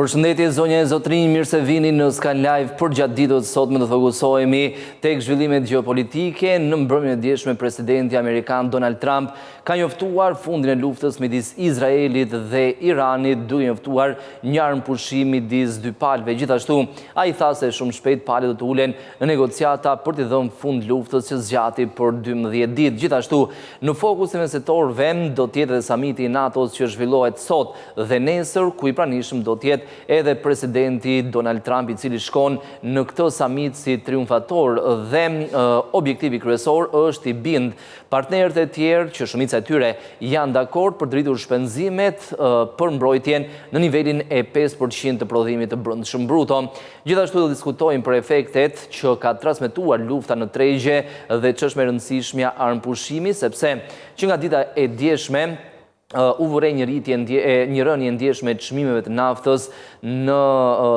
Përshëndetje zonja e zotrinj, mirë se vini në Skan Live për gjatë ditës sot me të fokusohemi tek zhvillimet gjeopolitike. Në mbrëmjen e djeshme presidenti amerikan Donald Trump ka njoftuar fundin e luftës midis Izraelit dhe Iranit, duke njoftuar një armë pushimi midis dy palëve. Gjithashtu, ai tha se shumë shpejt palët do të ulen në negociata për të dhënë fund luftës që zgjati për 12 ditë. Gjithashtu, në fokusin e setorëve do të jetë edhe samiti i NATO-s që zhvillohet sot dhe nesër, ku i pranishëm do të jetë edhe presidenti Donald Trump, i cili shkon në këtë samit si triumfator dhe objektivi kryesor është i bind partnerët e tjerë që shumica e tyre janë dakord për të rritur shpenzimet për mbrojtjen në nivelin e 5% të prodhimit të brendshëm bruto. Gjithashtu do diskutojmë për efektet që ka transmetuar lufta në tregje dhe ç'është më e rëndësishmja armëpushimi, sepse që nga dita e djeshme u vërej një rënje ndjeshme të çmimeve të naftës në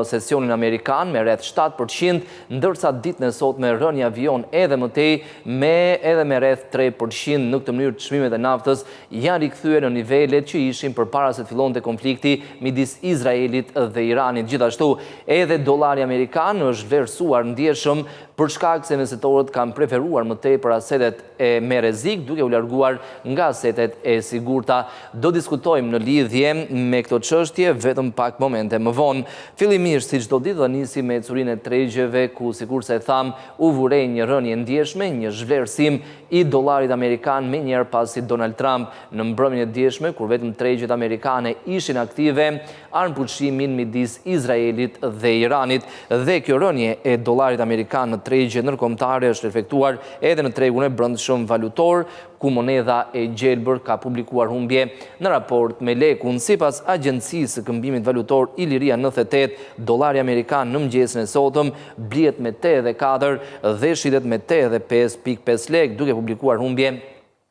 sesionin amerikan me rreth 7%, ndërsa ditën e sotme rënja avion edhe më tej edhe me rreth 3%. Në këtë mënyrë çmimet e naftës janë rikthyer në nivelet që ishin përpara se të fillonte konflikti midis Izraelit dhe Iranit. Gjithashtu, edhe dollari amerikan është vlerësuar ndjeshëm për shkak se investitorët kanë preferuar më tepër asetet me rrezik, duke u larguar nga asetet e sigurta. Do diskutojmë në lidhje me këto çështje vetëm pak momente më vonë. Fillimisht, si çdo ditë, do nisim me ecurinë e tregjeve ku, sikurse e tham, u vurej një rënje ndjeshme, një zhvlerësim i dollarit amerikan me njëherë pasi Donald Trump në mbrëmjen e djeshme, kur vetëm tregjet amerikane ishin aktive, armëpushtimin midis Izraelit dhe Iranit. Dhe kjo rënje e dollarit amerikan në tregje ndërkombëtare është efektuar edhe në tregun e brendshëm valutor, ku monedha e gjelbër ka publikuar humbje në raport me lekun. Sipas agjencisë së këmbimit valutor Iliria 98, dollari amerikan në mëngjesin e sotëm blihet me 84 dhe shitet me 85.5 lekë, duke publikuar humbje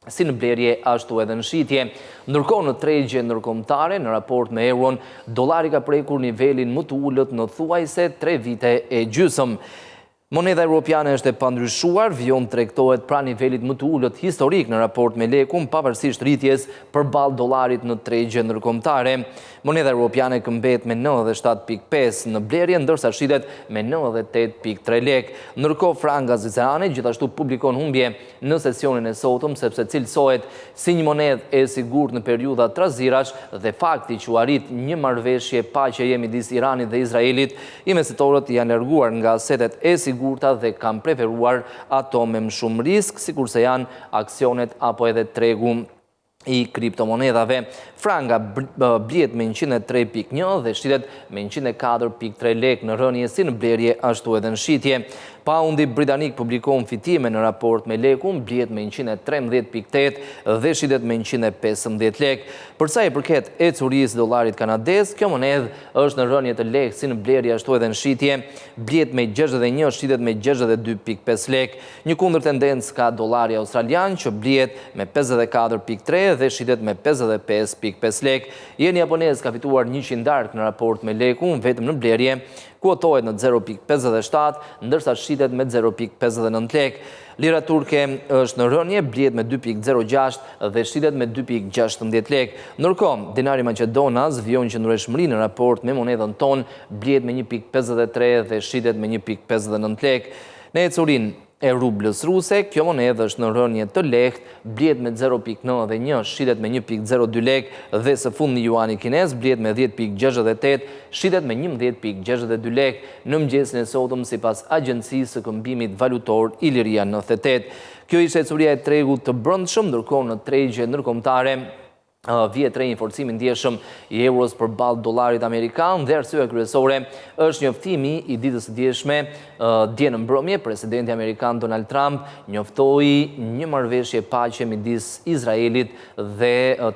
si në blerje ashtu edhe në shitje. Ndërkohë në tregje ndërkombëtare, në raport me euron, dollari ka prekur nivelin më të ulët në thuajse 3 vite e gjysmë. Moneda europiane është e pandryshuar, vijon tregtohet pra nivelit më të ulët historik në raport me lekun, pavarësisht rritjes përballë dollarit në tregje ndërkombëtare. Moneda europiane këmbet me 97.5 në blerje, ndërsa shitet me 98.3 lekë. Ndërkohë franga zvicerane gjithashtu publikon humbje në sesionin e sotëm, sepse cilësohet si një monedhë e sigurt në periudha trazirash dhe fakti që u arrit një marrëveshje paqeje midis Iranit dhe Izraelit, investitorët janë larguar nga asetet e sigurta dhe kanë preferuar ato me më shumë risk, sikurse janë aksionet apo edhe tregu i kriptomonedhave. Franga blihet me 103.1 dhe shitet me 104.3 lekë në rënje si në blerje ashtu edhe në shitje. Paundi britanik publikon fitime në raport me lekun, blihet me 113.8 dhe shitet me 115 lekë. Për sa i përket ecurisë dollarit kanadez, kjo monedhë është në rënje të lekë si në blerje ashtu edhe në shitje, blihet me 61, shitet me 62.5 lekë. Një kundër tendencë ka dollari australian që blihet me 54.3 dhe shitet me 55.5 lekë. Jeni japonez ka fituar 100 darkë në raport me lekun, vetëm në blerje, kuotohet në 0.57, ndërsa shitet me 0.59 lekë. Lira turke është në rënje, blihet me 2.06 dhe shitet me 2.16 lekë. Ndërkohë, dinari maqedonas vijon qëndrueshmëri në raport me monedhën tonë, blihet me 1.53 dhe shitet me 1.59 lekë. Në ecurinë e rublës ruse, kjo monedhë është në rënje të lehtë, blihet me 0.91, shitet me 1.02 lekë dhe së fundmi juani kinez blihet me 10.68, shitet me 11.62 lekë në mëngjesin e sotëm sipas agjencisë së këmbimit valutor Iliria 98. Kjo ishte ecuria e tregut të brendshëm, ndërkohë në tregje ndërkombëtare vjet një forcimi ndjeshëm i euros përballë dollarit amerikan dhe arsyeja kryesore është njoftimi i ditës së djeshme. Dje në mbrëmje, presidenti amerikan Donald Trump njoftoi një marrëveshje paqe midis Izraelit dhe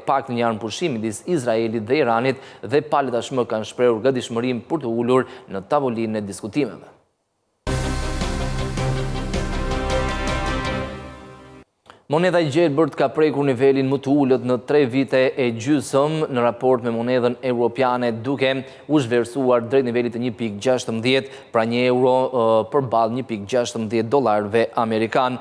paktën një armëpushim midis Izraelit dhe Iranit, dhe palët tashmë kanë shprehur gatishmërinë për të ulur në tavolinën e diskutimeve. Moneda i gjelbërt ka prekur nivelin më të ullët në 3 vite e gjysëm në raport me monedën europiane, duke u zhvlerësuar drejt nivelit të 1.16, pra €1 përballë $1.16 amerikan.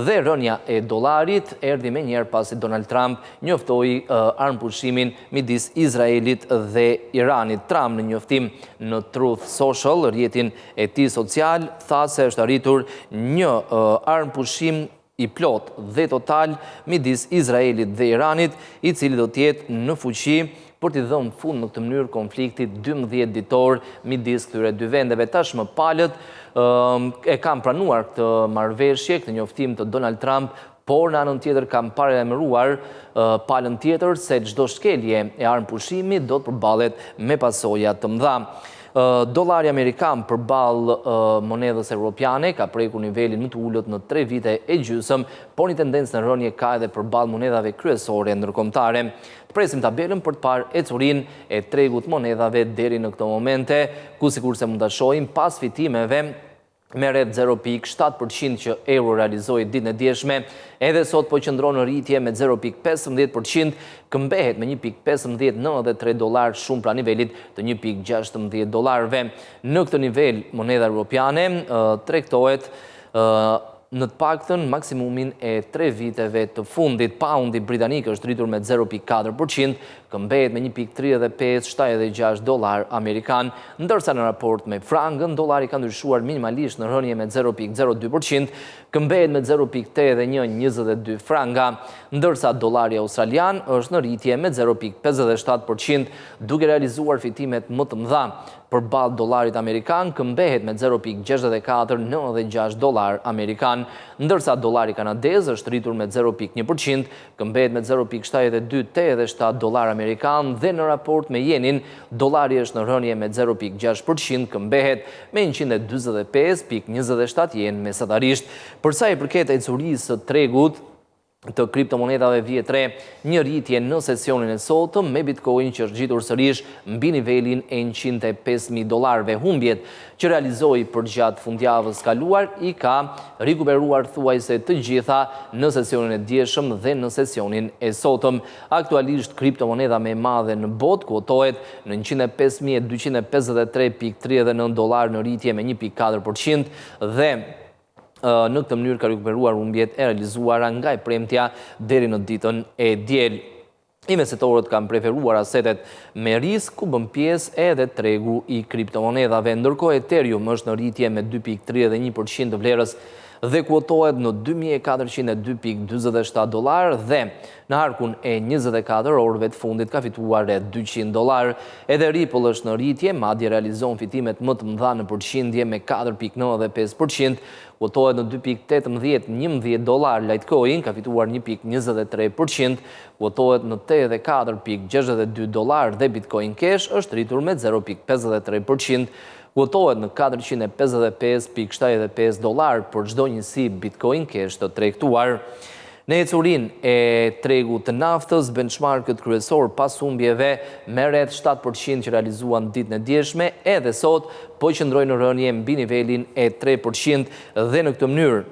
Dhe rënja e dollarit erdhi me njerë pasi Donald Trump njoftoi armëpushimin midis Izraelit dhe Iranit. Trump në njoftim në Truth Social, rrjetin e tij social, tha se është arritur një armëpushim i plot dhe total midis Izraelit dhe Iranit, i cili do të jetë në fuqi për t'i dhënë fund në këtë mënyrë konfliktit 12 ditor midis këtyre dy vendeve. Tashmë palët e kanë pranuar këtë marrëveshje, këtë njoftim të Donald Trump, por në anën tjetër kanë paralajmëruar palën tjetër se çdo shkelje e armëpushimit do të përballet me pasoja të mëdha. Dollari amerikan përballë monedhës europiane ka prekur nivelin më të ullët në 3 vite e gjysëm, por një tendencë në rënje ka edhe përballë monedhave kryesore ndërkombëtare. Të presim tabelën për të parë ecurinë e tregut monedhave deri në këto momente, ku sikurse mund ta shohim pas fitimeve me rreth 0.7% që euro realizoi ditën e dieshme, edhe sot po qëndron në rritje me 0.15%, këmbehet me $1.1593 shumë pra nivelit të $1.16. Në këtë nivel, moneda europiane tregtohet në të paktën maksimumin e 3 viteve të fundit. Poundi britanik është rritur me 0.4%, këmbehet me $1.3576 amerikan, ndërsa në raport me frangën, dollari ka ndryshuar minimalisht në rënje me 0.02%, këmbehet me 0.8122 franga, ndërsa dollari australian është në rritje me 0.57%, duke realizuar fitimet më të mëdha. Përballë dollarit amerikan këmbehet me 0.6496 dollar amerikan, ndërsa dollari kanadez është rritur me 0.1%, këmbehet me 0.7287 dollar amerikan, dhe në raport me jenin, dollari është në rënje me 0.6%, këmbehet me 145.27 jen mesatarisht. Përsa i përket ecurisë së tregut të kriptomonedave vjetre, një rritje në sesionin e sotëm me Bitcoin që është gjitur sërish mbi nivelin e $105.000. Humbjet që realizoi përgjatë fundjavës kaluar i ka rikuperuar thuajse të gjitha në sesionin e dieshëm dhe në sesionin e sotëm. Aktualisht kriptomoneda më e madhe në botë kuotohet në $105.253.39 në rritje me 1.4% dhe në këtë mënyrë ka rikuperuar humbjet e realizuara nga e premtja deri në ditën e diel. Investitorët kanë preferuar asetet me risk, ku bën pjesë edhe tregu i kriptomonedave. Ndërkohë Ethereum është në rritje me 2.31% të vlerës dhe kuotohet në $2402.47 dhe në harkun e 24 orëve të fundit ka fituar rreth $200. Edhe Ripple është në rritje, madje realizon fitimet më të mëdha në përqindje me 4.95%, kuotohet në $2.1811. Litecoin ka fituar 1.23%, kuotohet në $84.62 dhe Bitcoin Cash është rritur me 0.53%. Kuotohet në $455.75 për çdo njësi Bitcoin Cash të tregtuar. Në ecurinë e tregut të naftës, benchmarkët kryesor pas humbjeve me rreth 7% që realizuan ditën e dieshme, edhe sot po qëndrojnë në rënje mbi nivelin e 3% dhe në këtë mënyrë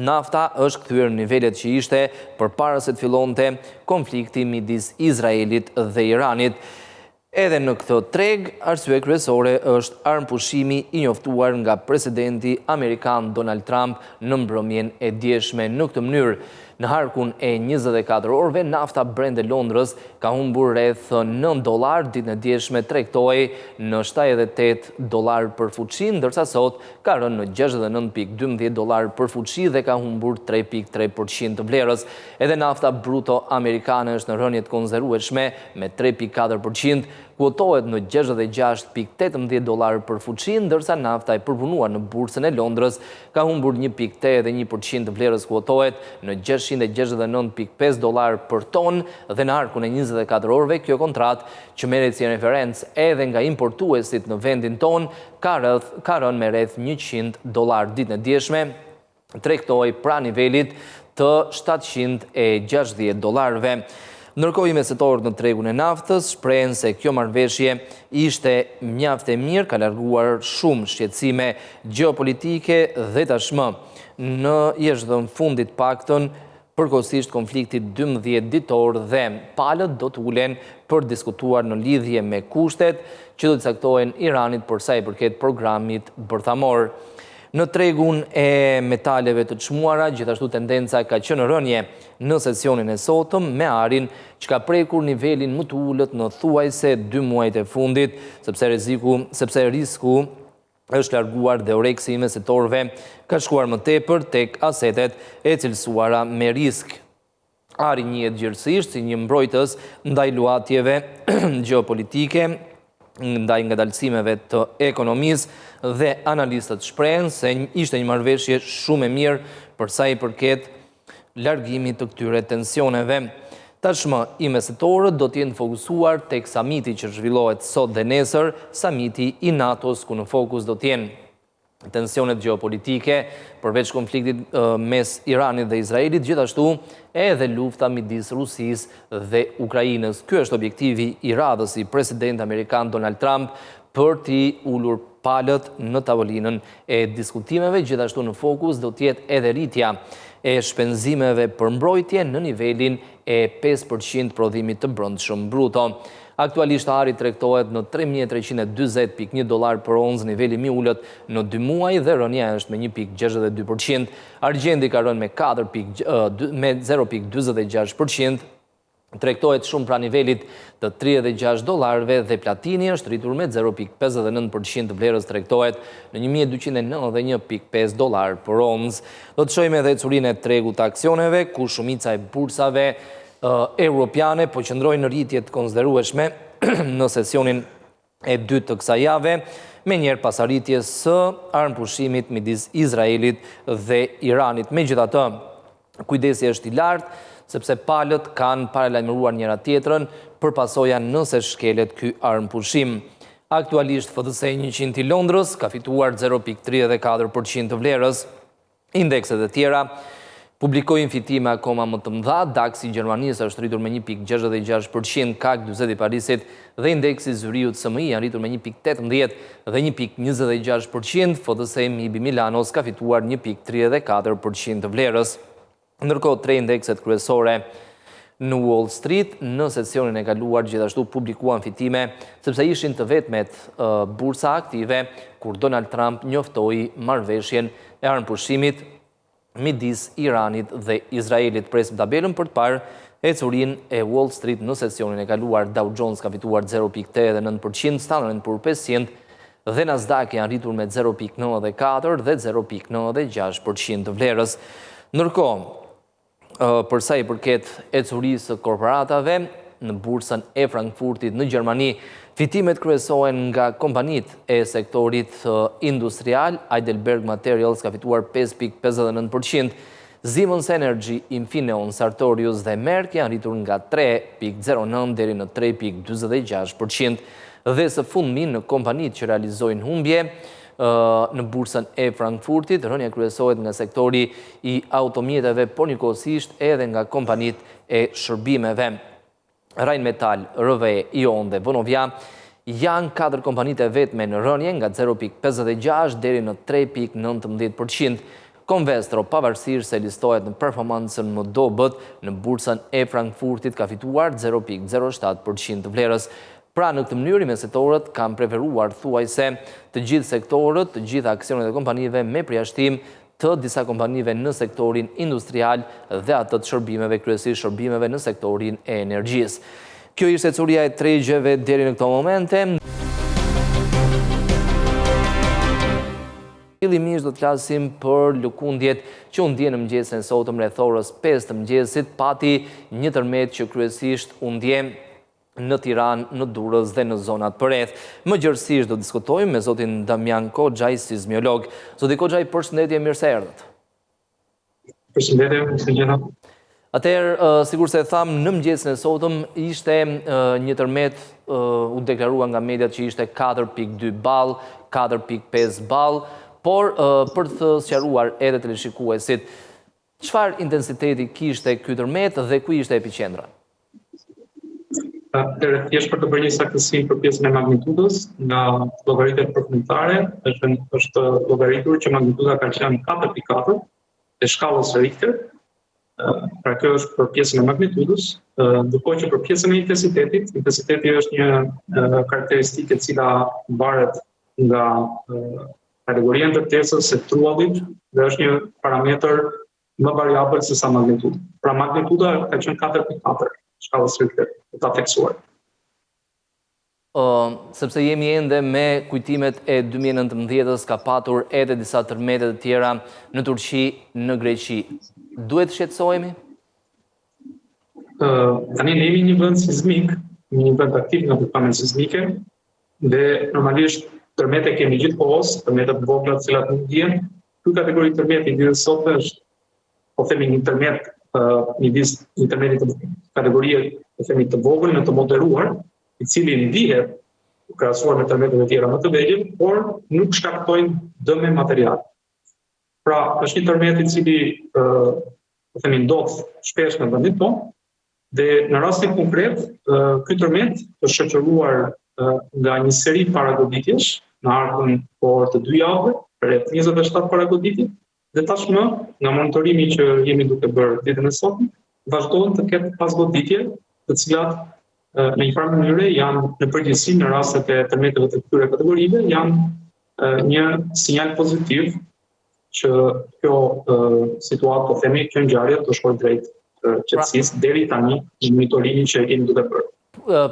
nafta është kthyer në nivelet që ishte përpara se të fillonte konflikti midis Izraelit dhe Iranit. Edhe në këtë treg, arsye kryesore është armëpushimi i njoftuar nga presidenti amerikan Donald Trump në mbrëmjen e dieshme. Në këtë mënyrë, në harkun e 24 orëve, nafta Brent e Londrës ka humbur rreth $9, ditën e dieshme tregtohej në $78 për fuqi, ndërsa sot ka rënë në $69.12 për fuqi dhe ka humbur 3.3% të vlerës. Edhe nafta bruto amerikane është në rënje të konzervueshme me 3.4%, kuotohet në $66.18 për fuqi, ndërsa nafta e përpunuar në bursën e Londrës ka humbur 1.81% të vlerës, kuotohet në $669.5 për ton dhe në harkun e 24 orëve kjo kontrat që merret si referencë edhe nga importuesit në vendin ton ka rënë me rreth $100 ditën e dieshme, tregtohej pra nivelit të $760. Ndërkohë investitorët në tregun e naftës shprehen se kjo marrëveshje ishte mjaft e mirë, ka larguar shumë shqetësime gjeopolitike dhe tashmë në jashtëdhën fundit paktën përkohësisht konfliktit 12 ditor dhe palët do të ulen për diskutuar në lidhje me kushtet që do të caktohen Iranit për sa i përket programit bërthamor. Në tregun e metaleve të çmuara, gjithashtu tendenca ka qenë rënje në sesionin e sotëm me arin që ka prekur nivelin më të ulët në thuajse 2 muajt e fundit, sepse risku është larguar dhe oreksi i mesetorëve ka shkuar më tepër tek asetet e cilësuara me risk. Ari njihet gjithësisht si një mbrojtës ndaj luatjeve gjeopolitike, ndaj ngadalësimeve të ekonomisë dhe analistët shprehen se ishte një marrëveshje shumë e mirë për sa i përket largimit të këtyre tensioneve. Tashmë, i mesetorët do t'jenë fokusuar tek samiti që zhvillohet sot dhe nesër, samiti i NATO-s ku në fokus do t'jenë tensionet gjeopolitike, përveç konfliktit mes Iranit dhe Izraelit, gjithashtu edhe lufta midis Rusisë dhe Ukrainës. Ky është objektivi i radhës i president amerikan Donald Trump për t'i ulur palët në tavolinën e diskutimeve, gjithashtu në fokus do t'jetë edhe rritja e shpenzimeve për mbrojtje në nivelin e 5% prodhimit të brendshëm bruto. Aktualisht ari tregtohet në $3.320.1 për onzë, niveli më i ulët në 2 muaj dhe rënja është me 1.62%. Argjendi ka rënë me 0.46%. Tregtohet shumë pra nivelit të $36 dhe platini është rritur me 0.59% të vlerës, tregtohet në $1.291.5 për onzë. Do të shohim edhe ecurinë e tregut të aksioneve, ku shumica e bursave europiane po qëndrojnë në rritje të konsiderueshme në sesionin e dytë të kësaj jave, me njerë pas arritjes së armëpushimit midis Izraelit dhe Iranit. Megjithatë, kujdesi është i lartë, sepse palët kanë paralajmëruar njëra tjetrën për pasoja nëse shkelet ky armëpushim. Aktualisht FTSE 100 i Londrës ka fituar 0.34% të vlerës. Indekset e tjera publikojnë fitime akoma më të mëdha. DAX i Gjermanisë është rritur me 1.66%, CAC 40 i Parisit dhe indeksi zyriut SMI janë rritur me 1.18 dhe 1.26%. FTSE MIB Milanos ka fituar 1.34% të vlerës. Ndërkohë, 3 indekset kryesore në Wall Street në sesionin e kaluar gjithashtu publikuan fitime, sepse ishin të vetmet bursa aktive kur Donald Trump njoftoi marrëveshjen e armëpushimit midis Iranit dhe Izraelit. Presim tabelën për të parë ecurinë e Wall Street në sesionin e kaluar. Dow Jones ka fituar 0.89%, Standard & Poor's 500 dhe Nasdaq janë rritur me 0.94 dhe 0.96% të vlerës. Ndërkohë, përsa i përket ecurisë korporatave në bursën e Frankfurtit në Gjermani, fitimet kryesohen nga kompanit e sektorit industrial. Heidelberg Materials ka fituar 5.59%, Siemens Energy, Infineon, Sartorius dhe Merck janë rritur nga 3.09 deri në 3.46%, dhe së fundmi në kompanit që realizojnë humbje në bursën e Frankfurtit, rënja kryesohet nga sektori i automjeteve, por njëkohësisht edhe nga kompanit e shërbimeve. Rheinmetall, RWE, Ion dhe Vonovia janë 4 kompanit e vetme në rënje nga 0.56 deri në 3.19%. Convestro, pavarësisht se listohet në performancën më dobët në bursën e Frankfurtit, ka fituar 0.07% të vlerës. Pra në këtë mënyrë, mesetorët kanë preferuar thuajse të gjithë sektorët, të gjithë aksionet e kompanive me përjashtim të disa kompanive në sektorin industrial dhe atë të shërbimeve, kryesisht shërbimeve në sektorin e energjisë. Kjo ishte ecuria e tregjeve deri në këto momente. Fillimisht do të flasim për lëkundjet që u ndjen në mëngjesin e sotëm rreth orës 5 të mëngjesit, pati një tërmet që kryesisht u ndjen në Tiranë, në Durrës dhe në zonat përreth. Më gjërësisht do diskutojmë me zotin Damian Koxhaj, sismiolog. Zoti Koxhaj, përshëndetje, mirë se erdhët. Përshëndetje, mirë gjëna. Atëherë, sikur se thamë, në mëngjesin e sotëm ishte një tërmet u deklarua nga mediat që ishte 4.2 ball, 4.5 ball, por për të sqaruar edhe teleshikuesit, çfarë intensiteti kishte ky tërmet dhe ku ishte epiqendra? Thjesht për të bërë një saktësim për pjesën e magnitudës, nga llogaritet përfundimtare, është llogaritur që magnituda ka qenë 4.4 e shkallës Richter, Pra kjo është për pjesën e magnitudës, ndërkohë që për pjesën e intensitetit, intensiteti është një karakteristikë e cila varet nga kategoria e ndërtesës së trullit dhe është një parametër më variabël se sa magnituda. Pra magnituda ka qenë 4.4 shkallës Richter e ta theksuar. Sepse jemi ende me kujtimet e 2019-ës, ka patur edhe disa tërmete të tjera në Turqi, në Greqi. Duhet shqetësohemi? Tani ne jemi një vend sismik, një vend aktiv nga përpamjen sismike, dhe normalisht tërmete kemi gjithkohës, tërmete të vogla të cilat nuk dihen. Ky kategori tërmeti deri sot është, po themi, një tërmet midis një tërmeti të kategorie, po themi, të vogël në të moderuar, i cili ndihet krahasuar me tërmetet e tjera më të vegjël, por nuk shkaktojnë dëme materiale. Pra, është një tërmet i cili po themi ndodh shpesh në vendin tonë, dhe në rastin konkret, ky tërmet është shoqëruar nga një seri paragoditjesh në ardhmën por të 2 javëve, rreth 27 paragoditje, dhe tashmë nga monitorimi që jemi duke bërë ditën e sotme, vazhdojnë të ketë pasgoditje, të cilat në një farë mënyrë janë në përgjithësi në rastet e tërmeteve të këtyre kategorive janë një sinjal pozitiv që kjo situatë, po themi, kjo ngjarje të shkojë drejt qetësisë deri tani në monitorimin që kemi duke bërë.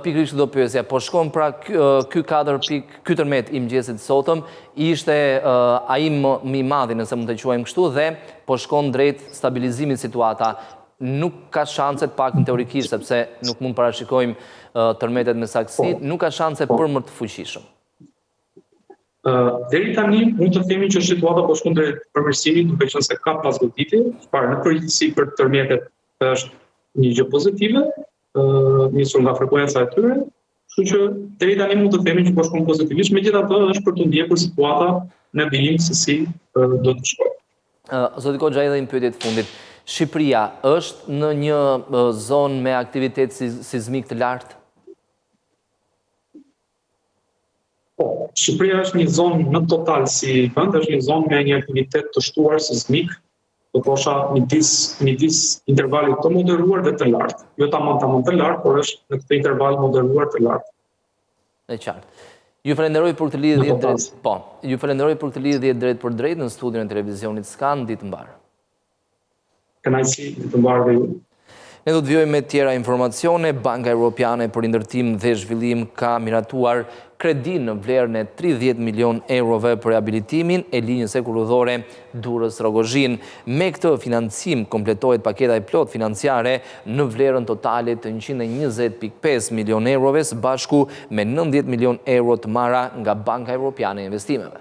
Pikërisht do pyesja, po shkon pra ky tërmet i mëngjesit sotëm ishte ai më i madhi, nëse mund të quajmë kështu, dhe po shkon drejt stabilizimit situata. Nuk ka shanset, pak në teorikisht, sepse nuk mund parashikojmë tërmetet me saktësi, nuk ka shanse për më të fuqishëm. Deri tani mund të themi që situata po shkon drejt përmirësimit, duke qenë se ka pasgoditje, në përgjithësi për tërmetet është një gjë pozitive, nisur nga frekuenca e tyre, kështu që deri tani mund të themi që po shkon pozitivisht, megjithatë është për të ndjekur situata në bilim se si do të shkojë. Zoti Kogja, edhe një pyetje të fundit. Shqipëria është në një zonë me aktivitet sismik të lartë? Po, Shqipëria është një zonë në total si vend, është një zonë me një aktivitet të shtuar sismik, do thosha midis intervalit të moderuar dhe të lartë. Jo tamam të lartë, por është në këtë interval moderuar të lartë. E qartë. Ju falenderoj për këtë lidhje drejt për drejt në studion e televizionit Skan, ditë mbarë. Kënaqësi, ditë mbarë dhe ju. Ne do të vjojmë me tjera informacione. Banka Evropiane për Ndërtim dhe Zhvillim ka miratuar kredi në vlerën e 30 milion eurove për rehabilitimin e linjës hekurudhore Durrës-Rogozhin. Me këtë financim kompletohet paketa e plot financiare në vlerën totale të 120.5 milion eurove, së bashku me 90 milion euro të marra nga Banka Evropiane e Investimeve.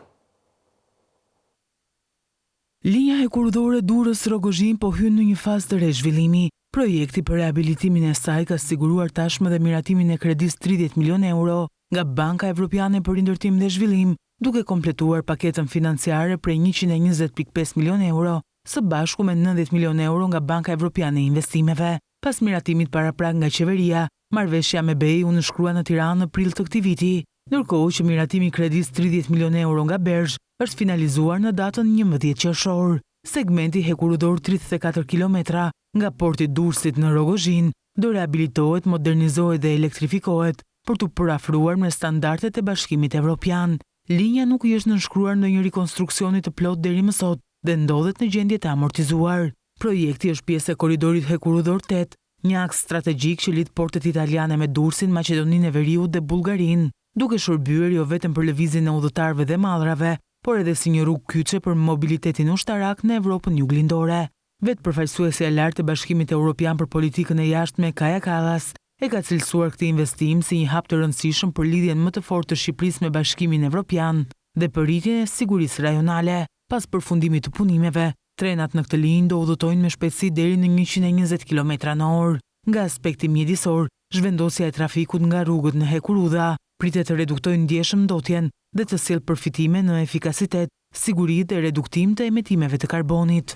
Linja hekurudhore Durrës-Rogozhin po hyn në një fazë të re zhvillimi. Projekti për rehabilitimin e saj ka siguruar tashmë dhe miratimin e kredis 30 milion euro nga Banka Evropiane për Ndërtim dhe Zhvillim, duke kompletuar paketën financiare prej 120.5 milion euro, së bashku me 90 milion euro nga Banka Evropiane e Investimeve. Pas miratimit paraprak nga qeveria, marrëveshja me BEI u nënshkrua në Tiranë në prill të këtij viti, ndërkohë që miratimi kredis 30 milion euro nga Bergj është finalizuar në datën 11 qershor. Segmenti hekurudhor 34 kilometra nga porti Durrësit në Rogozhin do rehabilitohet, modernizohet dhe elektrifikohet për të përafruar me standardet e Bashkimit Evropian. Linja nuk i është nënshkruar në një rekonstruksioni të plot deri më sot dhe ndodhet në gjendje të amortizuar. Projekti është pjesë e korridorit hekurudhor 8, një aks strategjik që lidh portet italiane me Durrësin, Maqedoninë e Veriut dhe Bullgarinë, duke shërbyer jo vetëm për lëvizjen e udhëtarëve dhe mallrave, por edhe si një rrugë kyçe për mobilitetin ushtarak në Evropën juglindore. Vetë përfaqësuesja e lartë e Bashkimit Evropian për politikën e jashtme Kaja Kallas e ka cilësuar këtë investim si një hap të rëndësishëm për lidhjen më të fortë të Shqipërisë me Bashkimin Evropian dhe për rritjen e sigurisë rajonale. Pas përfundimit të punimeve, trenat në këtë linjë do udhëtojnë me shpejtësi deri në 120 km/h. Nga aspekti mjedisor, zhvendosja e trafikut nga rrugët në hekurudha pritet të reduktojë ndjeshëm ndotjen dhe të sjellë përfitime në efikasitet, siguri dhe reduktim të emetimeve të karbonit.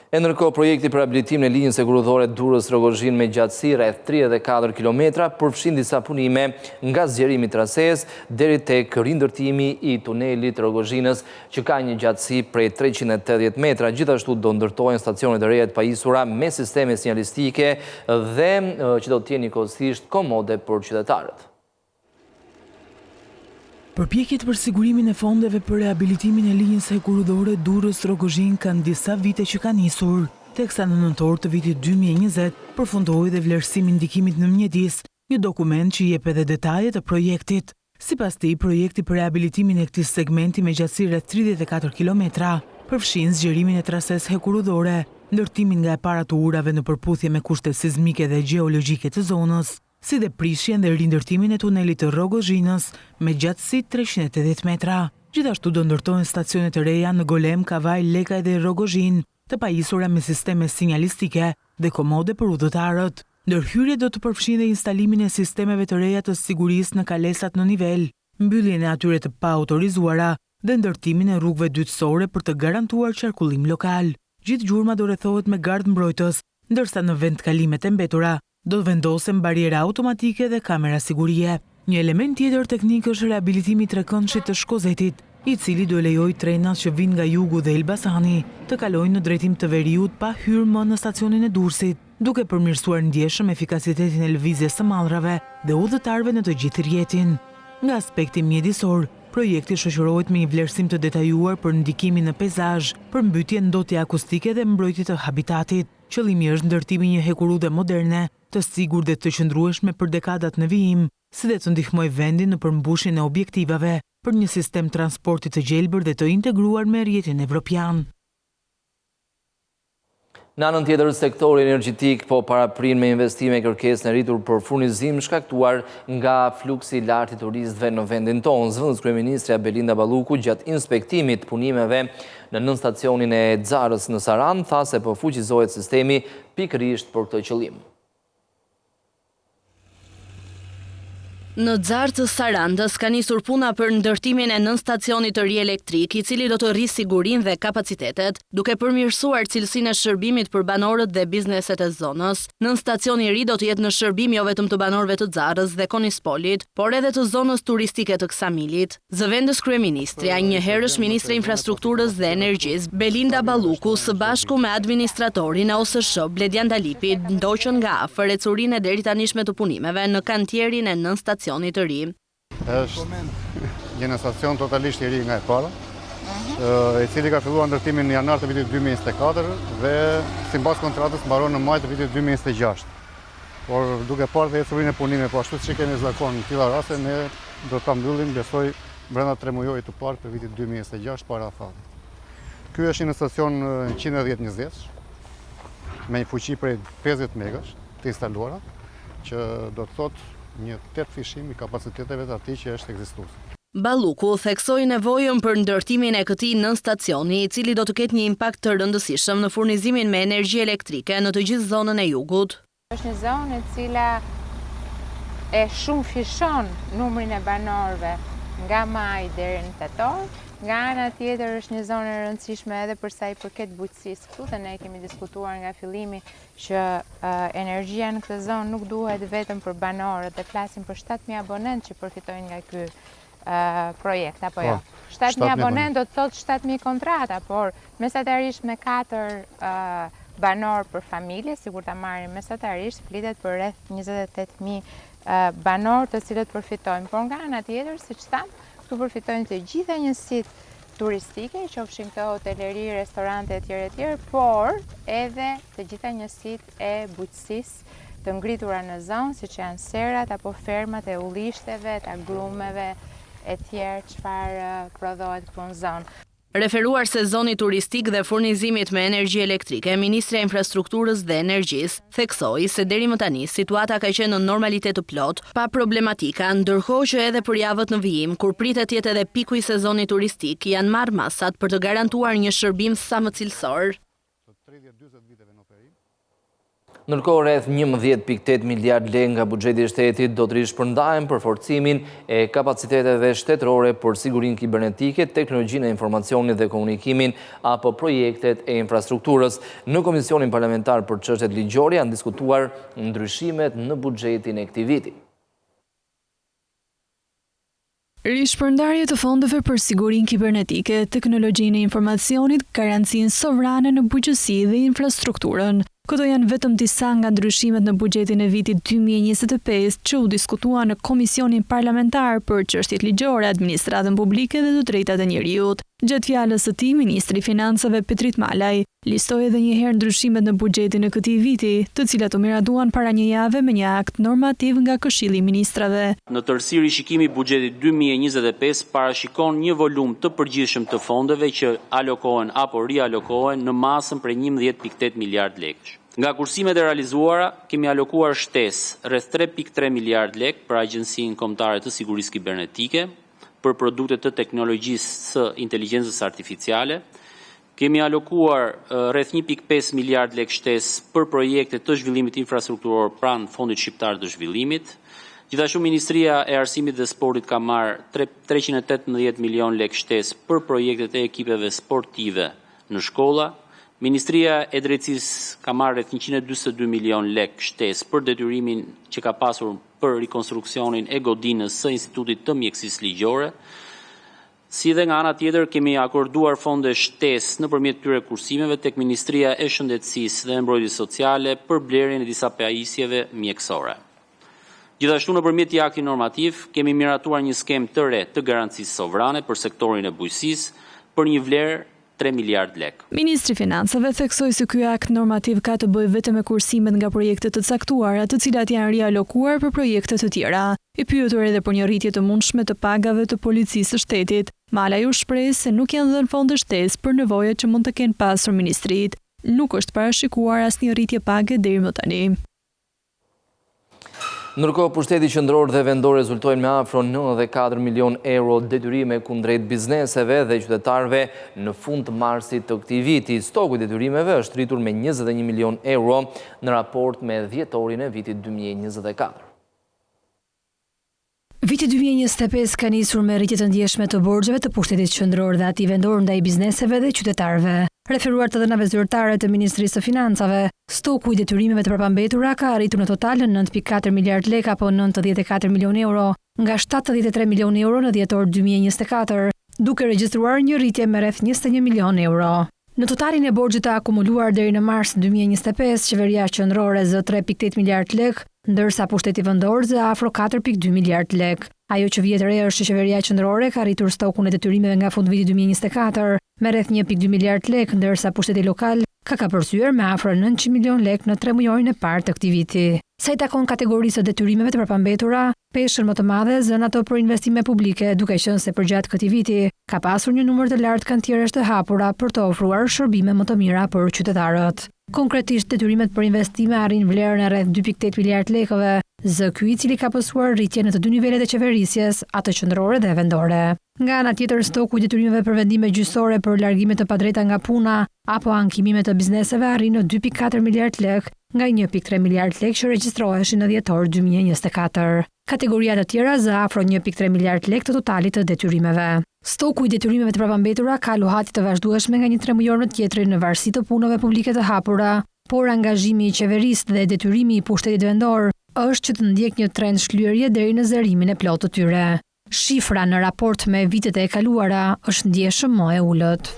E ndërkohë, projekti për rehabilitim në linjën sekurudhore Durrës-Rogozhin me gjatësi rreth 34 kilometra përfshin disa punime nga zgjerimi i trases deri tek rindërtimi i tunelit Rogozhinës që ka një gjatësi prej 380 metra. Gjithashtu do ndërtohen stacionet e reja të pajisura me sisteme sinjalistike dhe që do të jenë njëkohësisht komode për qytetarët. Përpjekjet për sigurimin e fondeve për rehabilitimin e linjës sekurudhore Durrës-Rogozhin kanë disa vite që kanë nisur, teksa në nëntor të vitit 2020 përfundoi dhe vlerësimi i ndikimit në mjedis, një dokument që jep edhe detajet e projektit. Sipas tij, projekti për rehabilitimin e këtij segmenti me gjatësi rreth 34 kilometra përfshin zgjerimin e trases hekurudhore, ndërtimin nga e para të urave në përputhje me kushtet sismike dhe gjeologjike të zonës, si dhe prishjen dhe rindërtimin e tunelit të Rogozhinës me gjatësi 380 metra. Gjithashtu do ndërtohen stacionet e reja në Golem, Kavaj, Lekaj dhe Rogozhin, të pajisura me sisteme sinjalistike dhe komode për udhëtarët. Ndërhyrjet do të përfshin dhe instalimin e sistemeve të reja të sigurisë në kalesat në nivel, mbylljen e atyre të pa autorizuara dhe ndërtimin e rrugëve dytësore për të garantuar qarkullim lokal. Gjithë gjurma do rrethohet me gardë mbrojtës, ndërsa në vendkalimet e mbetura do të vendosen bariera automatike dhe kamera sigurie. Një element tjetër teknik është rehabilitimi i trekëndshit të Shkozetit, i cili do lejojë trenat që vijnë nga jugu dhe Elbasani të kalojnë në drejtim të veriut pa hyrë më në stacionin e Durrësit, duke përmirësuar ndjeshëm efikasitetin e lëvizjes së mallrave dhe udhëtarëve në të gjithë rrjetin. Nga aspekti mjedisor, projekti shoqërohet me një vlerësim të detajuar për ndikimin në peizazh, për mbytjen ndotje akustike dhe mbrojtje të habitatit. Qëllimi është ndërtimi një hekurude moderne, të sigurt dhe të qëndrueshme për dekadat në vijim, si dhe të ndihmojë vendin në përmbushjen e objektivave për një sistem transporti të gjelbër dhe të integruar me rrjetin evropian. Në anën tjetër, sektori energjetik po paraprin me investime kërkesë në rritur për furnizim shkaktuar nga fluksi i lartë i turistëve në vendin tonë. Zëvendës kryeministrja Belinda Balluku gjatë inspektimit punimeve në nën stacionin e Xarës në Saran tha se po fuqizohet sistemi pikërisht për këtë qëllim. Në Xarë të Sarandës ka nisur puna për ndërtimin e nën stacionit të ri elektrik, i cili do të rrisë sigurinë dhe kapacitetet, duke përmirësuar cilësinë e shërbimit për banorët dhe bizneset e zonës. Nën stacioni i ri do të jetë në shërbim jo vetëm të banorëve të Xarës dhe Konispolit, por edhe të zonës turistike të Ksamilit. Zëvendës kryeministrja, njëherësh ministre infrastrukturës dhe energjisë, Belinda Balluku, së bashku me administratorin OSSH Bledian Dalipi, ndoqën nga afër ecurinë e deritanishme të punimeve në kantierin e nën stacionit të ri. Është një stacion totalisht i ri nga e para, i cili ka filluar ndërtimin në janar të vitit 2024 dhe sipas kontratës mbaron në maj të vitit 2026. Por duke parë dhe ecurinë e punimeve, po ashtu siç kemi zakon në tilla raste, ne do ta mbyllim besoj brenda 3 mujovit të parë të vitit 2026 para afatit. Ky është një stacion 110-20 me një fuqi prej 50 megash të instaluara, që do të thotë një 8 fishim i kapaciteteve të atij që është ekzistues. Balluku theksoi nevojën për ndërtimin e këtij nën stacioni, i cili do të ketë një impakt të rëndësishëm në furnizimin me energji elektrike në të gjithë zonën e jugut. Është një zonë e cila e shumë fishon numrin e banorëve nga maj deri në tetor. Nga ana tjetër është një zonë e rëndësishme edhe për sa i përket bujqësisë. Këtu dhe ne kemi diskutuar nga fillimi që energjia në këtë zonë nuk duhet vetëm për banorët, dhe flasim për 7.000 abonentë që përfitojnë nga ky projekt, apo jo? 7.000 abonentë do të thotë 7.000 kontrata, por mesatarisht me 4 banor për familje, sigur ta marrim mesatarisht, flitet për rreth 28.000 banor të cilët përfitojnë. Por nga ana tjetër, siç thamë, këtu përfitojnë të gjitha njësitë turistike, qofshin këto hoteleri, restorante etj, por edhe të gjitha njësitë e bujqësisë të ngritura në zonë, siç janë serat apo fermat e ullishteve, të agrumeve etj, çfarë prodhohet këtu në zonë. Referuar sezoni turistik dhe furnizimit me energji elektrike, Ministrja e Infrastrukturës dhe Energjisë theksoi se deri më tani situata ka qenë në normalitet të plot, pa problematika, ndërkohë që edhe për javët në vijim, kur pritet jetë edhe piku i sezonit turistik, janë marrë masat për të garantuar një shërbim sa më cilësor. Ndërkohë, rreth 11.8 miliard lekë nga buxheti i shtetit do të rishpërndahen për forcimin e kapaciteteve shtetërore për sigurinë kibernetike, teknologjinë e informacionit dhe komunikimin apo projektet e infrastrukturës. Në Komisionin Parlamentar për Çështjet Ligjore janë diskutuar ndryshimet në buxhetin e këtij viti. Rishpërndarje të fondeve për sigurinë kibernetike, teknologjinë e informacionit, garancinë sovrane në bujqësi dhe infrastrukturën. Këto janë vetëm disa nga ndryshimet në buxhetin e vitit 2025 që u diskutua në Komisionin Parlamentar për Çështjet Ligjore, Administratën Publike dhe të Drejtat e Njerëzit. Gjatë fjalës së tij, Ministri i Financave Petrit Malaj listoi edhe një herë ndryshimet në buxhetin e këtij viti, të cilat u miratuan para një jave me një akt normativ nga Këshilli i Ministrave. Në tërësi, rishikimi i buxhetit 2025 parashikon një volum të përgjithshëm të fondeve që alokohen apo rialokohen në masën prej 11.8 miliard lekësh. Nga kursimet e realizuara, kemi alokuar shtesë rreth 3.3 miliard lekë për Agjencinë Kombëtare të Sigurisë Kibernetike, për produkte të teknologjisë së inteligjencës artificiale. Kemi alokuar rreth 1.5 miliard lekë shtesë për projekte të zhvillimit infrastrukturor pranë Fondit Shqiptar të Zhvillimit. Gjithashtu Ministria e Arsimit dhe Sportit ka marrë 318 milion lekë shtesë për projektet e ekipeve sportive në shkolla. Ministria e Drejtësisë ka marrë rreth 142 milion lekë shtesë për detyrimin që ka pasur për rikonstruksionin e godinës së Institutit të Mjekësisë Ligjore. Si dhe nga ana tjetër kemi akorduar fonde shtesë nëpërmjet këtyre kursimeve tek Ministria e Shëndetësisë dhe Mbrojtjes Sociale për blerjen e disa pajisjeve mjekësore. Gjithashtu nëpërmjet një akti normativ kemi miratuar një skemë të re të garancisë sovrane për sektorin e bujqësisë për një vlerë 3 miliard lekë. Ministri i Financave theksoi se ky akt normativ ka të bëjë vetëm me kursimet nga projekte të caktuara, të cilat janë rialokuar për projekte të tjera. I pyetur edhe për një rritje të mundshme të pagave të policisë së shtetit, Malaj u shpreh se nuk janë dhënë fonde shtesë për nevojat që mund të kenë pasur ministrit. Nuk është parashikuar asnjë rritje page deri më tani. Ndërkohë, pushteti qendror dhe vendor rezultojnë me afro 94 milion euro detyrime kundrejt bizneseve dhe qytetarëve në fund të marsit të këtij viti. Stoku i detyrimeve është rritur me 21 milion euro në raport me dhjetorin e vitit 2024. Viti 2025 ka nisur me rritje të ndjeshme të borxheve të pushtetit qendror dhe atij vendor ndaj bizneseve dhe qytetarëve. Referuar të dhënave zyrtare të Ministrisë së Financave, stoku i detyrimeve të përpambetura ka arritur në total 9.4 miliard lekë apo 94 milion euro, nga 73 milion euro në dhjetor 2024, duke regjistruar një rritje me rreth 21 milion euro. Në totalin e borxhit të akumuluar deri në mars 2025, qeveria qendrore zë 3.8 miliard lekë, ndërsa pushteti vendor zë afro 4.2 miliard lekë. Ajo që vjet re është që qeveria qendrore ka rritur stokun e detyrimeve nga fundviti 2024 me rreth 1.2 miliard lekë, ndërsa pushteti lokal ka kapërcyer me afro 900 milion lekë në 3 muajin e parë të këtij viti. Sa i takon kategorisë së detyrimeve të përpambetura, peshën më të madhe zën ato për investime publike, duke qenë se përgjatë këtij viti ka pasur një numër të lartë kantieresh të hapura për të ofruar shërbime më të mira për qytetarët. Konkretisht, detyrimet për investime arrin vlerën e rreth 2.8 miliard lekëve, zë ky i cili ka pësuar rritje në të dy nivelet e qeverisjes, atë qendrore dhe vendore. Nga ana tjetër, stoku i detyrimeve për vendime gjyqësore për largime të padrejta nga puna apo ankimime të bizneseve arrin në 2.4 miliard lekë, nga 1.3 miliard lekë që regjistroheshin në dhjetor 2024. Kategoria të tjera zë afro 1.3 miliard lekë të totalit të detyrimeve. Stoku i detyrimeve të përpambetura ka luhati të vazhdueshme nga një 3 muaj në tjetrin në varësi të punëve publike të hapura, por angazhimi i qeverisë dhe detyrimi i pushtetit vendor është që të ndjek një trend shlyerje deri në zërimin e plotë të tyre. Shifra në raport me vitet e kaluara është ndjeshëm më e ulët.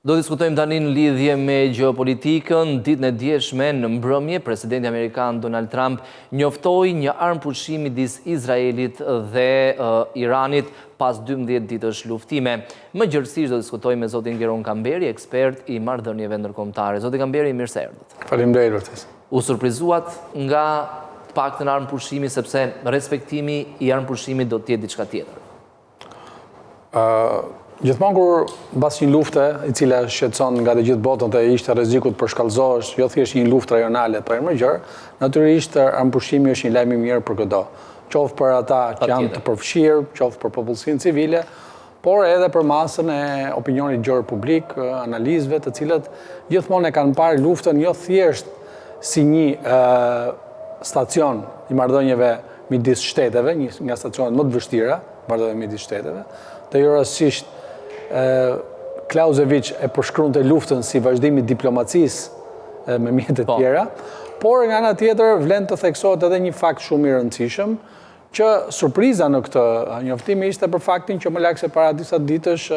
Do diskutojmë tani në lidhje me gjeopolitikën. Ditën e djeshme në mbrëmje, presidenti amerikan Donald Trump njoftoi një armë pushimi midis Izraelit dhe Iranit pas 12 ditësh luftime. Më gjërësisht do diskutojmë me zotin Geron Kamberi, ekspert i marrëdhënieve ndërkombëtare. Zoti Kamberi, mirë se erdhët. Faleminderit. U surprizuat nga paktën armë pushimi sepse respektimi i armë pushimit do të jetë diçka tjetër? Gjithmonë kur mbas një lufte, e cila shqetëson nga të gjithë botën dhe ishte rreziku të përshkallëzohesh, jo thjesht një luftë rajonale, por më gjërë, natyrisht armëpushimi është një lajm i mirë për çdo. Qoftë për ata që janë të përfshirë, qoftë për popullsinë civile, por edhe për masën e opinionit gjerë publik, analizëve të cilët gjithmonë e kanë parë luftën jo thjesht si një stacion i marrëdhënieve midis shteteve, një nga stacionet më të vështira, marrëdhënie midis shteteve, të rastësisht Clausewitz e përshkruante luftën si vazhdim i diplomacisë me mjete tjera, por nga ana tjetër vlen të theksohet edhe një fakt shumë i rëndësishëm, që surpriza në këtë njoftim ishte për faktin që më lakse para disa ditësh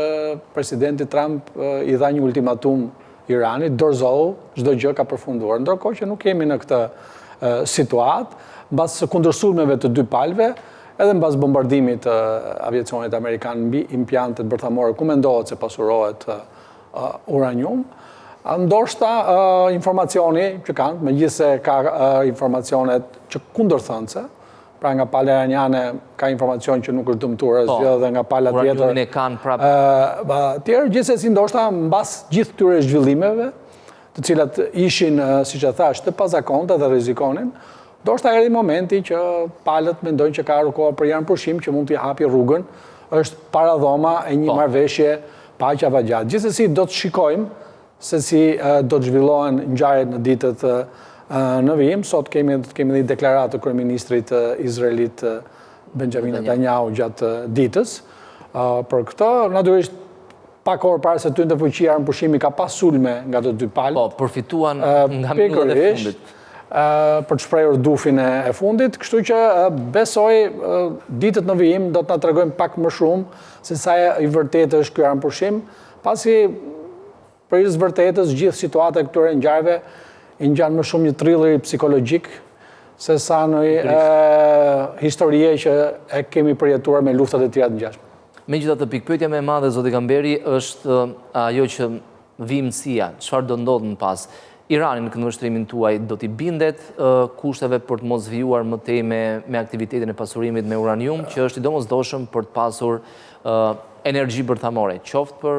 presidenti Trump i dha një ultimatum Iranit, dorëzohu, çdo gjë ka përfunduar. Ndërkohë që nuk jemi në këtë situatë, mbas kundërsulmeve të dy palëve, edhe mbas bombardimit të aviacionit amerikan mbi impiantet bërthamore ku mendohet se pasurohet uranium, ndoshta informacioni që kanë, megjithëse ka informacionet që kundërthënëse, pra nga pala iraniane ka informacion që nuk është dëmtuar asgjë dhe nga pala tjetër. Tjerë, gjithsesi ndoshta mbas gjithë këtyre zhvillimeve, të cilat ishin, siç e thash, të pazakonta dhe rrezikonin, ndoshta erdhi momenti që palët mendojnë që ka ardhur koha për janë pushim që mund t'i hapi rrugën, është paradhoma e një marrëveshje paqavagjatë. Gjithsesi do të shikojmë se si do të zhvillohen ngjarjet në ditët në vijim. Sot kemi një deklaratë të kryeministrit izraelit Benjamin Netanyahu gjatë ditës. Për këtë, natyrisht, pak orë para se të të fuqia në pushimi ka pas sulme nga të dy palë. Po, përfituan nga minutët e fundit. Për të shprehur dufin e fundit, kështu që besoj ditët në vijim do të na tregojnë pak më shumë se sa i vërtetë është ky pushim, pasi për i vërtetës gjithë situata e këtyre ngjarjeve i ngjan më shumë një thriller psikologjik se sa në historie që e kemi përjetuar me luftat e tjera të ngjashme. Megjithatë, pikpyetja më e madhe, zoti Kamberi, është ajo që vimësia, çfarë do ndodhë më pas. Irani në këndvështrimin tuaj do t'i bindet kushteve për të mos vijuar më tej me aktivitetin e pasurimit me uranium, që është i domosdoshëm për të pasur energji bërthamore, qoftë për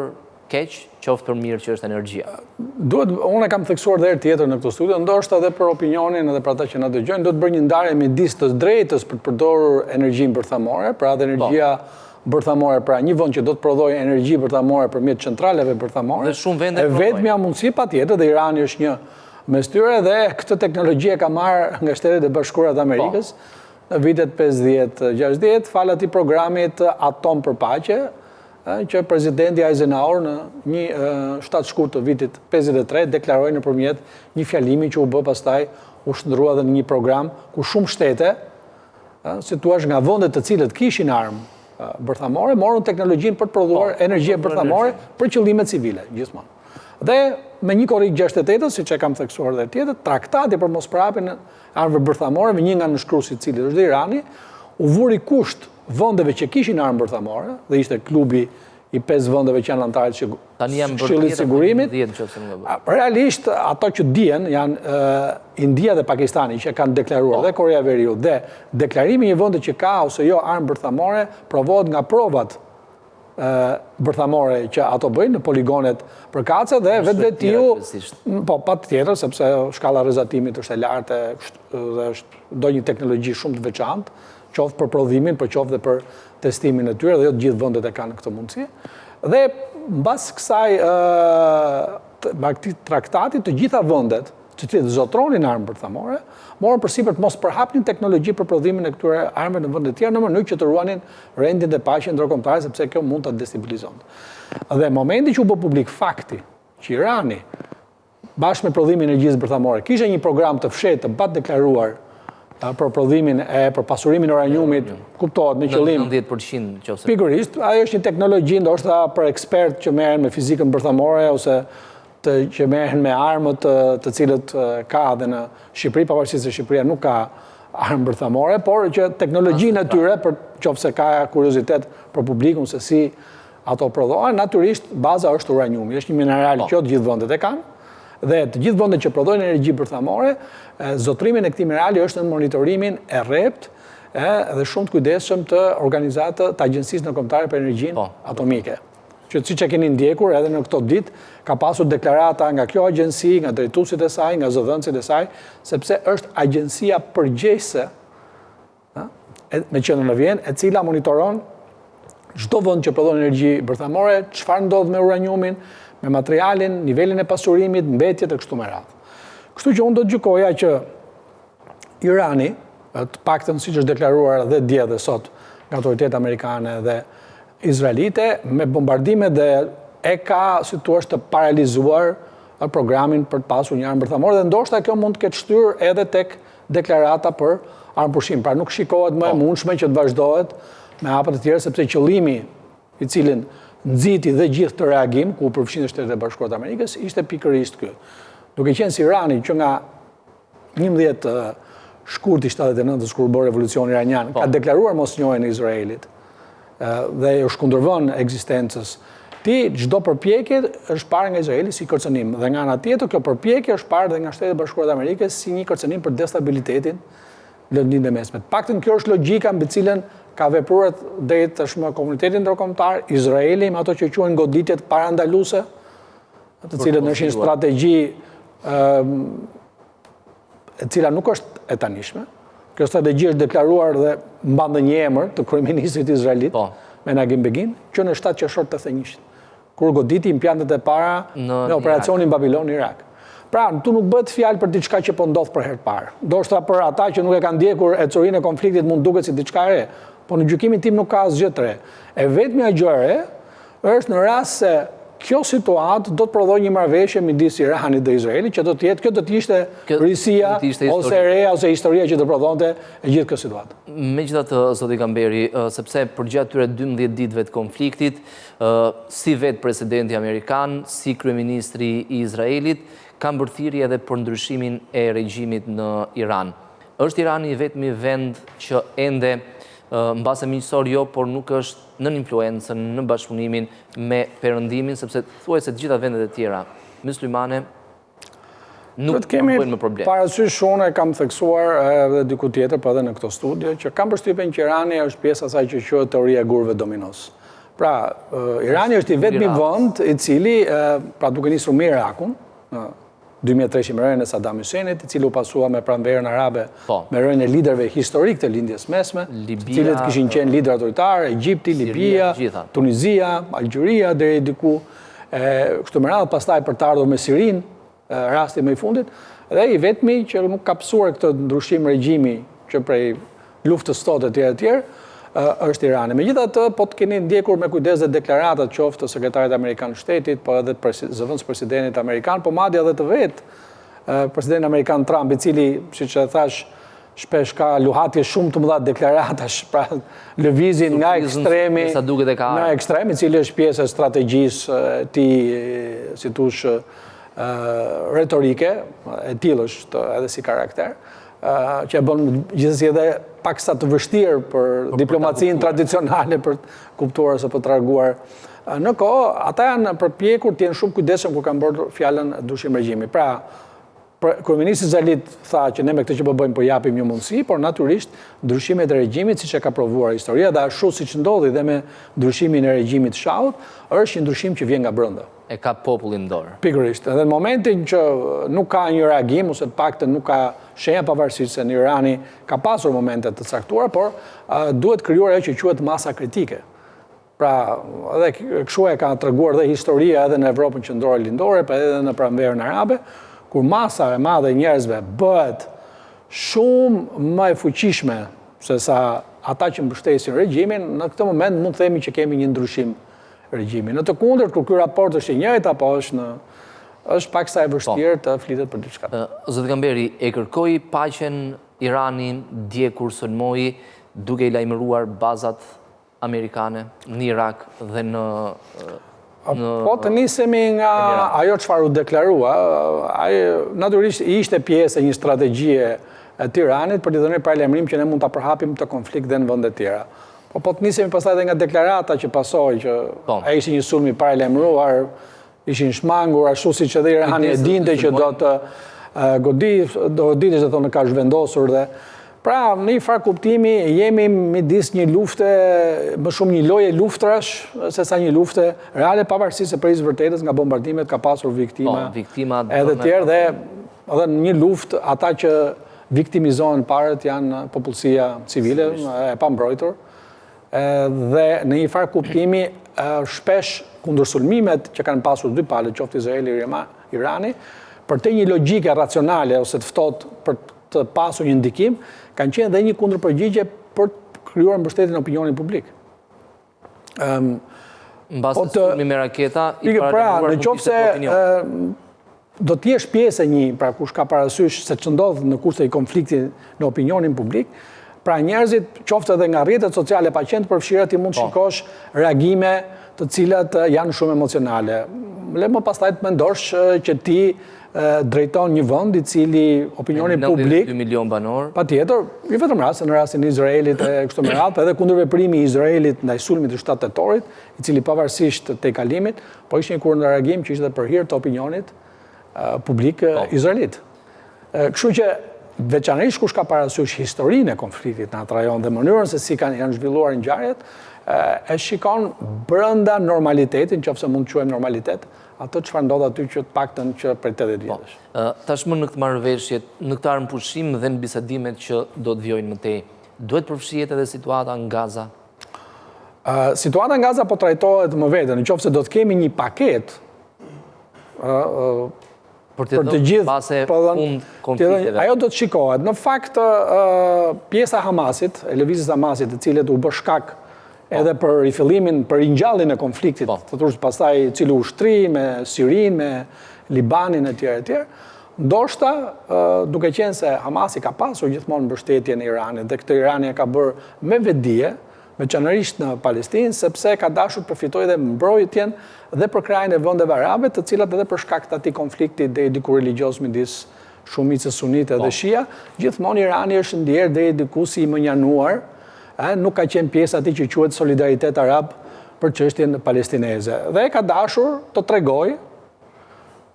keq, qoftë për mirë që është energjia. Unë e kam theksuar dhe herë tjetër në këtë studio, ndoshta edhe për opinionin edhe për ata që na dëgjojnë, do të bërë një ndarje midis të drejtës për të përdorur energjinë bërthamore, pra dhe energjia bërthamore, pra një vend që do të prodhojë energji bërthamore përmjet centraleve bërthamore. Dhe shumë vende prodhojnë. Vetmja mundësi patjetër dhe Irani është një mes tyre dhe këtë teknologji e ka marrë nga Shtetet e Bashkuara të Amerikës në vitet 50-60, fal atij programit Atom për Paqe, që presidenti Eisenhower në një 7 shkurt të vitit 53 deklaroi nëpërmjet një fjalimi që u bë pastaj u shndrua edhe në një program ku shumë shtete, si thua nga vendet të cilët kishin armë bërthamore, morën teknologjinë për të prodhuar energji bërthamore për qëllime civile gjithmonë. Dhe me një korrik 68, siç e kam theksuar edhe tjetër, traktati për mosprapjen e armëve bërthamore me një nga nënshkruesit i cili është Irani, u vuri kusht vendeve që kishin armë bërthamore, dhe ishte klubi i 5 vendeve që janë antarët Këshillit të Sigurimit. Realisht, ato që dihen janë India dhe Pakistani që kanë deklaruar, dhe Korea e Veriut, dhe deklarimi një vendi që ka ose jo armë bërthamore provohet nga provat bërthamore që ato bëjnë në poligonet përkatëse dhe vetvetiu, po patjetër sepse shkalla rrezatimit është e lartë dhe do një teknologji shumë të veçantë, qoftë për prodhimin, për qoftë dhe për testimin e tyre, dhe jo të gjithë vendet e kanë këtë mundësi. Dhe mbas kësaj traktati, të gjitha vendet që të zotronin armë bërthamore, morën përsipër të mos përhapnin teknologji për prodhimin e këtyre armëve në vende të tjera në mënyrë që të ruanin rendin dhe paqen ndërkombëtare, sepse kjo mund ta destabilizonte. Dhe momenti që u bë publik fakti që Irani bashkë me prodhimin e energjisë bërthamore kishte një program të fshehtë të padeklaruar për prodhimin për pasurimin e uraniumit, kuptohet në qëllim 90% qoftë. Pikërisht, ajo është një teknologji ndoshta për ekspert që merren me fizikën bërthamore ose që merren me armët të cilët ka edhe në Shqipëri, pavarësisht se Shqipëria nuk ka armë bërthamore, por që teknologjinë e tyre, për qoftë ka kuriozitet për publikun se si ato prodhohen, natyrisht baza është uraniumi, është një mineral që të gjithë vendet e kanë. Dhe të gjithë vendet që prodhojnë energji bërthamore, zotrimin e këtij minerali është në monitorimin e rrept dhe shumë të kujdesshëm të organizatë të Agjencisë Ndërkombëtare për Energjinë Atomike. Që siç e keni ndjekur edhe në këto ditë, ka pasur deklarata nga kjo agjenci, nga drejtuesit e saj, nga zëdhënësit e saj, sepse është agjencia përgjegjëse me qendrën në Vjenë, e cila monitoron çdo vend që prodhon energji bërthamore, çfarë ndodh me uraniumin, me materialin, nivelin e pasurimit, mbetjet e kështu me radhë. Kështu që unë do të gjykoja që Irani, të paktën siç është deklaruar dhe dje dhe sot nga autoritetet amerikane dhe izraelite, me bombardime dhe e ka, si thua, të paralizuar programin për të pasur një armë bërthamore dhe ndoshta kjo mund të ketë shtyrë edhe tek deklarata për armëpushim. Pra nuk shikohet më e mundshme që të vazhdohet me hapa të tjera, sepse qëllimi i cilin nxiti dhe gjithë të reagim, ku përfshin Shtetet e Bashkuara të Amerikës, ishte pikërisht ky. Duke qenë si Irani që nga 11 shkurti 79-s kur u bë revolucioni iranian, ka deklaruar mosnjohjen e Izraelit dhe u shkundërvon ekzistencës. Çdo përpjekje është parë nga Izraeli si kërcënim. Dhe nga ana tjetër, kjo përpjekje është parë dhe nga Shtetet e Bashkuara të Amerikës si një kërcënim për destabilitetin në lëndin e mesme. Paktën kjo është logjika mbi cilën ka vepruar deri tashmë komuniteti ndërkombëtar, Izraeli me ato që quhen goditjet parandaluese, të cilën është një strategji e cila nuk është e tanishme. Kjo strategji është deklaruar dhe mban një emër të kryeministrit izraelit, Menachem Begin, që në 7 qershor 81, kur goditi impjantet e para në operacionin Babilon në Irak. Pra, tu nuk bëhet fjalë për diçka që po ndodh për herë të parë. Ndoshta për ata që nuk e kanë ndjekur ecurinë e konfliktit mund duket si diçka e re, po në gjykimin tim nuk ka asgjë të re. E vetmja gjë e re është në rast se kjo situatë do të prodhojë një marrëveshje midis Iranit dhe Izraelit, që do të jetë, kjo do të ishte risia ose reja ose historia që do prodhonte e gjithë kjo situatë. Megjithatë, zoti Kamberi, sepse përgjatë këtyre 12 ditëve të konfliktit, si vetë presidenti amerikan, si kryeministri i Izraelit, kanë bërthirrje edhe për ndryshimin e regjimit në Iran. Është Irani vetmi vend që ende mbase miqësor jo, por nuk është nën influencën, në bashkëpunimin me perëndimin, sepse thuajse të gjitha vendet e tjera myslimane nuk bëjnë më problem. Parasysh unë e kam theksuar edhe diku tjetër, po edhe në këto studio, që kam përshtypjen që Irani është pjesë asaj që quhet teoria e gurëve dominos. Pra, Irani është i vetmi vend i cili, pra duke nisur me Irakun, 2003 me rënien e Saddam Husseinit, i cili u pasua me pranverën arabe, me rënien e liderëve historik të lindjes mesme, të cilët kishin qenë lider autoritar, Egjipti, Libia, Tunizia, Algjeria, deri diku, kështu me radhë, pastaj për të ardhur me Sirin, rasti më i fundit, dhe i vetmi që nuk ka psuar këtë ndryshim regjimi që prej luftës sot e tjerë, është Irani. Megjithatë, po të keni ndjekur me kujdes dhe deklaratat qoftë të sekretarit amerikan shtetit, po edhe zëvendës presidentit amerikan, po madje edhe të vetë presidentin amerikan Trump, i cili, siç e thash, shpesh ka luhatje shumë të mëdha deklaratash, pra lëvizin nga ekstremi, i cili është pjesë e strategjisë e tij, si thosh, retorike, e tillë është edhe si karakter, që e bën gjithsesi edhe paksa të vështirë për diplomacinë tradicionale për të kuptuar ose për të treguar. Në kohë, ata janë përpjekur të jenë shumë kujdesshëm kur kanë bërë fjalën ndryshim regjimi. Pra, kryeministri Izraelit tha që ne me këtë që po bëjmë po japim një mundësi, por natyrisht ndryshimet e regjimit, siç e ka provuar historia, dhe ashtu siç ndodhi dhe me ndryshimin e regjimit Shahut, është një ndryshim që vjen nga brenda. E ka popullin dorë. Pikërisht. Edhe në momentin që nuk ka një reagim, ose të paktën nuk ka shenja pavarësisht se në Irani ka pasur momente të caktuara, por duhet krijuar ajo që quhet masa kritike. Pra, edhe kështu e ka treguar dhe historia edhe në Evropën qendrore lindore, por edhe në pranverën arabe, kur masa e madhe e njerëzve bëhet shumë më e fuqishme se sa ata që mbështesin regjimin, në këtë moment mund të themi që kemi një ndryshim regjimi. Në të kundërt, kur ky raport është i njëjtë apo është paksa e vështirë të flitet për diçka. Zoti Kamberi, e kërkoi paqen Irani dje kur sulmoi duke i lajmëruar bazat amerikane në Irak dhe në Po të nisemi nga ajo çfarë u deklarua, natyrisht ishte pjesë e një strategjie e Tiranit për të dhënë paralajmërim që ne mund ta përhapim të konflikt dhe në vende të tjera. Po të nisemi pastaj edhe nga deklarata që pasoi që ai ishte një sulm i paralajmëruar, ishin shmangur ashtu siç edhe Irani e dinte që do të goditej, thonë ka zhvendosur dhe pra, në një farë kuptimi, jemi midis një lufte, më shumë një loje luftrash, se sa një lufte reale, pavarësisht se prej vërtetës nga bombardimet ka pasur viktima edhe tjerë, dhe edhe një luftë, ata që viktimizohen parët janë popullsia civile, e pambrojtur, dhe në një farë kuptimi shpesh kundër sulmimet që kanë pasur dy palët, qoftë Izraeli e Irani, për të një logjike racionale ose të ftohtë për të pasur një ndikim, kanë qenë dhe një kundërpërgjigje për të krijuar mbështetjen e opinionit publik. Mbas të sulmi me raketa, i pra, në qoftë se do të jesh pjesë e një, pra kush ka parasysh se ç'ndodh në kurse i konfliktit në opinionin publik, pra njerëzit, qoftë edhe nga rrjetet sociale pa qenë të përfshirë, ti mund të shikosh reagime të cilat janë shumë emocionale. Le më pastaj të mendosh që ti drejton një vend i cili opinioni publik 2 milion banor. Patjetër, jo vetëm në rastin e Izraelit e kështu me radhë, edhe kundërveprimi i Izraelit ndaj sulmit të 7 tetorit, i cili pavarësisht të kalimit, po ishte një kundërreagim që ishte për hir të opinionit publik izraelit. Kështu që veçanërisht kush ka parasysh historinë e konfliktit në atë rajon dhe mënyrën se si janë zhvilluar ngjarjet, e shikon brenda normalitetin, nëse mund të quajmë normalitet, ato çfarë ndodh aty që të paktën që për 80 vjetësh. Tashmë në këtë marrëveshje, në këtë armëpushim dhe në bisedimet që do të vijojnë më tej, duhet përfshihet edhe situata në Gaza? Situata në Gaza po trajtohet më vete, nëse do të kemi një paketë për të gjithë pase fund konflikteve. Ajo do të shikohet. Në fakt, pjesa Hamasit, e lëvizjes Hamasit, e cilët u bë shkak edhe për rifillimin, për ringjalljen e konfliktit, të turp pastaj cili ushtri me Sirinë, me Libanin e tjerë, ndoshta duke qenë se Hamasi ka pasur gjithmonë mbështetjen e Iranit dhe këtë Irani e ka bërë me vetdije, veçanërisht në Palestinë, sepse ka dashur përfitojë dhe mbrojtjen dhe për krajin e vendeve arabe, të cilat edhe për shkak të atij konflikti deri diku religjios midis shumicës sunite dhe shia, gjithmonë Irani është ndjerë deri diku si i mënjanuar, nuk ka qenë pjesë atij që quhet solidaritet arab për çështjen palestineze. Dhe e ka dashur të tregojë,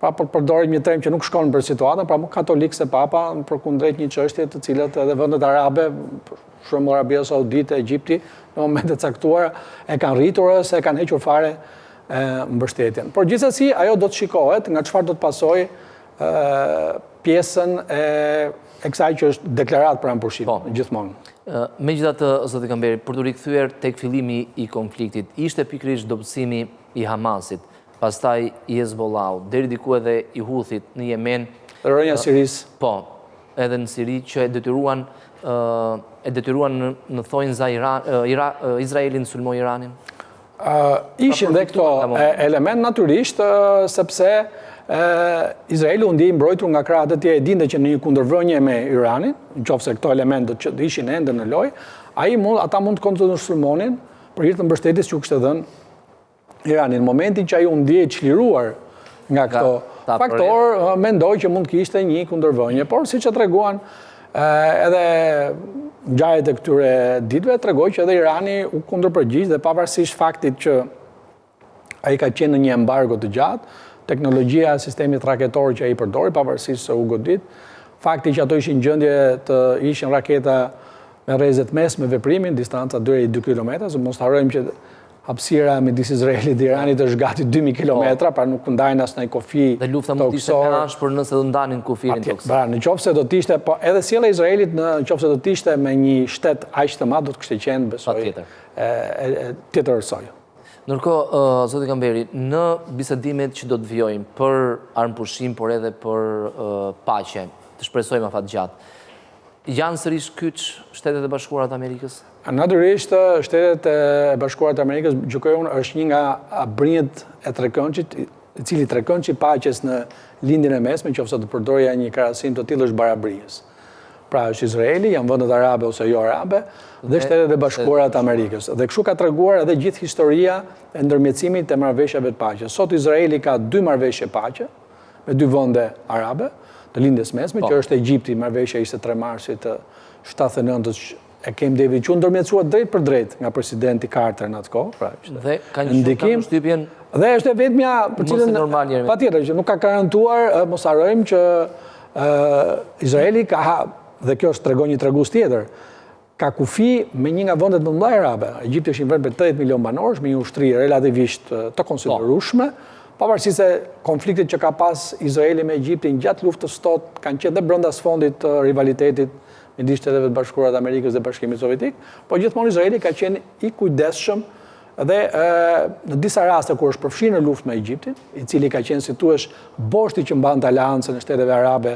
pra për përdorim një term që nuk shkon për situatën, pra më katolik se papa përkundrejt një çështje të cilat edhe vendet arabe, shumë Arabia Saudite, Egjipti, në momentet caktuara e kanë rritur ose e kanë hequr fare mbështetjen. Por gjithsesi ajo do të shikohet nga çfarë do të pasojë pjesën e kësaj që është deklaratë për ampushim gjithmonë. Megjithatë, zoti Kamberi, për të rikthyer tek fillimi i konfliktit, ishte pikërisht dobësimi i Hamasit, pastaj i Hezbollahu, deri diku edhe i Huthit në Yemen, rënja e Sirisë. Po, edhe në Siri që e detyruan në thonjza Izraelin sulmoj Iranin? Ishin dhe këto element natyrisht, sepse Izraeli u ndjej mbrojtur nga krahët e tij, e dinte që në një kundërvënie me Iranin, nëse këto elemente do të ishin ende në lojë, ata mund të kontrasulmonin për hir të mbështetjes që u kishte dhënë Irani. Në momentin që ai u ndjej çliruar nga këto faktorë, mendoj që mund të kishte një kundërvënie, por siç e treguan edhe ngjarjet e këtyre ditëve, tregoj që edhe Irani u kundërpërgjigj dhe pavarësisht faktit që ai ka qenë në një embargo të gjatë, teknologjia e sistemit raketor që ai përdori, pavarësisht se u godit, fakti që ato ishin gjendje të ishin raketa me rrezet mes me veprimin, distanca deri 2 kilometra, se mos harrojmë që hapësira midis Izraelit dhe Iranit është gati 2000 kilometra, pra nuk ndajnë as ndaj kufi toksor. Dhe lufta mund të ishte me ashpër nëse do ndanin kufirin toksor. Pra, nëse do të ishte, po edhe sjellja e Izraelit nëse do të ishte me një shtet aq të madh, do të kishte qenë besoj tjetër soi. Ndërkohë, zoti Kamberi, në bisedimet që do të vijojnë për armëpushim, por edhe për paqe, të shpresojmë afat gjatë, janë sërish kyç Shtetet e Bashkuara të Amerikës? Natyrisht, Shtetet e Bashkuara të Amerikës, gjykoj unë, është një nga brinjët e Trekëndshit, i cili Trekëndshi paqes në lindjen e mesme, nëse do përdorja një krahasim të tillë është barabrijës. Pra është Izraeli, janë vendet arabe ose jo arabe, dhe Shtetet e Bashkuara të Amerikës. Dhe kështu ka treguar edhe gjithë historia e ndërmjetësimit të marrëveshjeve të paqe. Sot Izraeli ka 2 marrëveshje paqe me 2 vende arabe të lindjes mesme, që është Egjipti, marrëveshja 23 marsit të 79-s e Camp David, që u ndërmjetësua drejt për drejt nga presidenti Carter në atë kohë. Dhe ka një shtypjen. Dhe është e vetmja për cilën patjetër që nuk ka garantuar, mos harrojmë që Izraeli ka, dhe kjo tregon një tregues tjetër, ka kufi me një nga vendet më të mëdha arabe. Egjipti është një vend me 80 milion banorësh, me një ushtri relativisht të konsiderueshme, pavarësisht se konfliktet që ka pas Izraeli me Egjiptin gjatë luftës sot kanë qenë dhe brenda sfondit të rivalitetit midis Shteteve të Bashkuara të Amerikës dhe Bashkimit Sovjetik, po gjithmonë Izraeli ka qenë i kujdesshëm dhe në disa raste kur është përfshirë në luftë me Egjiptin, i cili ka qenë si thuaç boshti që mbante aleancën e Shteteve Arabe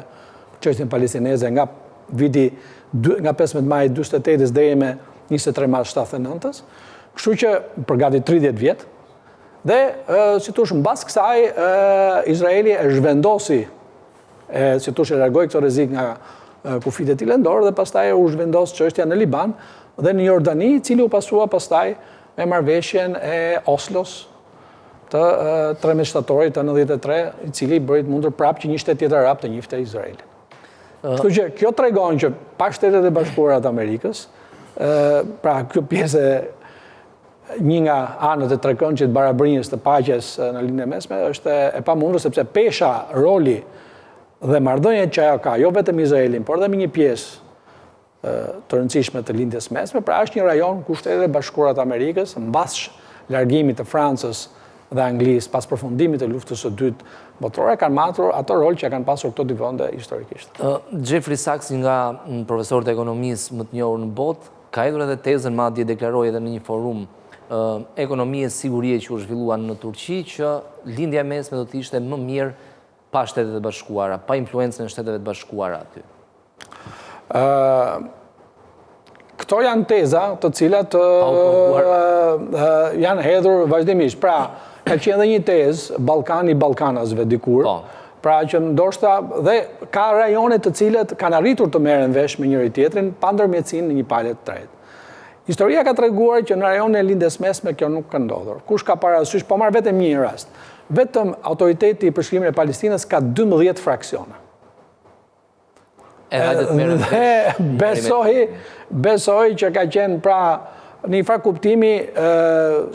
për çështjen palestineze nga viti nga 15 maj 48 deri me 23 mars 79, kështu që për gati 30 vjet. Dhe si thuaç mbas kësaj Izraeli e zhvendosi si thuaç e largoi këtë rrezik nga kufit e tij lëndor dhe pastaj u zhvendos çështja në Liban dhe në Jordani, i cili u pasua pastaj me marrëveshjen e Oslos të 13 shtatorit të 93, i cili bëri të mundur prapë që një shtet tjetër arab të njihte Izraelin. Kështu që kjo tregon që pa Shtetet e Bashkuara të Amerikës, pra kjo pjesë një nga anët e trekëndshit të barabrinjes të paqes në lindjen e mesme është e pamundur sepse pesha, roli dhe marrëdhëniet që ajo ka, jo vetëm Izraelin, por edhe me një pjesë të rëndësishme të lindjes mesme, pra është një rajon ku Shtetet e Bashkuara të Amerikës mbas largimit të Francës dhe Anglisë pas përfundimit të luftës së dytë botërore kanë matur ato rol që kanë pasur këto dy vende historikisht. Jeffrey Sachs, nga profesorët e ekonomisë më të njohur në botë, ka hedhur edhe tezën, madje deklaroi edhe në një forum ekonomie e sigurie që u zhvillua në Turqi, që lindja e mesme do të ishte më mirë pa Shtetet e Bashkuara, pa influencën e Shteteve të Bashkuara aty. Këto janë teza të cilat janë hedhur vazhdimisht. Pra, ka qenë dhe një tezë, Ballkani i Ballkanasve dikur, pra që ndoshta dhe ka rajone të cilat kanë arritur të merren vesh me njëri tjetrin pa ndërmjetësinë në një palë të tretë. Historia ka treguar që në rajonin e lindjes mesme kjo nuk ka ndodhur. Kush ka parasysh, po marr vetëm një rast. Vetëm autoriteti i përshkrimit e Palestinës ka 12 fraksione. Besoj që ka qenë pra në një farë kuptimi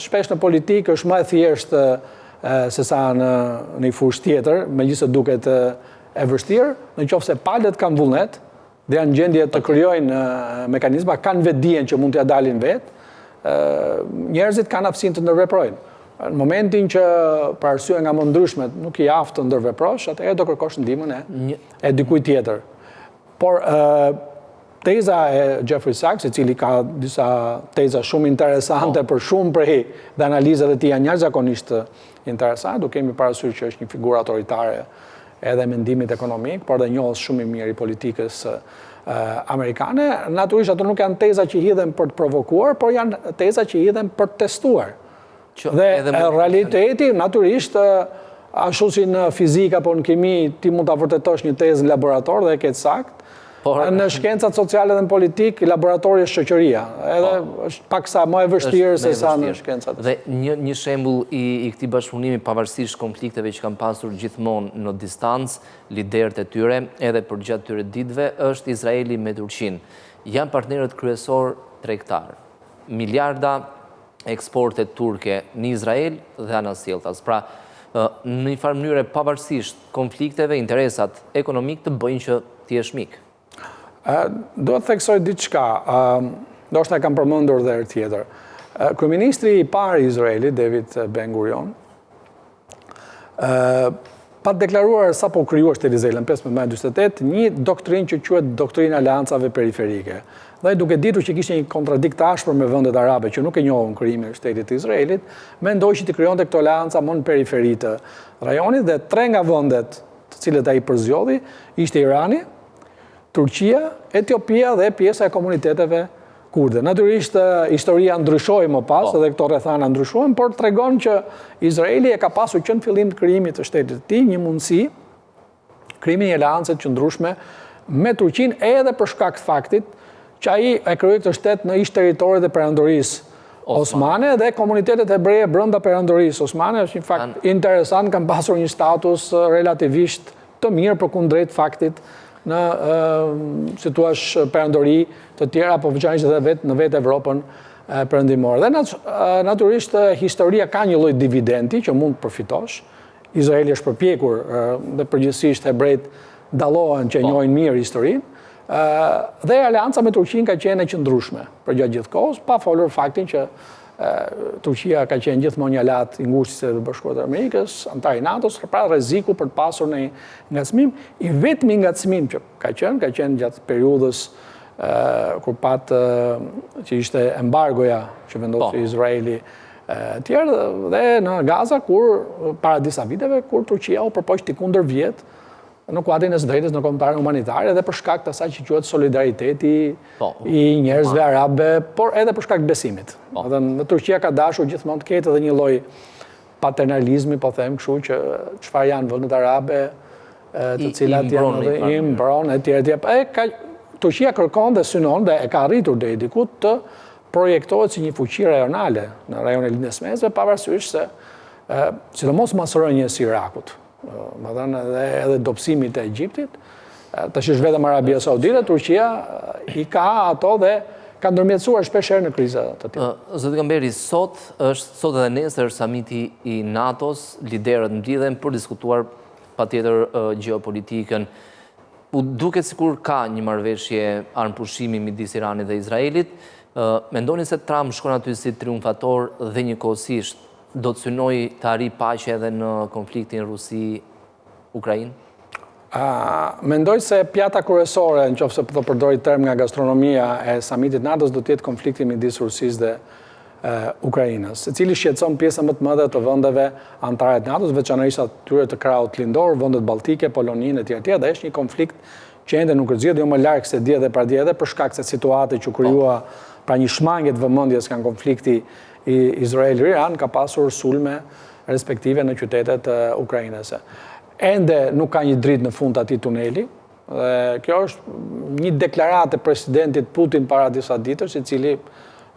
shpesh në politikë është më e thjeshtë se sa në një fushë tjetër, megjithëse duket e vështirë, nëse palët kanë vullnet dhe janë gjendje të krijojnë mekanizma, kanë vetdijen që mund t'ia dalin vetë, njerëzit kanë aftësinë të ndërveprojnë. Në momentin që për arsye nga më ndryshme nuk i aftë të ndërveprosh, atëherë do kërkosh ndihmën e dikujt tjetër. Por teza e Jeffrey Sachs, i cili ka disa teza shumë interesante për shumë prej dhe analizat e tij janë jashtëzakonisht interesante, duke kemi parasysh që është një figurë autoritare edhe mendimit ekonomik, por dhe njohës shumë i mirë i politikës amerikane. Natyrisht ato nuk janë teza që hidhen për të provokuar, por janë teza që hidhen për të testuar. Dhe realiteti, natyrisht, ashtu si në fizikë apo në kimi, ti mund ta vërtetosh një tezë në laborator dhe e ke sakt. Në shkencat sociale dhe në politikë, laboratori është shoqëria. Edhe është paksa më e vështirë se sa në shkencat. Dhe një shembull i këtij bashkëpunimi, pavarësisht konflikteve që kanë pasur gjithmonë në distancë, liderët e tyre, edhe përgjatë këtyre ditëve, është Izraeli me Turqinë. Janë partnerët kryesor tregtar. Miliarda eksporte turke në Izrael dhe anasjelltas. Pra, në një farë mënyrë pavarësisht konflikteve, interesat ekonomik të bëjnë që ti jesh mik. Do të theksoj diçka, ndoshta e kam përmendur edhe herë tjetër. Kryeministri i parë i Izraelit, David Ben Gurion, pa deklaruar sapo krijuar Shteti Izrael në 15 maj 48 një doktrinë që quhet doktrina e aleancave periferike. Dhe duke ditur që kishte një kontradikt të ashpër me vendet arabe që nuk e njohun krijimin e Shtetit të Izraelit, mendoi që të krijonte këto aleanca më në periferi të rajonit dhe 3 nga vendet të cilët ai përzgjodhi ishte Irani, Turqia, Etiopia dhe pjesa e komuniteteve kurde. Natyrisht historia ndryshoi më pas dhe këto rrethana ndryshojnë, por tregon që Izraeli e ka pasur që në fillim të krijimit të shtetit të tij një mundësi krijimi një aleance të qëndrueshme me Turqinë edhe për shkak të faktit që ai e krijoi këtë shtet në ish territorit e perandorisë osmane dhe komunitetet hebreje brenda perandorisë osmane është një fakt interesant, kanë pasur një status relativisht të mirë përkundrejt faktit në si thua perandori të tjera, apo veçanërisht edhe në vetë Evropën perëndimore. Dhe natyrisht historia ka një lloj dividendi që mund të përfitosh. Izraeli është përpjekur dhe përgjithsisht hebrejt dallohen që njohin mirë historinë. Dhe aleanca me Turqinë ka qenë e qëndrueshme përgjatë gjithë kohës, pa folur faktin që Turqia ka qenë gjithmonë një aleat i ngushtë i Shtetit Bashkuar të Amerikës, antar i NATO-s, pra rreziku për të pasur një ngacmim. I vetmi ngacmim që ka qenë gjatë periudhës kur patë që ishte embargoja që vendosi Izraeli tjerë, dhe në Gaza, kur para disa viteve, kur Turqia u përpoqti kundër vjetë në kuadrin e së drejtës në kombëtare humanitare dhe për shkak të asaj që quhet solidariteti i njerëzve arabe, por edhe për shkak të besimit. Në Turqia ka dashur gjithmonë të ketë edhe një lloj paternalizmi, po them kështu, që çfarë janë vendet arabe, të cilat janë i mbron etj. Turqia kërkon dhe synon dhe e ka arritur deri diku të projektohet si një fuqi rajonale në rajonin e lindjes mesme, pavarësisht se sidomos masërënjës si Irakut. Dhe edhe dobësimit e Egjiptit, të shish vetëm Arabia Saudite, Turqia i ka ato dhe ka ndërmjetësuar shpeshherë në kriza të tilla. Zoti Kamberi, sot edhe nesër samiti i NATO-s, liderët mblidhen për diskutuar patjetër gjeopolitikën. U duket sikur ka një marrëveshje armëpushimi midis Iranit dhe Izraelit. Mendoni se Trump shkon aty si triumfator dhe njëkohësisht do të synoj të arri paqe edhe në konfliktin Rusi-Ukrainë? Mendoj se pjata kryesore, nëse po përdori term nga gastronomia e samitit NATO-s, do të jetë konflikti midis Rusisë dhe Ukrainës, e cili shqetëson pjesën më të mëdha të vendeve anëtare të NATO-s, veçanërisht atyre të krahut lindor, vendet balltike, Poloninë etj. Dhe është një konflikt që ende nuk zgjidhet jo më larg se dje dhe pardje, edhe për shkak se situata që krijua pra një shmangje të vëmendjes nga konflikti i Izrael-Iran ka pasur sulme respektive në qytetet ukrainase. Ende nuk ka një dritë në fund atij tuneli. Dhe kjo është një deklaratë e presidentit Putin para disa ditësh, i cili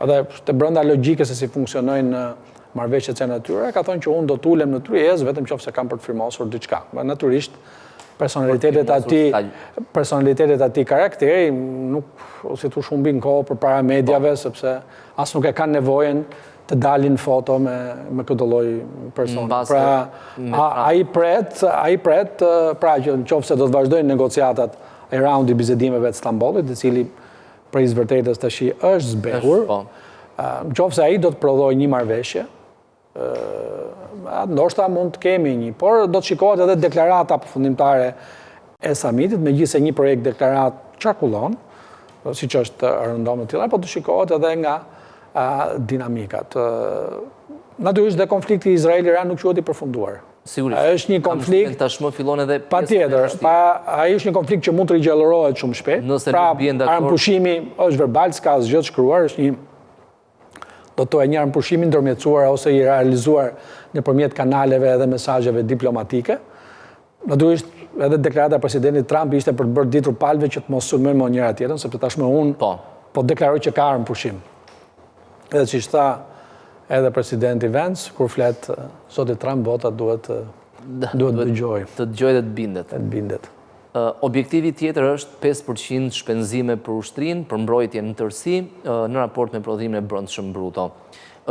edhe të brenda logjikës se si funksionojnë marrëveshjet e natyre, ka thënë që unë do të ulem në tryezë vetëm nëse kam për të firmosur diçka. Natyrisht personalitetet atij karakteri nuk ose tu shumbin kohë përpara medjave, sepse as nuk e kanë nevojën të dalin foto me këtë lloj personi. Pra ai pret pra që nëse do të vazhdojnë negociatat e raundi bisedimeve të Stambollit, i cili për i vërtetës tash është zbehur, nëse ai do të prodhojë një marrëveshje, ndoshta mund të kemi një, por do të shikohet edhe deklarata përfundimtare e samitit, megjithëse një projekt deklarat çarkullon, siç është rëndom të tilla, por do shikohet edhe nga dinamikat. Natyrisht dhe konflikti Izrael-Iran nuk quhet i përfunduar. Sigurisht. Është një konflikt tashmë fillon edhe patjetër. Ai është një konflikt që mund të rigjallërohet shumë shpejt. Pra, armëpushimi është verbal, s'ka asgjë të shkruar, është një do të një armëpushimi ndërmjetësuar ose i realizuar nëpërmjet kanaleve dhe mesazheve diplomatike. Natyrisht edhe deklarata e presidentit Trump ishte për të bërë ditur palëve që të mos sulmojnë më njëra tjetrën, sepse tashmë unë po deklaroj që ka armëpushim. Edhe siç tha edhe presidenti Vance, kur flet zoti Trump, bota duhet dëgjojë. Të dëgjojë dhe të bindet. Të bindet. Objektivi tjetër është 5% shpenzime për ushtrinë, për mbrojtjen në tërësi, në raport me prodhimin e brendshëm bruto.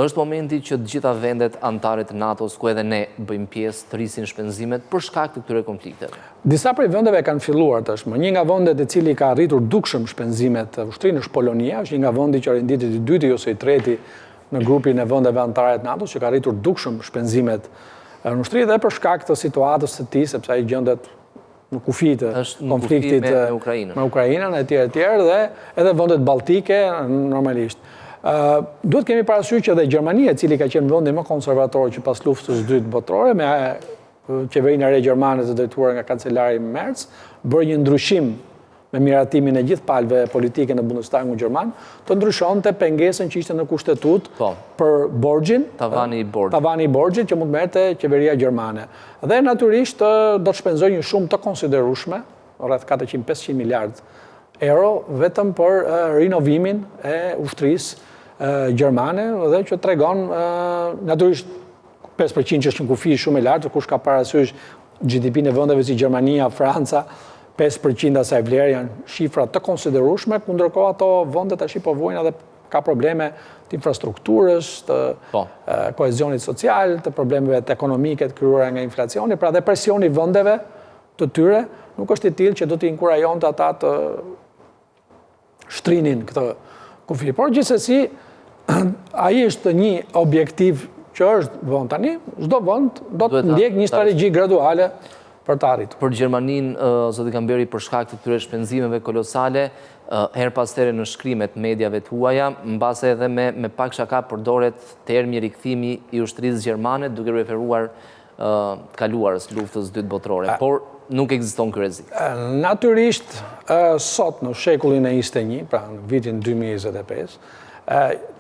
Është momenti që të gjitha vendet anëtare të NATO-s, ku edhe ne bëjmë pjesë, të rrisin shpenzimet për shkak të këtyre konflikteve. Disa prej vendeve kanë filluar tashmë. Një nga vendet e cili ka arritur dukshëm shpenzimet të ushtrinë është Polonia, është një nga vendi që renditet i dyti ose i treti në grupin e vendeve anëtare të NATO-s, që ka arritur dukshëm shpenzimet në ushtri dhe për shkak të situatës së tij, sepse ai gjendet në kufi të konfliktit me Ukrainën etj. Dhe edhe vendet balltike normalisht. Duhet kemi parasysh që edhe Gjermania, e cili ka qenë vendi më konservator që pas luftës së dytë botërore, me qeverinë e re gjermane të drejtuar nga kancelari Merz, bëri një ndryshim me miratimin e gjithë palëve politike në Bundestagun gjerman, të ndryshonte pengesën që ishte në kushtetutë për borxhin, tavani i borxhit që mund merrte qeveria gjermane. Dhe natyrisht do të shpenzojë një shumë të konsiderueshme, rreth 400-500 miliard euro, vetëm për rinovimin e ushtrisë gjermane, dhe që tregon natyrisht 5% që është një kufi shumë e lartë, kush ka parasysh GDP-n e vendeve si Gjermania, Franca, 5% asaj vlerë janë shifra të konsiderueshme, kundërkohë ato vende tash po vojnë edhe ka probleme të infrastrukturës, të kohezionit social, të problemeve të ekonomike të krijuara nga inflacioni, pra dhe presioni vendeve të tyre nuk është i tillë që do të inkurajonte ata të shtrinin këtë kufi. Por gjithsesi ai është një objektiv që është vënë tani, çdo vend do të ndjek një strategji graduale për të arritur. Për Gjermaninë, zoti Kamberi, për shkak të këtyre shpenzimeve kolosale, her pas here në shkrimet mediave të huaja, mbase edhe me pak shaka përdoret termi rikthimi i ushtrisë gjermane, duke referuar kaluarës luftës dytë botërore, por nuk ekziston ky rrezik. Natyrisht, sot në shekullin e 21, pra në vitin 2025,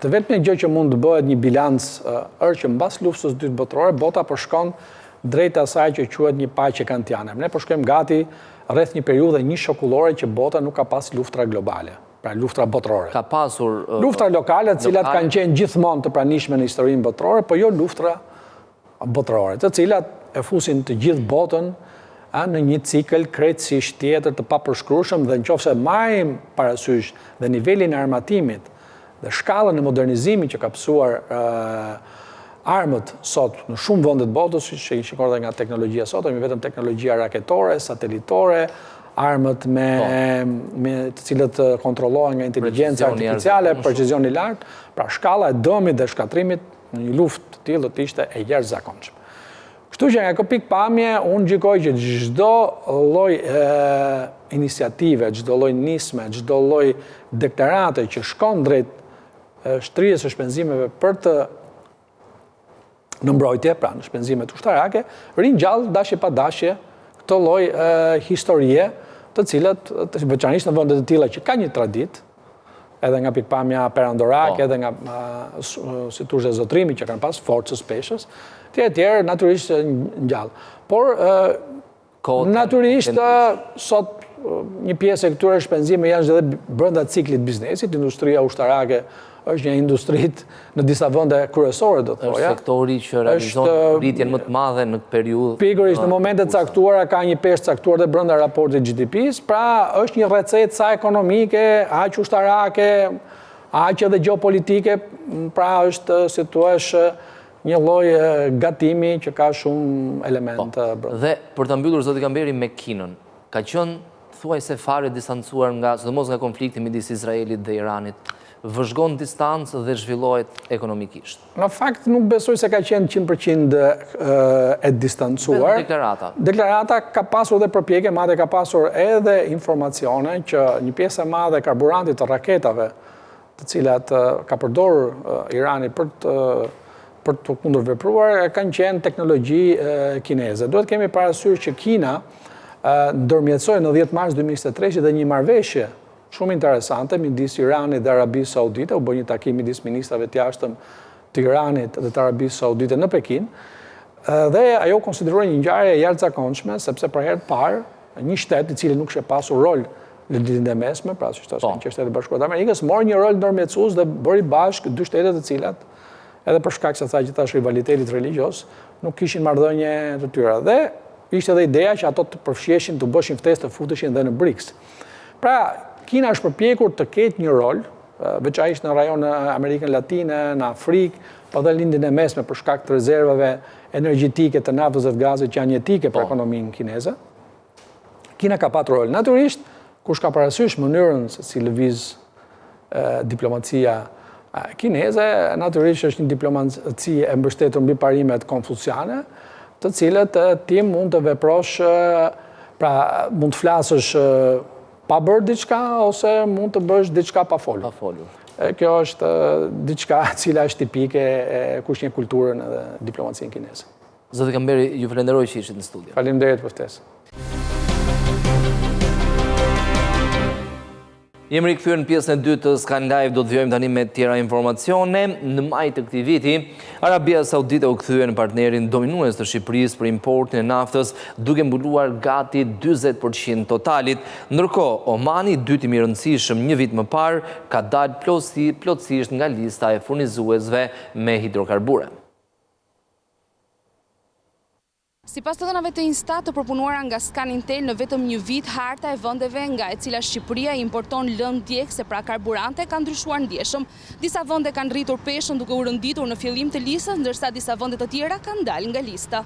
të vetme gjë që mund të bëhet një bilanc është që mbas luftës dytë botërore, bota po shkon drejt asaj që quhet një paqe kantiane. Ne po shkojmë gati rreth një periudhe një shokullore që bota nuk ka pas luftra globale, pra luftra botërore. Ka pasur luftra lokale, të cilat kanë qenë gjithmonë të pranishme në historinë botërore, po jo luftra botërore, të cilat e fusin të gjithë botën në një cikël krejtësisht tjetër të papërshkrueshëm, dhe nëse marrim parasysh dhe nivelin e armatimit dhe shkallën e modernizimit që ka pësuar armët sot në shumë vende të botës, që i shikon edhe nga teknologjia sot, kemi vetëm teknologjia raketore, satelitore, armët me të cilët kontrollohen nga inteligjenca artificiale, precizion i lartë, pra shkalla e dëmit dhe shkatrimit në një luftë të tillë do të ishte e jashtëzakonshme. Kështu që nga kjo pikpamje, unë gjykoj që çdo lloj iniciative, çdo lloj nisme, çdo lloj deklarate që shkon drejt shtrirjes së shpenzimeve për të në mbrojtje, pra në shpenzimet ushtarake, ringjall dashje pa dashje këtë lloj historie, të cilat veçanërisht në vende të tilla që ka një traditë, edhe nga pikpamja perandorake, edhe nga si thosh zotrimi që kanë pas forcës peshës, tjerë natyrisht ngjall. Por natyrisht sot një pjesë e këtyre shpenzimeve janë edhe brenda ciklit biznesit, industria ushtarake është një industrit në disa vende kryesore, do të thoja. Është sektori që realizon rritjen më të madhe në periudhë. Pikërisht në momente të caktuara ka një peshë caktuar dhe brenda raportit GDP-s, pra është një recetë sa ekonomike, aq ushtarake, aq edhe gjeopolitike, pra është si thua një lloj gatimi që ka shumë elemente. Dhe për ta mbyllur zoti Kamberi me Kinën, ka qenë thuajse fare distancuar nga, sidomos nga konflikti midis Izraelit dhe Iranit, vëzhgon distancë dhe zhvillohet ekonomikisht. Në fakt nuk besoj se ka qenë 100% e distancuar. Deklarata ka pasur dhe përpjekje, madje ka pasur edhe informacione që një pjesë e madhe e karburantit të raketave, të cilat ka përdorur Irani për të kundërvepruar, kanë qenë teknologji kineze. Duhet kemi parasysh që Kina ndërmjetësoi në 10 mars 2023 dhe një marrëveshje shumë interesante midis Iranit dhe Arabisë Saudite, u bë një takim midis ministrave të jashtëm të Iranit dhe të Arabisë Saudite në Pekin, dhe ajo konsiderohej një ngjarje e jashtëzakonshme, sepse për herë të parë një shtet i cili nuk kishte pasur rol në ditën e mesme, pra si thosë që Shtetet Bashkuara të Amerikës, mori një rol ndërmjetësues dhe bëri bashkë dy shtete të cilat, edhe për shkak se tha që tash rivalitetit religjioz, nuk kishin marrëdhënie të tyra. Dhe ishte edhe ideja që ato të përfshiheshin, të bëshin ftesë, të futeshin dhe në BRICS. Pra, Kina është përpjekur të ketë një rol, veçanërisht në rajon në Amerikën Latine, në Afrikë, po dhe lindjen e mesme për shkak të rezervave energjetike të naftës dhe të gazit që janë jetike për ekonominë kineze. Kina ka patur rol. Natyrisht, kush ka parasysh mënyrën se si lëviz diplomacia kineze, natyrisht është një diplomaci e mbështetur mbi parimet konfuciane, të cilët ti mund të veprosh, pra mund të flasësh pa bërë diçka, ose mund të bësh diçka pa folur. Kjo është diçka cila është tipike e kush një kulturën edhe diplomacinë kineze. Zoti Kamberi, ju falenderoj që ishit në studio. Faleminderit për ftesën. Jemi rikthyer në pjesën e dytë të Skan Live, do të vijojmë tani me tjera informacione. Në maj të këtij viti, Arabia Saudite u kthye në partnerin dominues të Shqipërisë për importin e naftës, duke mbuluar gati 40% totalit. Ndërkohë, Omani, dyti më i rëndësishëm një vit më parë, ka dalë plotësisht nga lista e furnizuesve me hidrokarbure. Sipas të dhënave të Instat të përpunuara nga Scanintel, në vetëm një vit harta e vendeve nga e cila Shqipëria importon lëng djegëse pra karburante ka ndryshuar ndjeshëm. Disa vende kanë rritur peshën duke u rënditur në fillim të listës, ndërsa disa vende të tjera kanë dalë nga lista.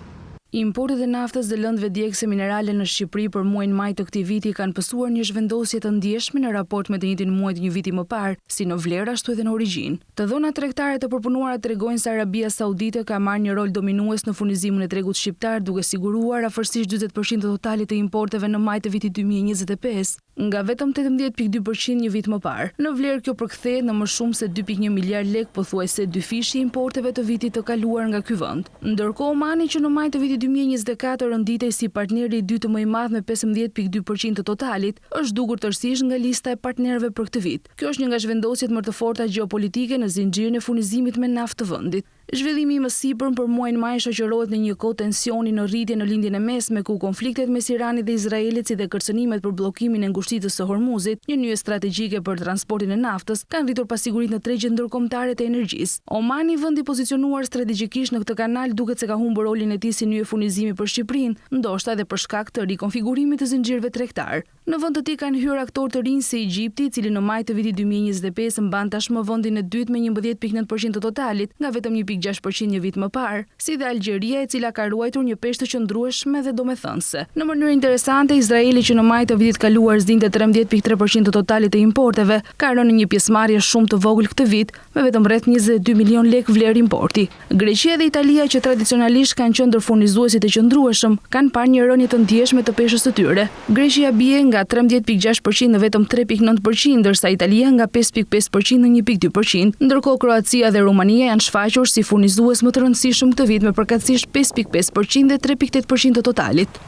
Importet e naftës dhe lëndëve djegëse minerale në Shqipëri për muajin maj të këtij viti kanë pësuar një zhvendosje të ndjeshme në raport me të njëjtin muaj të një viti më parë, si në vlerë ashtu edhe në origjinë. Të dhënat tregtare të përpunuara tregojnë se Arabia Saudite ka marrë një rol dominues në furnizimin e tregut shqiptar, duke siguruar afërsisht 40% të totalit të importeve në maj të vitit 2025, nga vetëm 18.2% një vit më parë. Në vlerë kjo përkthehet në më shumë se 2.1 miliard lek, pothuajse 2 fishi importeve të vitit të kaluar nga ky vend. Ndërkohë Omani që në maj të vitit 2024 rënditej si partneri i dytë më i madh me 15.2% të totalit, është dukur tërësisht nga lista e partnerëve për këtë vit. Kjo është një nga zhvendosjet më të forta gjeopolitike në zinxhirin e furnizimit me naftë të vendit. Zhvillimi më sipër për muajin maj shoqërohet në një kohë tensioni në rritje në lindjen e mesme, ku konfliktet mes Iranit dhe Izraelit si dhe kërcënimet për bllokimin e ngushticës së Hormuzit, një nyje strategjike për transportin e naftës, kanë rritur pasigurinë në tregjet ndërkombëtare të energjisë. Omani, vendi pozicionuar strategjikisht në këtë kanal, duket se ka humbur rolin e tij si nyje furnizimi për Shqipërinë, ndoshta edhe për shkak të rikonfigurimit të zinxhirëve tregtar. Në vend të tij kanë hyrë aktorë të rinj si Egjipti, i cili në maj të vitit 2025 mban tashmë vendin e dytë me 11.9% të totalit, nga vetëm 1.6% një vit më parë, si dhe Algjeria, e cila ka ruajtur një peshë të qëndrueshme dhe domethënëse. Në mënyrë interesante, Izraeli, që në maj të vitit kaluar zgjidhte 13.3% të totalit të importeve, ka rënë në një pjesëmarrje shumë të vogël këtë vit, me vetëm rreth 22 milion lek vlerë importi. Greqia dhe Italia, që tradicionalisht kanë qenë furnizuesit të qëndrueshëm, kanë parë një rënje të ndjeshme të peshës së tyre. Greqia bie nga 13.6% në vetëm 3.9%, ndërsa Italia nga 5.5% në 1.2%, ndërkohë Kroacia dhe Rumania janë shfaqur si furnizues më të rëndësishëm këtë vit me përkatësisht 5.5% dhe 3.8% të totalit.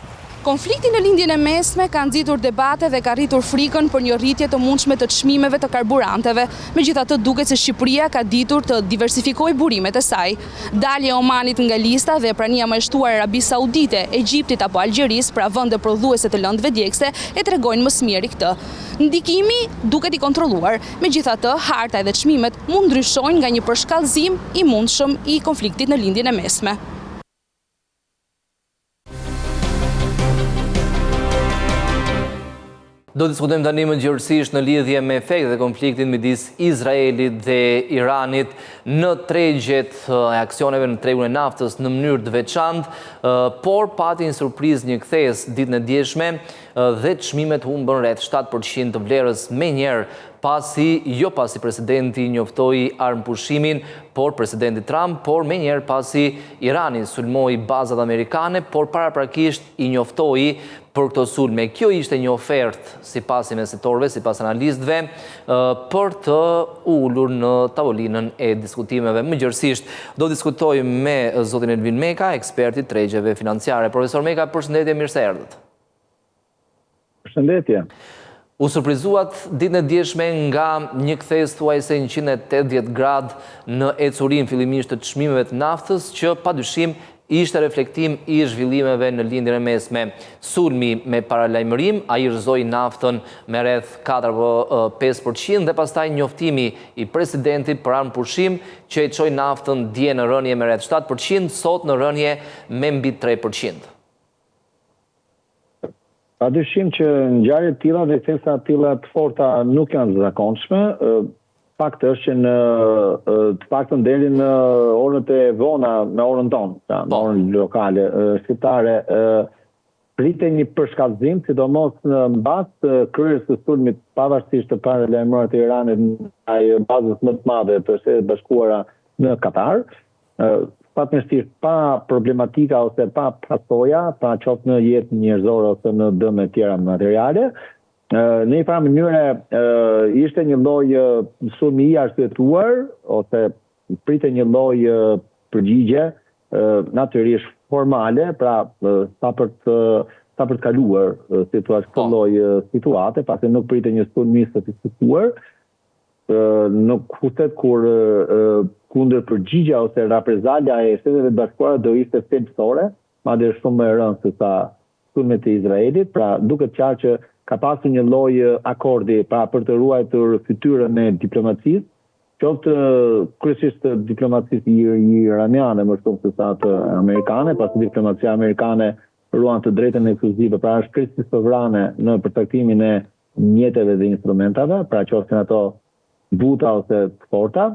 Konflikti në lindjen e mesme ka nxitur debate dhe ka rritur frikën për një rritje të mundshme të çmimeve të karburanteve. Megjithatë, duket se Shqipëria ka ditur të diversifikojë burimet e saj. Dalja e Omanit nga lista dhe prania më e shtuar e Arabisë Saudite, Egjiptit apo Algjerisë, pra vende prodhuese të lëndëve djegëse, e tregojnë më së miri këtë. Ndikimi duket i kontrolluar. Megjithatë, harta edhe çmimet mund ndryshojnë nga një përshkallëzim i mundshëm i konfliktit në lindjen e mesme. Do diskutojmë tani më gjërësisht në lidhje me efektet e konfliktit midis Izraelit dhe Iranit në tregjet e aksioneve në tregun e naftës në mënyrë të veçantë, por pati një surprizë, një kthes ditën e djeshme dhe çmimet humbën rreth 7% të vlerës menjëherë pasi presidenti njoftoi armëpushimin, por presidenti Trump, por menjëherë pasi Irani sulmoi bazat amerikane, por paraprakisht i njoftoi për këto sulme. Kjo ishte një ofertë sipas investitorëve, sipas analistëve, për të ulur në tavolinën e diskutimeve. Më gjërësisht, do diskutoj me zotin Elvin Meka, eksperti i tregjeve financiare. Profesor Meka, përshëndetje, mirë se erdhët. Përshëndetje. U surprizuat ditën e djeshme nga një kthes thuajse 180 gradë në ecurin fillimisht të çmimeve të naftës, që padyshim ishte reflektim i zhvillimeve në lindjen e mesme. Sulmi me paralajmërim, ai rrëzoi naftën me rreth 4-5% dhe pastaj njoftimi i presidentit për armëpushim që e çoi naftën dje në rënje me rreth 7%, sot në rënje me mbi 3%. Padyshim që ngjarje të tilla dhe kthesa të tilla të forta nuk janë të zakonshme. Fakti është që në të paktën deri në orët e vona me orën tonë, në orën lokale shqiptare, pritej një përshkallëzim, sidomos në bazë kryerjes së sulmit pavarësisht të paralajmëruar të Iranit ndaj bazës më të madhe të Shtetet Bashkuara në Katar, fatmirësisht pa problematika ose pa pasoja, pa qoftë në jetë njerëzore ose në dëme tjera materiale. Në një farë mënyre ishte një lloj sulmi i arsyetuar ose pritej një lloj përgjigje natyrisht formale, pra sa për të kaluar këtë lloj situate, pasi nuk pritej një sulm i sofistikuar. Nuk futet kur kundër përgjigja ose reprezalja e Shteteve Bashkuara do ishte thelbësore, madje shumë më e rëndë se sa sulmet e Izraelit, pra duket qartë që ka pasur një lloj akordi për të ruajtur fytyrën e diplomacisë, qoftë kryesisht diplomacisë iraniane më shumë se sa të amerikane, pasi diplomacia amerikane ruan të drejtën ekskluzive, pra është krejtësi sovrane në përcaktimin e mjeteve dhe instrumentave, pra qofshin ato buta ose të forta.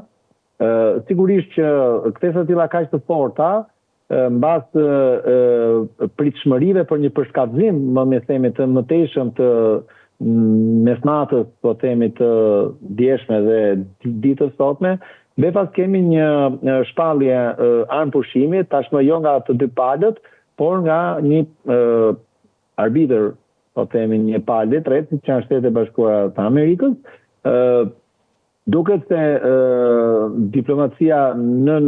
Sigurisht që ktesa të tilla kaq të forta mbas pritshmërive për një përshkatëzim, më themi të mëtejshëm të mesnatës, po themi të djeshme dhe ditës sotme, pas kemi një shpallje armë pushimi, tashmë jo nga të dy palët, por nga një arbitër, po themi një palë tretë, që janë Shtetet e Bashkuara të Amerikës. Duket se diplomacia nën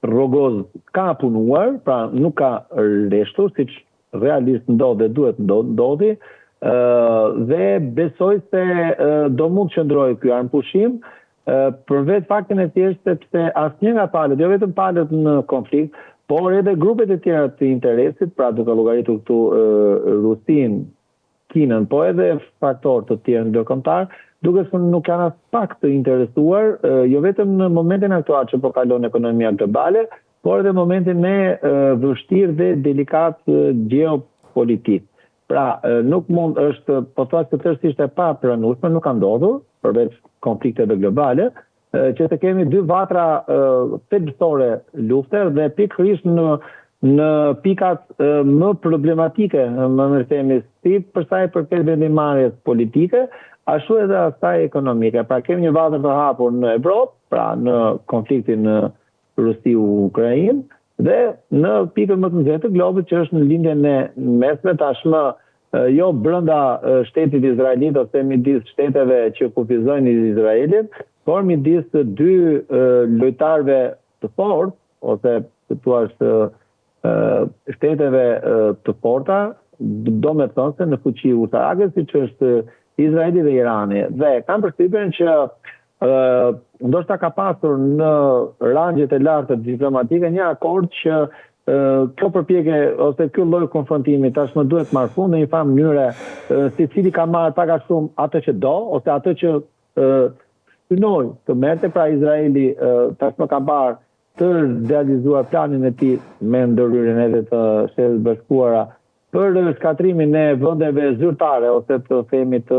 Rogoz ka punuar, pra nuk ka rreshtur, siç realisht ndodh dhe duhet ndodhi, dhe besoj se do mund të qëndrojë ky armpushim, për vetë faktin e thjeshtë sepse asnjë nga palët, jo vetëm palët në konflikt, por edhe grupet e tjera të interesit, pra duke llogaritur këtu Rusin, Kinën, po edhe faktorë të tjerë ndërkombëtar, duke se nuk janë as pak të interesuar, jo vetëm në momentin aktual që po kalon ekonomia globale, por edhe momentin vështirë dhe delikat geopolitik. Pra, nuk mund është, po thua se tërësisht e pa pranueshme, nuk ka ndodhur, përveç konflikteve globale, që të kemi dy vatra thelbësore lufte dhe pikërisht në pikat më problematike, më themi, si për sa i përket vendimarrjes politike, ashtu edhe asaj ekonomike. Pra kemi një vatër të hapur në Evropë, pra në konfliktin në Rusi-Ukrainë, dhe në pikën më të nxehtë të globit që është në lindjen e mesme tashmë jo brenda shtetit izraelit ose midis shteteve që kufizojnë Izraelin, por midis të dy lojtarëve të fortë ose thua shteteve të forta, do me thonë se në fuqi ushtarake siç është Izraeli dhe Irani. Dhe kam përshtypjen që ndoshta ka pasur në rangjet e larta diplomatike një akord që kjo përpjekje ose ky lloj konfrontimi tashmë duhet marrë fund në një farë mënyre, secili ka marrë pak a shumë atë që do ose atë që synoi të merrte, pra Izraeli tashmë ka parë të realizuar planin e tij me ndërhyrjen edhe të Shtetit Bashkuara për shkatrimin e vendeve zyrtare ose të themi të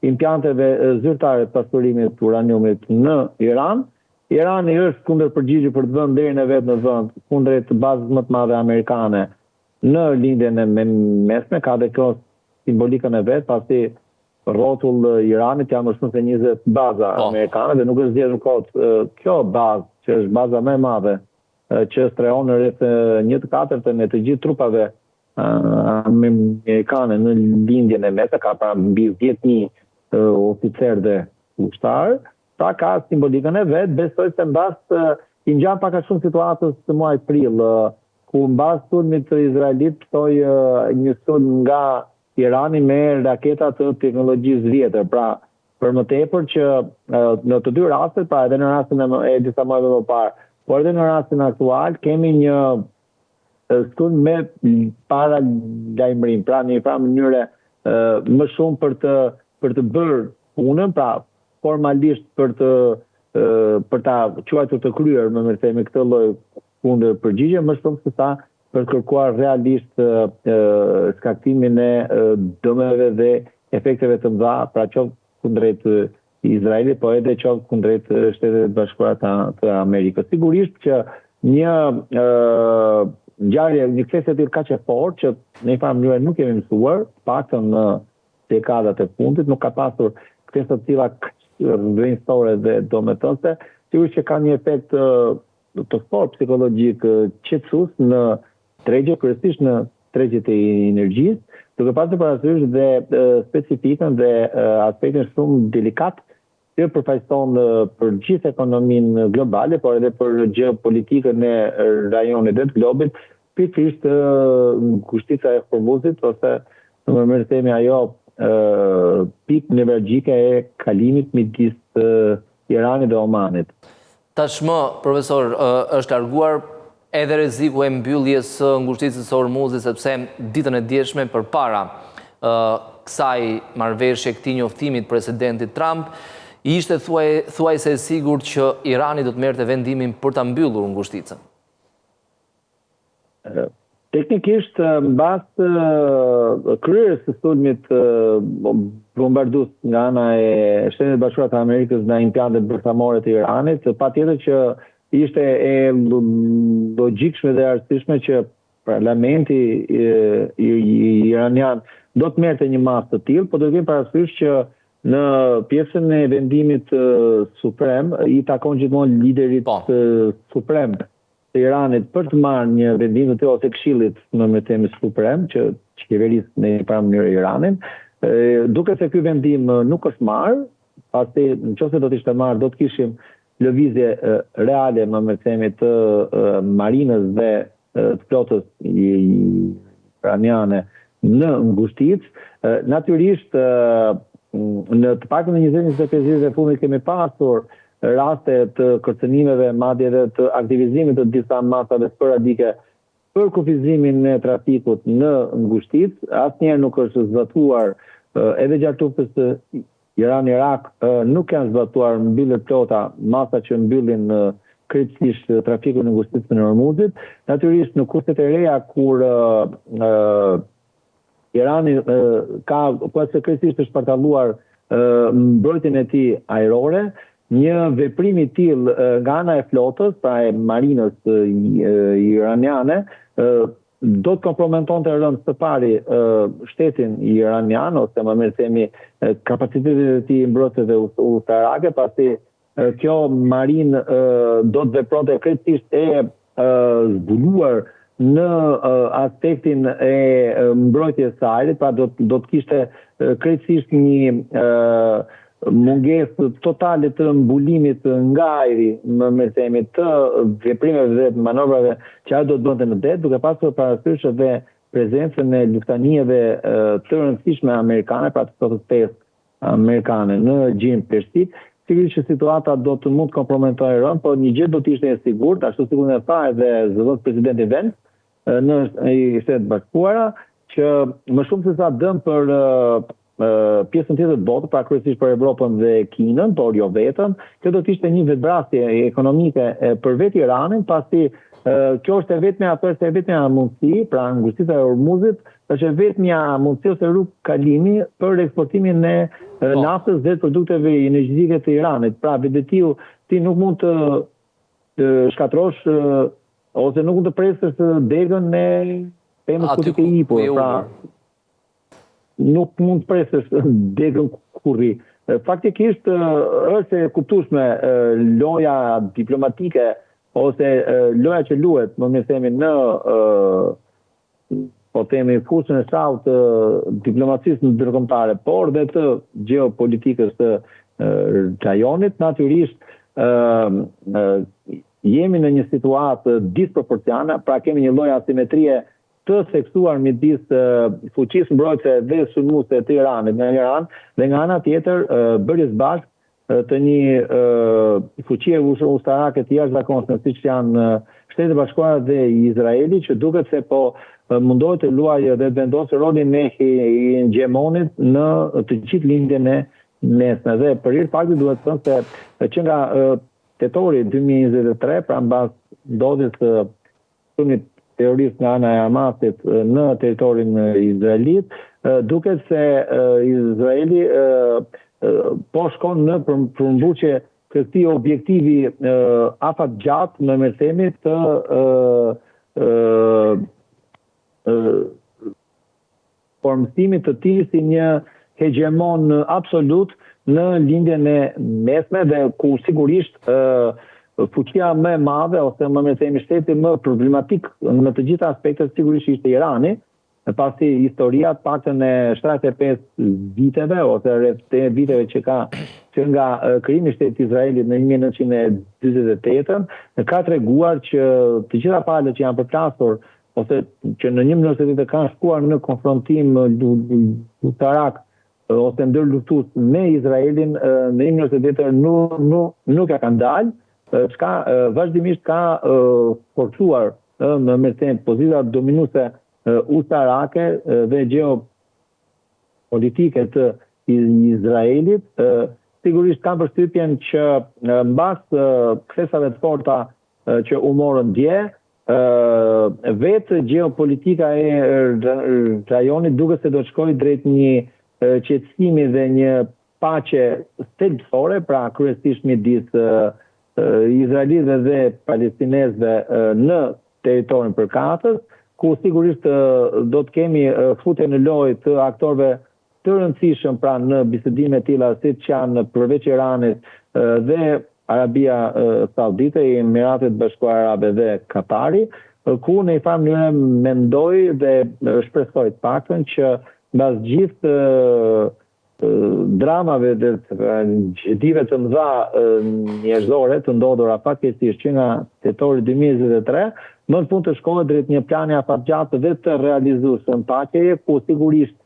impianteve zyrtare të pasurimit të uraniumit në Iran. Irani është kundërpërgjigje për të vënë derën e vet në vend kundrejt bazës më të madhe amerikane në lindjen e mesme, ka dhe kjo simbolikën e vet, pasi rrotull Iranit janë më shumë se 20 baza amerikane dhe nuk është zgjedhur kot kjo bazë që është baza më e madhe që strehon rreth 1/4 e të gjithë trupave amerikane në lindjen e mesme, ka pra mbi 10.000 oficer dhe ushtar, pra ka simbolikën e vet, besoj se mbas i ngjan pak a shumë situatës të muajit prill, ku mbas sulmit të Izraelit ptoi një sulm nga Irani me raketa të teknologjisë vjetër, pra për më tepër që në të dy rastet, pra edhe në rastin e disa muajve më parë, por edhe në rastin aktual kemi një sulm me paralajmërim, pra në një farë mënyre më shumë për të bërë punën, pra formalisht për ta quajtur të kryer, më themi, këtë lloj kundërpërgjigje, më shumë se sa për kërkuar realisht skaktimin e dëmeve dhe efekteve të mëdha, pra qoftë kundrejt Izraelit, po edhe qoftë kundrejt Shtetet e Bashkuara të Amerikës. Sigurisht që një ngjarje, një kthesë e tillë kaq e fortë që në një farë mënyrë nuk kemi mësuar, paktën në dekadat e fundit, nuk ka pasur kthesë të tilla rrënjësore dhe domethënëse, sigurisht që ka një efekt të fortë psikologjik qetësues në tregje, kryesisht në tregjet e energjisë, duke pasur parasysh dhe specifikën dhe aspektin shumë delikat që përfaqëson për gjithë ekonominë globale, por edhe për geopolitikën e rajonit dhe të globit, pikërisht ngushtica e Hormuzit ose në më themi ajo pikë nevralgjike e kalimit midis Iranit dhe Omanit. Tashmë, profesor, është larguar edhe rreziku e mbylljes së ngushticës së Hormuzit, sepse ditën e djeshme përpara kësaj marrëveshje, këtij njoftimit presidentit Trump, ishte thuajse e sigurt që Irani do të merrte vendimin për ta mbyllur ngushticën. Teknikisht, mbas kryerjes së sulmit bombardues nga ana e Shtetit Bashkuar të Amerikës në impiantet bërthamore të Iranit, patjetër që ishte e logjikshme dhe arsyeshme që parlamenti iranian do të merrte një masë të tillë, por do të kemi parasysh që në pjesën e vendimit suprem i takon gjithmonë liderit suprem të Iranit për të marrë një vendim të tillë ose këshillit në themi suprem që qeverisë në para mënyrë Iranin. Duke se ky vendim nuk është marrë, pasi nëse do të ishte marrë do të kishim lëvizje reale më themi të marinës dhe të flotës iraniane në ngushticë. Natyrisht në të paktën në 20-25 vjet e fundit kemi pasur raste të kërcënimeve, madje edhe të aktivizimit të disa masave sporadike për kufizimin e trafikut në ngushticë. Asnjëherë nuk është zbatuar edhe gjatë luftës së Iran-Irak nuk janë zbatuar mbyllje plota masa që mbyllin krejtësisht trafikun në ngushticën e Hormuzit. Natyrisht në kushtet e reja kur Irani ka krejtësisht të shpartalluar mbrojtjen e tij ajrore, një veprim i tillë nga ana e flotës, pra e marinës iraniane, do të kompromentonte rënd së pari shtetin iranian, ose më mirë themi kapacitetet e tij mbrojtëse dhe ushtarake, pasi kjo marinë do të vepronte krejtësisht e zbuluar në aspektin e mbrojtjes së ajrit, pra do të kishte krejtësisht një mungesë totale të mbulimit nga ajri, më themi, të veprimeve dhe manovrave që ajo do të bënte në det, duke pasur parasysh edhe prezencën e luftanijeve të rëndësishme amerikane, pra të flotës pesë amerikane në gjin persik. Sigurisht që situata do të mund të kompromentojë rënd, por një gjë do të ishte e sigurt, ashtu sikur e tha edhe zëvendës presidenti Vance në Shtetet Bashkuara, që më shumë se sa dëm për pjesën tjetër të botës, pra kryesisht për Evropën dhe Kinën, por jo vetëm, kjo do të ishte një vetvrasje ekonomike për vetë Iranin, pasi kjo është e vetmja mundësi, pra ngushtica e Hormuzit, është e vetmja mundësi ose rrugë kalimi për eksportimin e naftës dhe produkteve energjetike të Iranit. Pra vedetiu ti nuk mund të shkatrosh ose nuk mund të presësh degën e pemës ku ke hipur. Pra nuk mund të presësh degën kurri. Faktikisht është e kuptueshme loja diplomatike ose loja që luhet, më mirë themi, në po themi fushën e sallë të diplomacisë ndërkombëtare, por dhe të gjeopolitikës të rajonit, natyrisht jemi në një situatë disproporcione, pra kemi një lloj asimetrie të theksuar midis fuqisë mbrojtëse dhe sulmuese të Iranit nga Iran dhe nga ana tjetër bërjes bashkë të një fuqie ushtarake të jashtëzakonshme siç janë Shtetet Bashkuara dhe Izraeli, që duket se po mundohet të luajë dhe vendosë rolin e hegemonit në të gjithë lindjen e mesme. Dhe për hir faktit duhet të thënë se që nga tetori 2023, pra mbas ndodhjes së sulmit terrorist nga ana e Hamasit në territorin izraelit, duket se Izraeli po shkon në përmbushje këtij objektivi afatgjatë, më mirë themi, të formësimit të tij si një hegemon absolut në lindjen e mesme dhe ku sigurisht fuqia më e madhe ose më mirë themi shteti më problematik në të gjitha aspektet sigurisht ishte Irani, pasi historia të paktën e 75 viteve ose rreth 8 viteve që ka që nga krijimi i shtetit Izraelit në 1948 ka treguar që të gjitha palët që janë përplasur ose që në një mënyrë të kanë shkuar në konfrontim luftarak ose ndërluftues me Izraelin në një mënyrë të nuk ja kanë dalë, çka vazhdimisht ka forcuar më me pozita dominuese ushtarake dhe geopolitike të Izraelit. Sigurisht kanë përshtypjen që mbas kthesave të forta që u morën dje, vetë geopolitika e rajonit duket se do të shkojë drejt një qetësimi dhe një paqe thelbësore, pra kryesisht midis izraelitëve dhe palestinezëve në teritorin përkatës, ku sigurisht do të kemi futje në lojë të aktorëve të rëndësishëm pra në bisedime të tilla siç janë përveç Iranit dhe Arabia Saudite, Emiratet Bashkuara Arabe dhe Katari, ku në një farë mënyrë mendoj dhe shpresoj të paktën që mbas gjithë dramave dhe gjedive të mëdha njerëzore të ndodhura fatkeqësisht që nga tetori 2023, më në fund të shkohet drejt një plani afatgjatë dhe të realizueshëm paqeje, ku sigurisht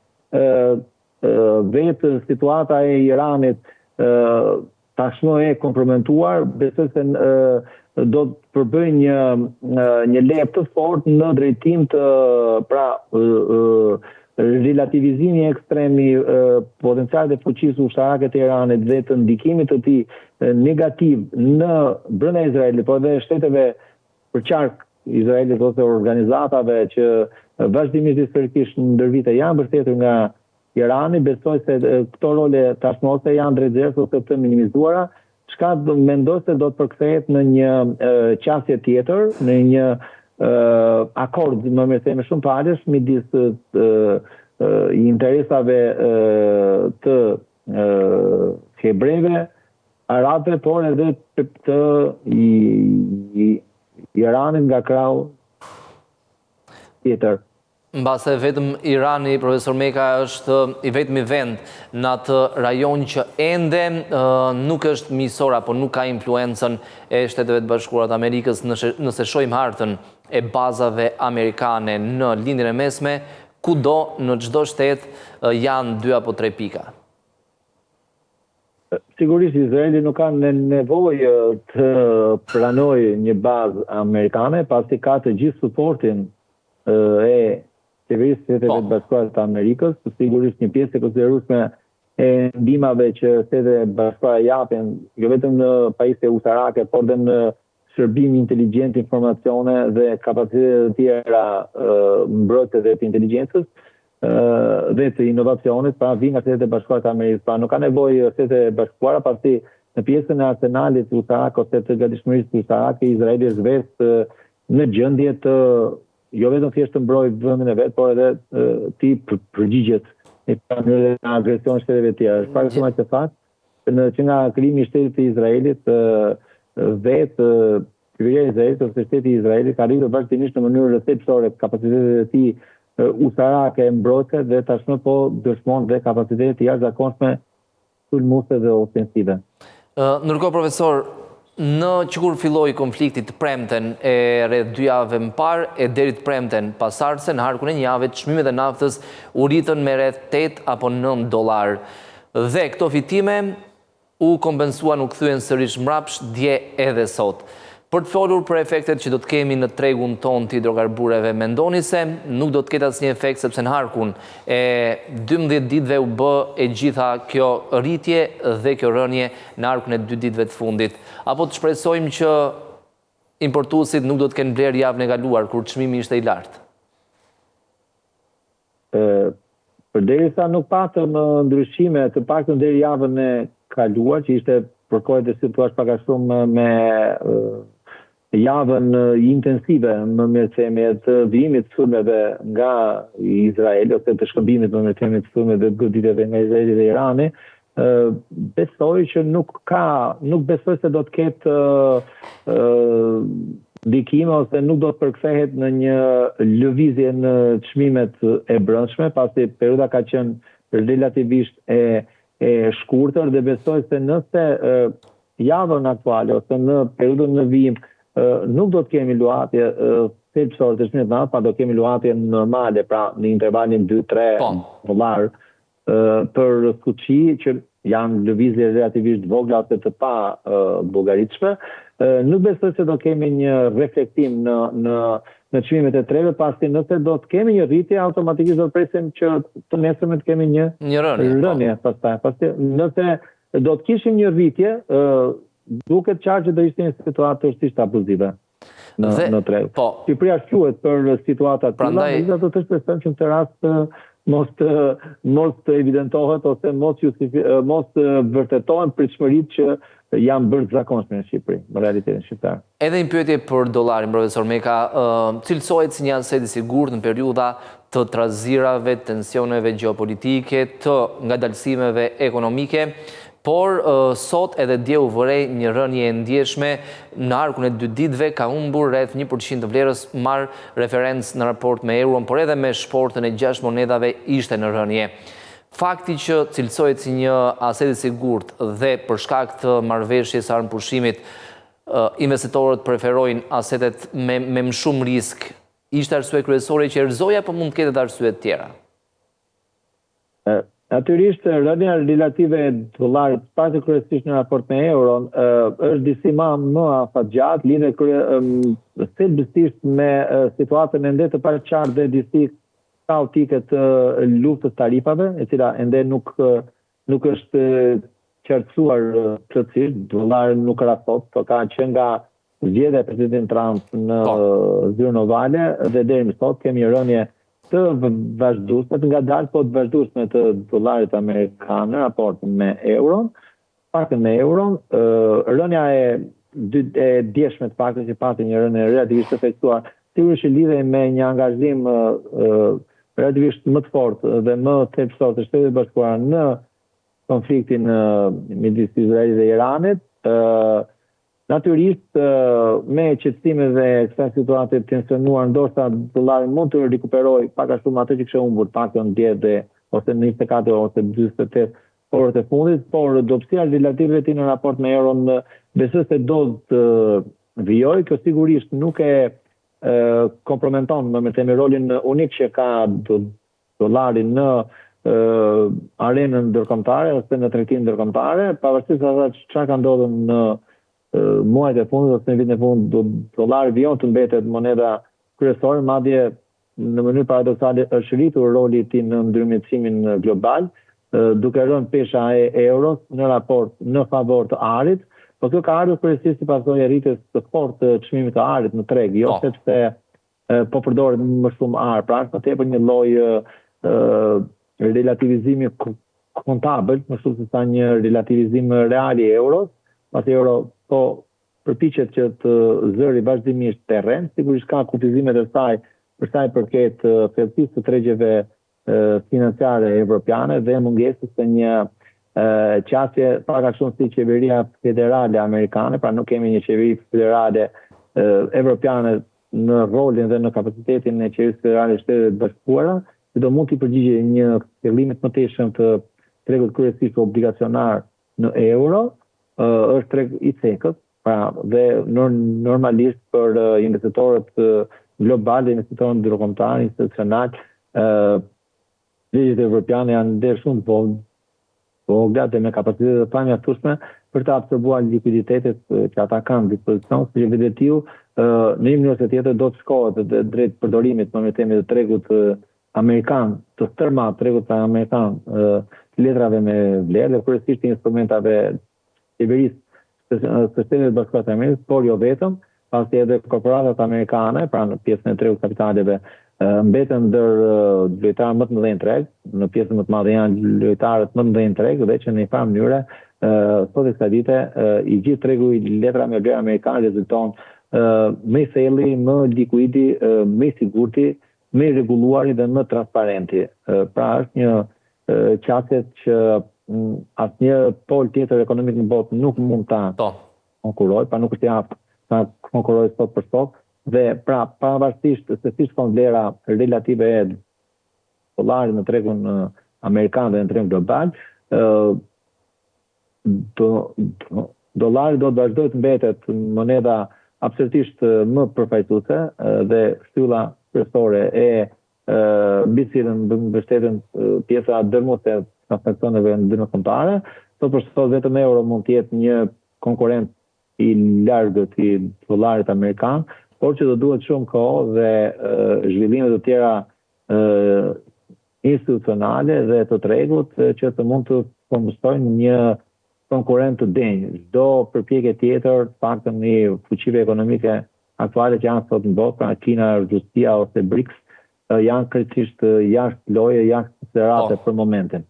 vetë situata e Iranit tashmë e kompromentuar, besoj se do të përbëj një lep të fortë në drejtim të relativizimi ekstremi potencialit e fuqisë ushtarake të Iranit dhe të ndikimit të tij negativ në brenda Izraelit, por dhe shteteve përqark Izraelit ose organizatave që vazhdimisht historikisht ndër vite janë mbështetur nga Irani, besoj se këto role tashmë ose janë drejtësisht ose të minimizuara, çka mendoj se do të përkthehet në një qasje tjetër, në një akord më shumë palësh midis interesave të hebrejve, arabëve, por edhe të Iranit nga krau tjetër. Mbase vetëm Irani, profesor Meka, është i vetmi vend në atë rajon që ende nuk është miqësor apo nuk ka influencën e Shteteve të Bashkuara të Amerikës nëse shohim hartën e bazave amerikane në lindjen e mesme, kudo në çdo shtet janë 2 apo 3 pika. Sigurisht Izraeli nuk ka nevojë të pranojë një bazë amerikane, pasi ka të gjithë suportin e qeverisë së Shtetit Bashkuar të Amerikës, sigurisht një pjesë e konsiderueshme e ndihmave që Shtetet Bashkuara japin, jo vetëm në pajisje ushtarake, por edhe në shërbim inteligjent, informacione dhe kapacitete të tjera mbrojtëse dhe të inteligjencës dhe të inovacionit, pra vijnë nga Shtetet Bashkuara të Amerikës. Pra nuk ka nevojë Shtetet Bashkuara, pasi në pjesën e arsenalit ushtarak ose të gatishmërisë ushtarake, Izraeli është vetë në gjendje të jo vetëm thjesht të mbrojë vendin e vet, por edhe ti përgjigjet në agresion shteteve të tjera. Para se të fakt që nga krijimi i shtetit të Izraelit vetë qeveria e Izraelit ose shteti i Izraelit ka rritur vazhdimisht në mënyrë thelbësore kapacitetet e tij ushtarake mbrojtëse dhe tashmë po dëshmon dhe kapacitete të jashtëzakonshme sulmuese dhe ofensive. Ndërkohë, profesor, në që kur filloi konflikti të premten e rreth 2 javëve më parë e deri të premten pasardhëse, në harkun e një jave çmimet e naftës u rritën me rreth 8 apo 9 dollar. Dhe këto fitime u kompensuan, u kthyen sërish mbrapsht dje edhe sot. Për të folur për efektet që do të kemi në tregun ton të hidrokarbureve, mendoni se nuk do të ketë asnjë efekt sepse në harkun e 12 ditëve u bë e gjitha kjo rritje dhe kjo rënje në harkun e 2 ditëve të fundit? Apo të shpresojmë që importuesit nuk do të kenë blerë javën e kaluar kur çmimi ishte i lartë? Përderisa nuk patëm ndryshime, të paktën deri javën e kaluar, që ishte përkohë të situash pak a shumë me javën intensive, më mirë themi, të vijimit të sulmeve nga Izraeli ose të shkëmbimit më mirë themi të sulmeve të goditjeve nga Izraeli dhe Irani, besoj që nuk besoj se do të ketë ndikime ose nuk do të përkthehet në një lëvizje në çmimet e brendshme, pasi periudha ka qenë relativisht e shkurtër dhe besoj se nëse javën aktuale ose në periudhën në vijim nuk do të kemi luhatje thelbësore të çmimit të naftës, pa do kemi luhatje normale, pra në intervalin 2-3 dollar për fuqi që janë lëvizje relativisht vogla ose të pa llogaritshme. Nuk besoj se do kemi një reflektim në çmimet e treve, pasi nëse do të kemi një rritje, automatikisht do të presim që të nesërme të kemi një rënje pastaj. Pasi nëse do të kishim një rritje, duket qartë që do ishte një situatë tërësisht abuzive në treg. Shqipëria shquhet për situata të tilla, ne do të shpresojmë që në këtë rast mos të evidentohet ose mos vërtetohen pritshmëritë që janë bërë të zakonshme në Shqipëri, në realitetin shqiptar. Edhe një pyetje për dollarin, profesor Meka, cilësohet si një aset i sigurt në periudha të trazirave, tensioneve gjeopolitike, të ngadalësimeve ekonomike, por sot edhe dje u vërej një rënje e ndjeshme në arkun e 2 ditëve ka humbur rreth 1% të vlerës, marr referencë në raport me euron, por edhe me shportën e 6 monedave ishte në rënje. Fakti që cilësohet si një aset i sigurt dhe për shkak të marrëveshjes së armëpushimit investitorët preferojnë asetet me më shumë risk, ishte arsye kryesore që erëzoi apo mund të ketë arsye të tjera? Natyrisht, rënja relative e dollarit, pasi kryesisht në raport me euron, është disi më afatgjatë, lidhet thelbësisht me situatën ende të paraqartë dhe disi kaotike të luftës tarifave, e cila ende nuk është qartësuar plotësisht, dollari nuk rastot, por ka që nga zgjedhja e Presidentit Trump në zyrën ovale dhe deri më sot kemi rënje të vazhdueshme, të ngadalë, po të vazhdueshme të dollarit amerikan në raport me euron, paktën me euron, rënja e djeshme të paktën që pati një rënje relativisht të efektuar, sigurisht që lidhej me një angazhim relativisht më të fortë dhe më thelbësor të Shtetit Bashkuar në konfliktin midis Izraelit dhe Iranit. Natyrisht, me qetësime dhe kësaj situate tensionuar, ndoshta dollari mund të rikuperoj pak a shumë atë që kishte humbur paktën dje dhe ose në 24 ose 48 orët e fundit, por dobësia relative e tij në raport me euron besoj se do të vijojë. Kjo sigurisht nuk e kompromenton me themi rolin unik që ka dollari në arenën ndërkombëtare ose në tregtinë ndërkombëtare, pavarësisht se çfarë ka ndodhur në muajt e fundit ose në vitin e fundit, dollari vijon të mbetet moneda kryesore, madje në mënyrë paradoksale është rritur roli i tij në ndërmjetësimin global, duke rënë pesha e euros në raport në favor të arit, por kjo ka ardhur kryesisht si pasojë e rritjes së fortë të çmimit të arit në treg, jo sepse po përdoret më shumë ar, pra është tepër një lloj relativizimi kontabël, më shumë se sa një relativizim real i euros, pasi euro po përpiqet që të zëri vazhdimisht terren, sigurisht ka kufizimet e saj për sa i përket thellësisë të tregjeve financiare evropiane dhe mungesës së një qasje pak a shumë si qeveria federale amerikane, pra nuk kemi një qeveri federale evropiane në rolin dhe në kapacitetin e qeverisë federale të Shtetit Bashkuara, që do mund të përgjigjë një fillimit më të shëm të tregut kryesisht obligacionar në euro, është treg i cekët, pra dhe normalisht për investitorët global, investitorët ndërkombëtar, institucional, ligjet evropiane janë nder shumë vogla dhe me kapacitete të pamjaftueshme për të absorbuar liquiditetet që ata kanë në dispozicion, si vetë ju në një mënyrë ose tjetër do të shkohet drejt përdorimit më themi të tregut amerikan, të stërmat tregut amerikan, letrave me vlerë dhe kryesisht instrumentave qeverisë së Shtetit Bashkuar të Amerikës, por jo vetëm, pasi edhe korporatat amerikane, pra në pjesën e tregut kapitaleve, mbeten ndër lojtarë më të mëdhenj treg, në pjesën më të madhe janë lojtarët më të mëdhenj treg, dhe që në një farë mënyrë sot e kësaj dite i gjithë tregu i letrave me vlerë amerikane rezulton më i thellë, më likuidi, më i sigurti, më i rregulluari dhe më transparenti. Pra është një qasje që asnjë pol tjetër ekonomik në botë nuk mund ta konkurroj, pa nuk është i aftë ta konkurroj sot për sot, dhe pra pavarësisht se si shkon vlera relative e dollarit në tregun amerikan dhe në tregun global, dollari do të vazhdojë të mbetet moneda absolutisht më përfaqësuese dhe shtylla kryesore e mbi cilën mbështeten pjesa dërmuese transaksioneve ndërkombëtare, por sot vetëm euro mund të jetë një konkurrent i largët i dollarit amerikan, por që do duhet shumë kohë dhe zhvillime të tjera institucionale dhe të tregut që të mund të përmbusojnë një konkurrent të denjë. Çdo përpjekje tjetër, paktën në fuqive ekonomike aktuale që janë sot në botë, pra Kina, Rusia ose BRICS, janë krejtësisht jashtë loje, jashtë konsiderate për momentin.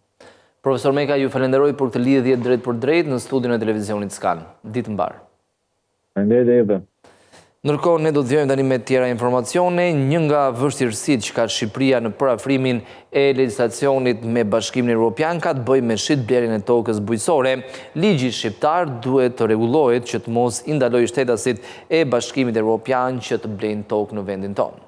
Profesor Meka, ju falenderoj për këtë lidhje drejt për drejt në studion e televizionit Skan. Ditë mbar. Ndërkohë, ne do të vjojmë tani me tjera informacione. Një nga vështirësitë që ka Shqipëria në parafrimin e legjislacionit me Bashkimin Evropian ka të bëjë me shitblerjen e tokës bujqësore. Ligji shqiptar duhet të rregullohet që të mos i ndalojë shtetasit e Bashkimit Evropian që të blejnë tokë në vendin tonë.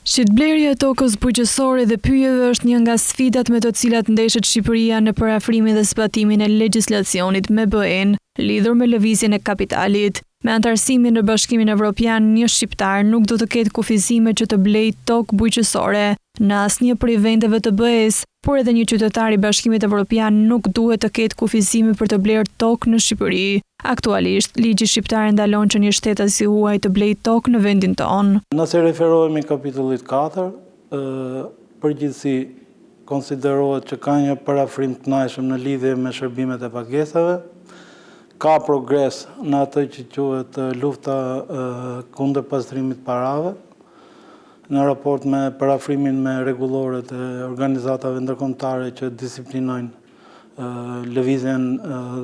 Shitblerja e tokës bujqësore dhe pyjeve është një nga sfidat me të cilat ndeshet Shqipëria në parafrimin dhe zbatimin e legjislacionit me BE-n, lidhur me lëvizjen e kapitalit. Me antarësimin në Bashkimin Evropian, një shqiptar nuk do të ketë kufizime që të blejë tokë bujqësore në asnjë prej vendeve të BE-s, por edhe një qytetar i Bashkimit Evropian nuk duhet të ketë kufizime për të blerë tokë në Shqipëri. Aktualisht, ligji shqiptar ndalon që një shtetas si huaj të blejë tokë në vendin tonë. Nëse referohemi kapitullit 4, përgjithësi konsiderohet që ka një parafrim të kënaqshëm në lidhje me shërbimet e pagesave. Ka progres në atë që quhet lufta kundër pastrimit parave, në raport me parafrimin me rregulloret e organizatave ndërkombëtare që disiplinojnë lëvizjen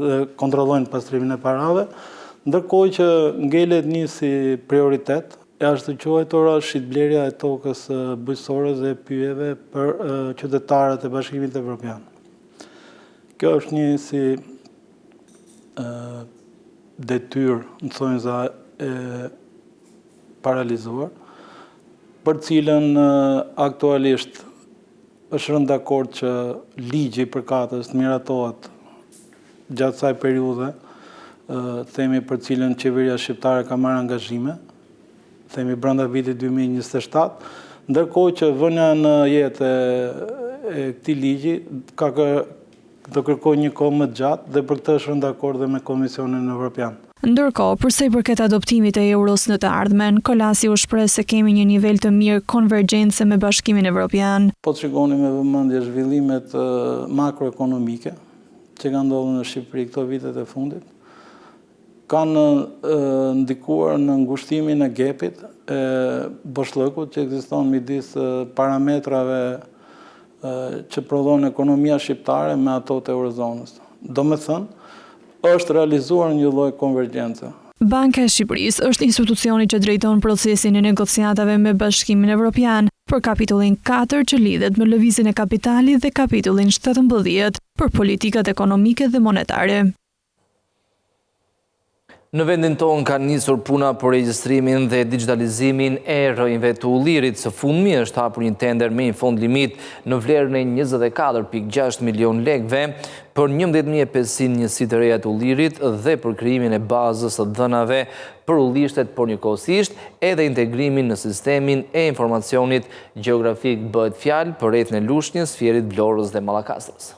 dhe kontrollojnë pastrimin e parave, ndërkohë që ngelet një si prioritet e ashtu quajtura shitblerja e tokës bujqësore dhe pyjeve për qytetarët e Bashkimit Evropian. Kjo është një si detyrë në thonjza e paralizuar, për cilën aktualisht është rënë dakord që ligji i përkatës të miratohet gjatë kësaj periudhe, themi për cilën qeveria shqiptare ka marrë angazhime, themi brenda vitit 2027, ndërkohë që vënia në jetë e këtij ligji do kërkoj një kohë më gjatë dhe për këtë është rënë dakord dhe me Komisionin Evropian. Ndërkohë, përsa i përket adoptimit e euros në të ardhmen, Kolasi u shpreh se kemi një nivel të mirë konvergjence me Bashkimin Evropian. Po të shikoni me vëmendje zhvillimet makroekonomike që kanë ndodhur në Shqipëri këto vitet e fundit, kanë ndikuar në ngushtimin e gapit e boshllëkut që ekziston midis parametrave që prodhon ekonomia shqiptare me ato të eurozonës. Domethënë, është realizuar një lloj konvergjence. Banka e Shqipërisë është institucioni që drejton procesin e negociatave me Bashkimin Evropian për kapitullin 4 që lidhet me lëvizjen e kapitalit dhe kapitullin 17 për politikat ekonomike dhe monetare. Në vendin tonë ka nisur puna për regjistrimin dhe digitalizimin e rrojnëve të ullirit. Së fundmi është hapur një tender me një fond limit në vlerën e 24.6 milion lekëve për 11.500 njësi të reja të ullirit dhe për krijimin e bazës së dhënave për ullishtet, por njëkohësisht edhe integrimin në sistemin e informacionit gjeografik. Bëhet fjalë për rrethin e Lushnjës, Fierit, Vlorës dhe Mallakastrës.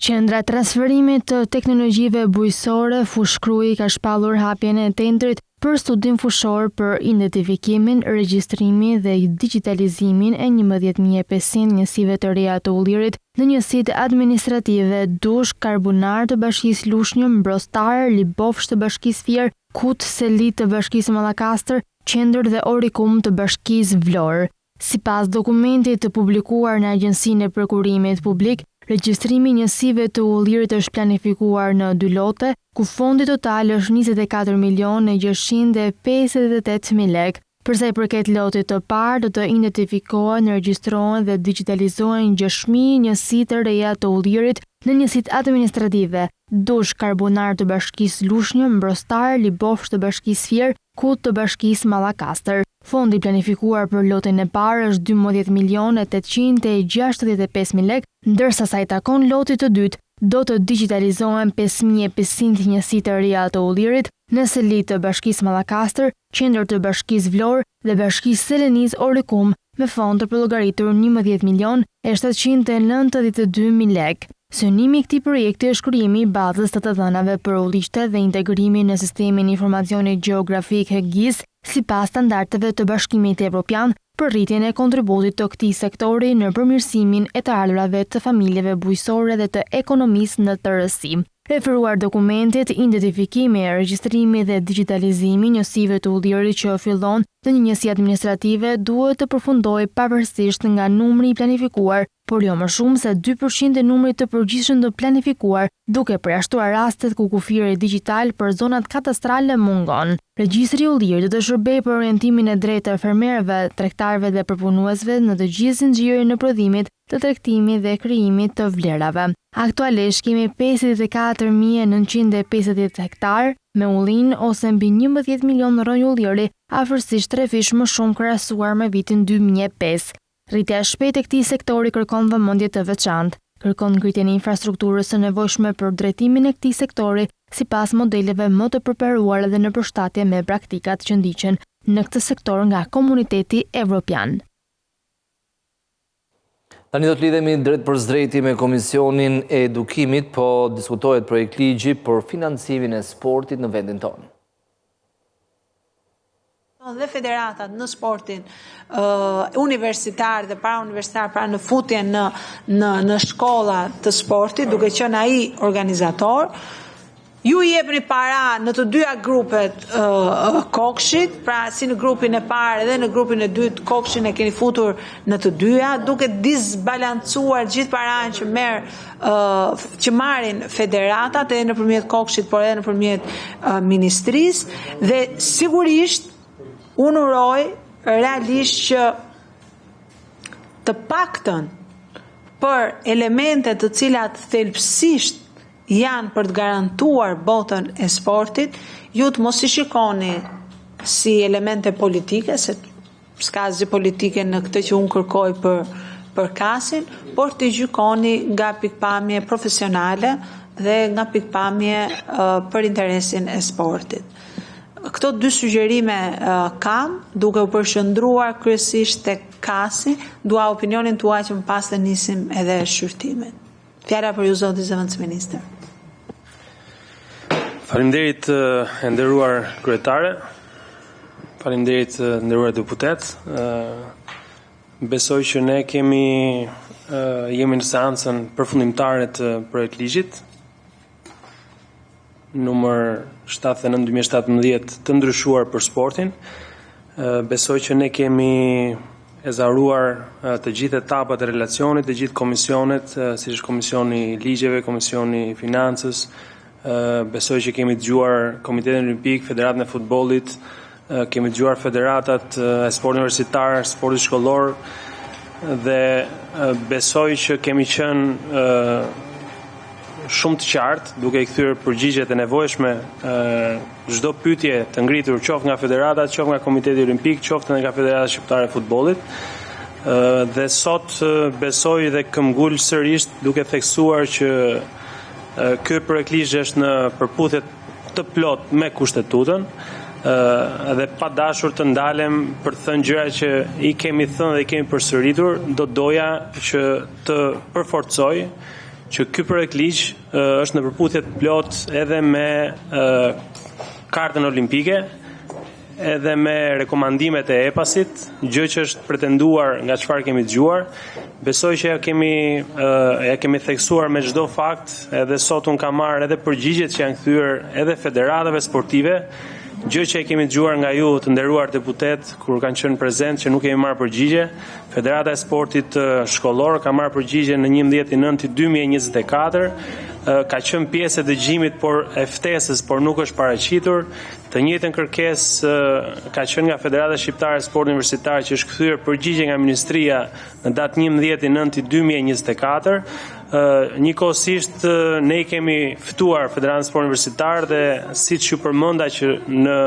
Qendra transferimit të teknologjive bujqësore Fushkrui ka shpallur hapjen e tendrit për studim fushor për identifikimin, regjistrimin dhe digitalizimin e 11.500 njësive të reja të ullirit në njësitë administrative Dush, Karbunar të Bashkisë Lushnjë, Mbrostar, Libofsh të Bashkisë Fier, Kut, Selit të Bashkisë Mallakastër, Qendër dhe Orikum të Bashkisë Vlorë. Sipas dokumentit të publikuar në Agjencinë e Prokurimit Publik, regjistrimi i njësive të ullirit është planifikuar në 2 lote, ku fondi total është 24.658.000 lekë. Përsa i përket lotit të parë, do të identifikohen, regjistrohen dhe digitalizohen 6.000 njësi të reja të ullirit në njësitë administrative Dush, Karbunar të Bashkisë Lushnjë, Mbrostar, Libofsh të Bashkisë Fier, Kut të Bashkisë Mallakastër. Fondi planifikuar për lotin e parë është 12.865.000 lekë, ndërsa sa i takon lotit të dytë, do të digitalizohen 5.500 njësi të reja të ullirit në Selit të Bashkisë Mallakastër, Qendër të Bashkisë Vlorë dhe Bashkisë Selenis Orikum me fond të përllogaritur 11.792.000 lekë. Synimi i këtij projekti është krijimi i bazës të dhënave për ullishte dhe integrimi në sistemin e informacionit gjeografik GIS sipas standardeve të Bashkimit Evropian për rritjen e kontributit të këtij sektori në përmirësimin e të ardhurave të familjeve bujqësore dhe të ekonomisë në tërësi. Referuar dokumentit, identifikimi, regjistrimi dhe digitalizimi njësive të udhëherit që fillon në një njësi administrative duhet të përfundojë pavarësisht nga numri i planifikuar, por jo më shumë se 2% e numrit të përgjithshëm të planifikuar, duke përjashtuar rastet ku kufiri digital për zonat katastrale mungon. Regjistri i udhëherit do të shërbejë për orientimin e drejtë të fermerëve, tregtarëve dhe përpunuesve në të gjithë zinxhirin e prodhimit, të tregtimit dhe krijimit të vlerave. Aktualisht kemi 54.950 hektar me ullin ose mbi 11 milion ronj ulliri, afërsisht 3 fish më shumë krahasuar me vitin 2005. Rritja e shpejtë e këtij sektori kërkon vëmendje të veçantë, kërkon ngritjen e infrastrukturës së nevojshme për drejtimin e këtij sektori sipas modeleve më të përparuara dhe në përshtatje me praktikat që ndiqen në këtë sektor nga komuniteti evropian. Tani do të lidhemi drejt për drejti me Komisionin e Edukimit, po diskutohet projekt ligji për financimin e sportit në vendin tonë. Dhe federatat në sportin universitar dhe parauniversitar, pra në futjen në shkolla të sportit, duke qenë ai organizator, ju i jepni para në të dyja grupet kokshit, pra si në grupin e parë dhe në grupin e dytë kokshin e keni futur në të dyja, duke disbalancuar gjithë paranë që marrin federatat edhe nëpërmjet kokshit, por edhe nëpërmjet ministrisë, dhe sigurisht unë uroj realisht që të paktën për elemente të cilat thelbësisht janë për të garantuar botën e sportit, ju të mos i shikoni si elemente politike, se s'ka asgjë politike në këtë që unë kërkoj për kasin, por të gjykoni nga pikpamje profesionale dhe nga pikpamje për interesin e sportit. Këto dy sugjerime kam, duke u përshëndruar kryesisht tek kasi, dua opinionin tuaj që më pas të nisim edhe shqyrtimin. Fjala për ju zoti zëvendësministër. Faleminderit e nderuar kryetare. Faleminderit nderuar deputet. Besoj që ne jemi në seancën përfundimtare të projekt ligjit numër 79/2017 të ndryshuar për sportin. Besoj që ne kemi ezaruar të gjithë etapat e relacionit, të gjithë komisionet, si është Komisioni i Ligjeve, Komisioni i Financës. Besoj që kemi dëgjuar Komitetin Olimpik, Federatën e Futbollit, kemi dëgjuar federatat e sportit universitar, sportit shkollor, dhe besoj që kemi qenë shumë të qartë, duke i kthyer përgjigjet e nevojshme çdo pyetje të ngritur qoftë nga federatat, qoftë nga Komiteti Olimpik, qoftë nga Federata Shqiptare e Futbollit. Dhe sot besoj dhe këmbgul sërish duke theksuar që ky projekt ligj është në përputhje të plot me kushtetutën, dhe pa dashur të ndalem për të thënë gjëra që i kemi thënë dhe i kemi përsëritur, do doja që të përforcoj që ky projekt ligj është në përputhje të plot edhe me kartën olimpike, edhe me rekomandimet e EPAS-it, gjë që është pretenduar nga çfarë kemi dëgjuar. Besoj që ja kemi theksuar me çdo fakt, edhe sot unë kam marrë edhe përgjigjet që janë kthyer edhe federatave sportive, gjë që e kemi dëgjuar nga ju të nderuar deputet kur kanë qenë prezent që nuk kemi marrë përgjigje. Federata e Sportit Shkollor ka marrë përgjigje në 11/9/2024, ka qenë pjesë e dëgjimit e ftesës, por nuk është paraqitur. Të njëjtën kërkesë ka qenë nga Federata Shqiptare e Sportit Universitar, që është kthyer përgjigje nga Ministria në datë 11/9/2024. Njëkohësisht ne i kemi ftuar Federatën e Sportit Universitar dhe siç ju përmenda që në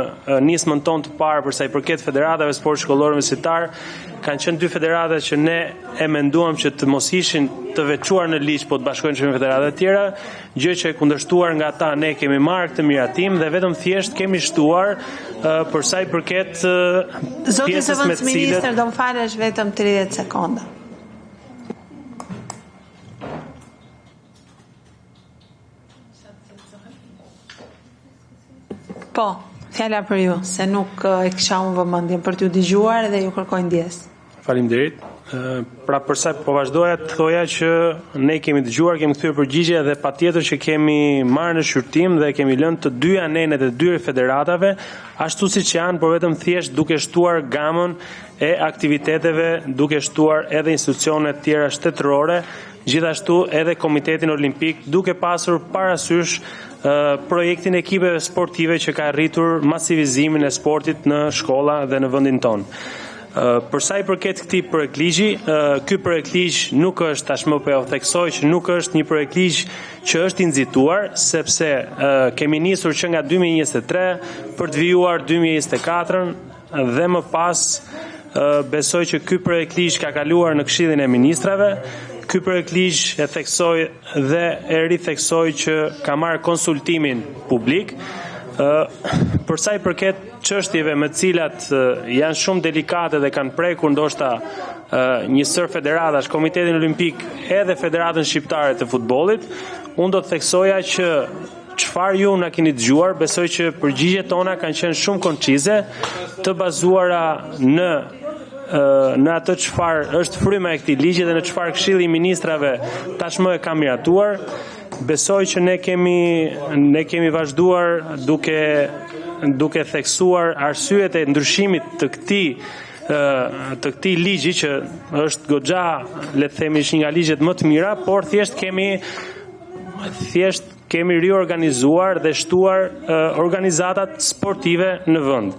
nismën tonë të parë për sa i përket federatave sport shkollor universitar, kanë qenë dy federata që ne e menduam që të mos ishin të veçuar në ligj, po të bashkohen me federata të tjera, gjë që e kundërshtuar nga ata. Ne kemi marrë këtë miratim dhe vetëm thjesht kemi shtuar për sa i përket pjesës me të cilët. Zoti Ministër, do më falësh vetëm 30 sekonda. Po, fjala për ju, se nuk e kisha unë vëmendjen për t'ju dëgjuar dhe ju kërkoj ndjesë. Faleminderit. Pra përsa po vazhdoja të thoja që ne kemi dëgjuar, kemi kthyer përgjigje dhe patjetër që kemi marrë në shqyrtim dhe kemi lënë të dyja nenet e dyja federatave ashtu siç janë, por vetëm thjesht duke shtuar gamën e aktiviteteve, duke shtuar edhe institucionet tjera shtetërore, gjithashtu edhe Komitetin Olimpik, duke pasur parasysh projektin e ekipeve sportive që ka rritur masivizimin e sportit në shkolla dhe në vendin tonë. Për sa i përket këtij projektligji, ky projektligj nuk është, tashmë po e theksoj që nuk është një projektligj që është i nxituar, sepse kemi nisur që nga 2023 për të vijuar 2024 dhe më pas besoj që ky projektligj ka kaluar në Këshillin e Ministrave. Ky projektligj e theksoj dhe e ritheksoj që ka marrë konsultimin publik. Për sa i përket çështjeve me të cilat janë shumë delikate dhe kanë prekur ndoshta një sër federatash, Komitetin Olimpik edhe Federatën Shqiptare të Futbollit, unë do të theksoja që çfarë ju na keni dëgjuar, besoj që përgjigjet tona kanë qenë shumë koncize, të bazuara në atë çfarë është fryma e këtij ligji dhe në çfarë Këshilli i Ministrave tashmë e ka miratuar. Besoj që ne kemi vazhduar duke theksuar arsyet e ndryshimit të këtij ligji që është goxha, le të themi, një nga ligjet më të mira, por thjesht kemi riorganizuar dhe shtuar organizatat sportive në vend.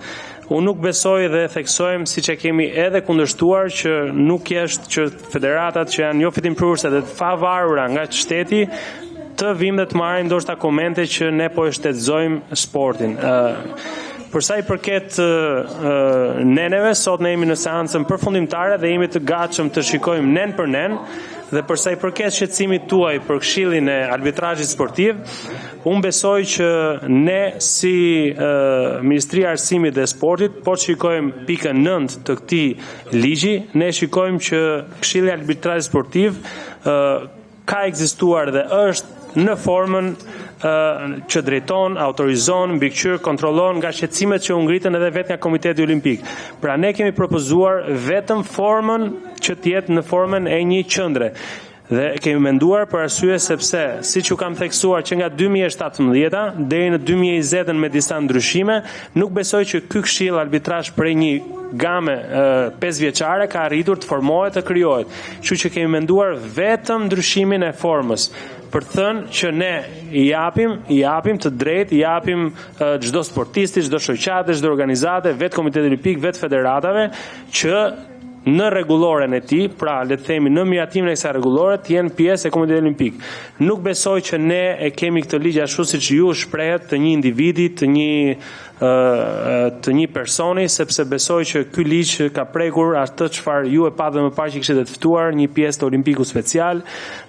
Unë nuk besoj dhe theksojmë, siç e kemi edhe kundërshtuar, që nuk është që federatat që janë jo fitimprurëse dhe të favarura nga shteti të vim dhe të marrim ndoshta komente që ne po e shtetëzojmë sportin. Për sa i përket neneve, sot ne jemi në seancën përfundimtare dhe jemi të gatshëm të shikojmë nen për nen, dhe për sa i përket shqetësimit tuaj për Këshillin e Arbitrazhit Sportiv, unë besoj që ne si Ministria e Arsimit dhe Sportit, po shikojmë pikën 9 të këtij ligji, ne shikojmë që Këshilli i Arbitrazhit Sportiv ka ekzistuar dhe është në formën që drejton, autorizon, mbikëqyr, kontrollon nga shqetësimet që u ngritën edhe vetë nga Komiteti Olimpik. Pra ne kemi propozuar vetëm formën që të jetë në formën e një qendre. Dhe kemi menduar për arsye sepse, siç u kam theksuar që nga 2017 deri në 2020 me disa ndryshime, nuk besoj që ky këshill arbitrazh prej një game 5 vjeçare ka arritur të formohet, të krijohet. Kështu që kemi menduar vetëm ndryshimin e formës, për të thënë që ne i japim të drejtë, i japim çdo sportisti, çdo shoqate, çdo organizate, vetë Komiteti Olimpik, vetë federatave, që në rregulloren e tij, pra le të themi në miratimin e kësaj rregullore, të jenë pjesë e Komitetit Olimpik. Nuk besoj që ne e kemi këtë ligj ashtu siç ju shprehet, të një individi, të një personi, sepse besoj që ky ligj ka prekur atë çfarë ju e patët më parë që kishte të ftuar një pjesë të Olimpiku special.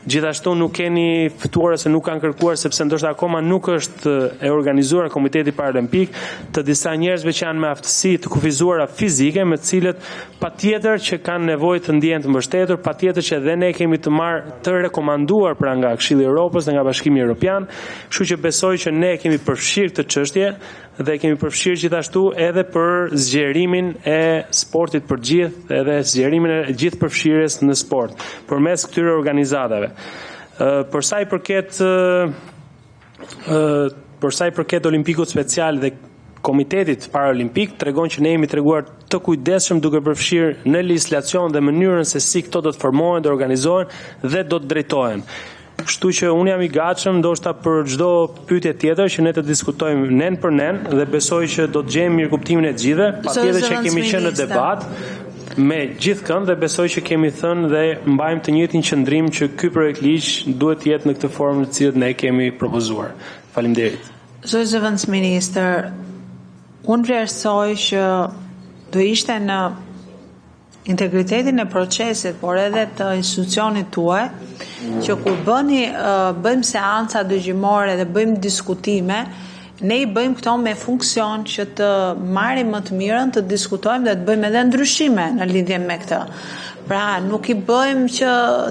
Gjithashtu nuk keni ftuar se nuk kanë kërkuar, sepse ndoshta akoma nuk është e organizuar Komiteti Paralimpik, të disa njerëzve që janë me aftësi të kufizuara fizike, me të cilët patjetër që kanë nevojë të ndihen të mbështetur, patjetër që edhe ne kemi të marrë të rekomanduar pra nga Këshilli i Evropës dhe nga Bashkimi Evropian, kështu që besoj që ne kemi përfshirë këtë çështje dhe kemi përfshirë gjithashtu edhe për zgjerimin e sportit për gjithë, edhe zgjerimin e gjithë përfshirjes në sport përmes këtyre organizatave. Për sa i përket Olimpikut special dhe Komitetit Paralimpik, tregon që ne jemi treguar të kujdesshëm duke përfshirë në legjislacion dhe mënyrën se si këto do të formohen, do organizohen dhe do të drejtohen. Kështu që unë jam i gatshëm ndoshta për çdo pyetje tjetër që ne të diskutojmë nen për nen dhe besoj që do të gjejmë mirëkuptimin e gjithëve, patjetër që kemi qenë në debat me gjithkënd dhe besoj që kemi thënë dhe mbajmë të njëjtin qëndrim që ky projekt ligj duhet të jetë në këtë formë në cilën ne kemi propozuar. Faleminderit. Zoti Zëvendësministër, unë vlerësoj që do ishte në integritetin e procesit, por edhe të institucionit tuaj, që kur bëjmë seanca dëgjimore dhe bëjmë diskutime, ne i bëjmë këto me funksion që të marrim më të mirën, të diskutojmë dhe të bëjmë edhe ndryshime në lidhje me këtë. Pra, nuk i bëjmë që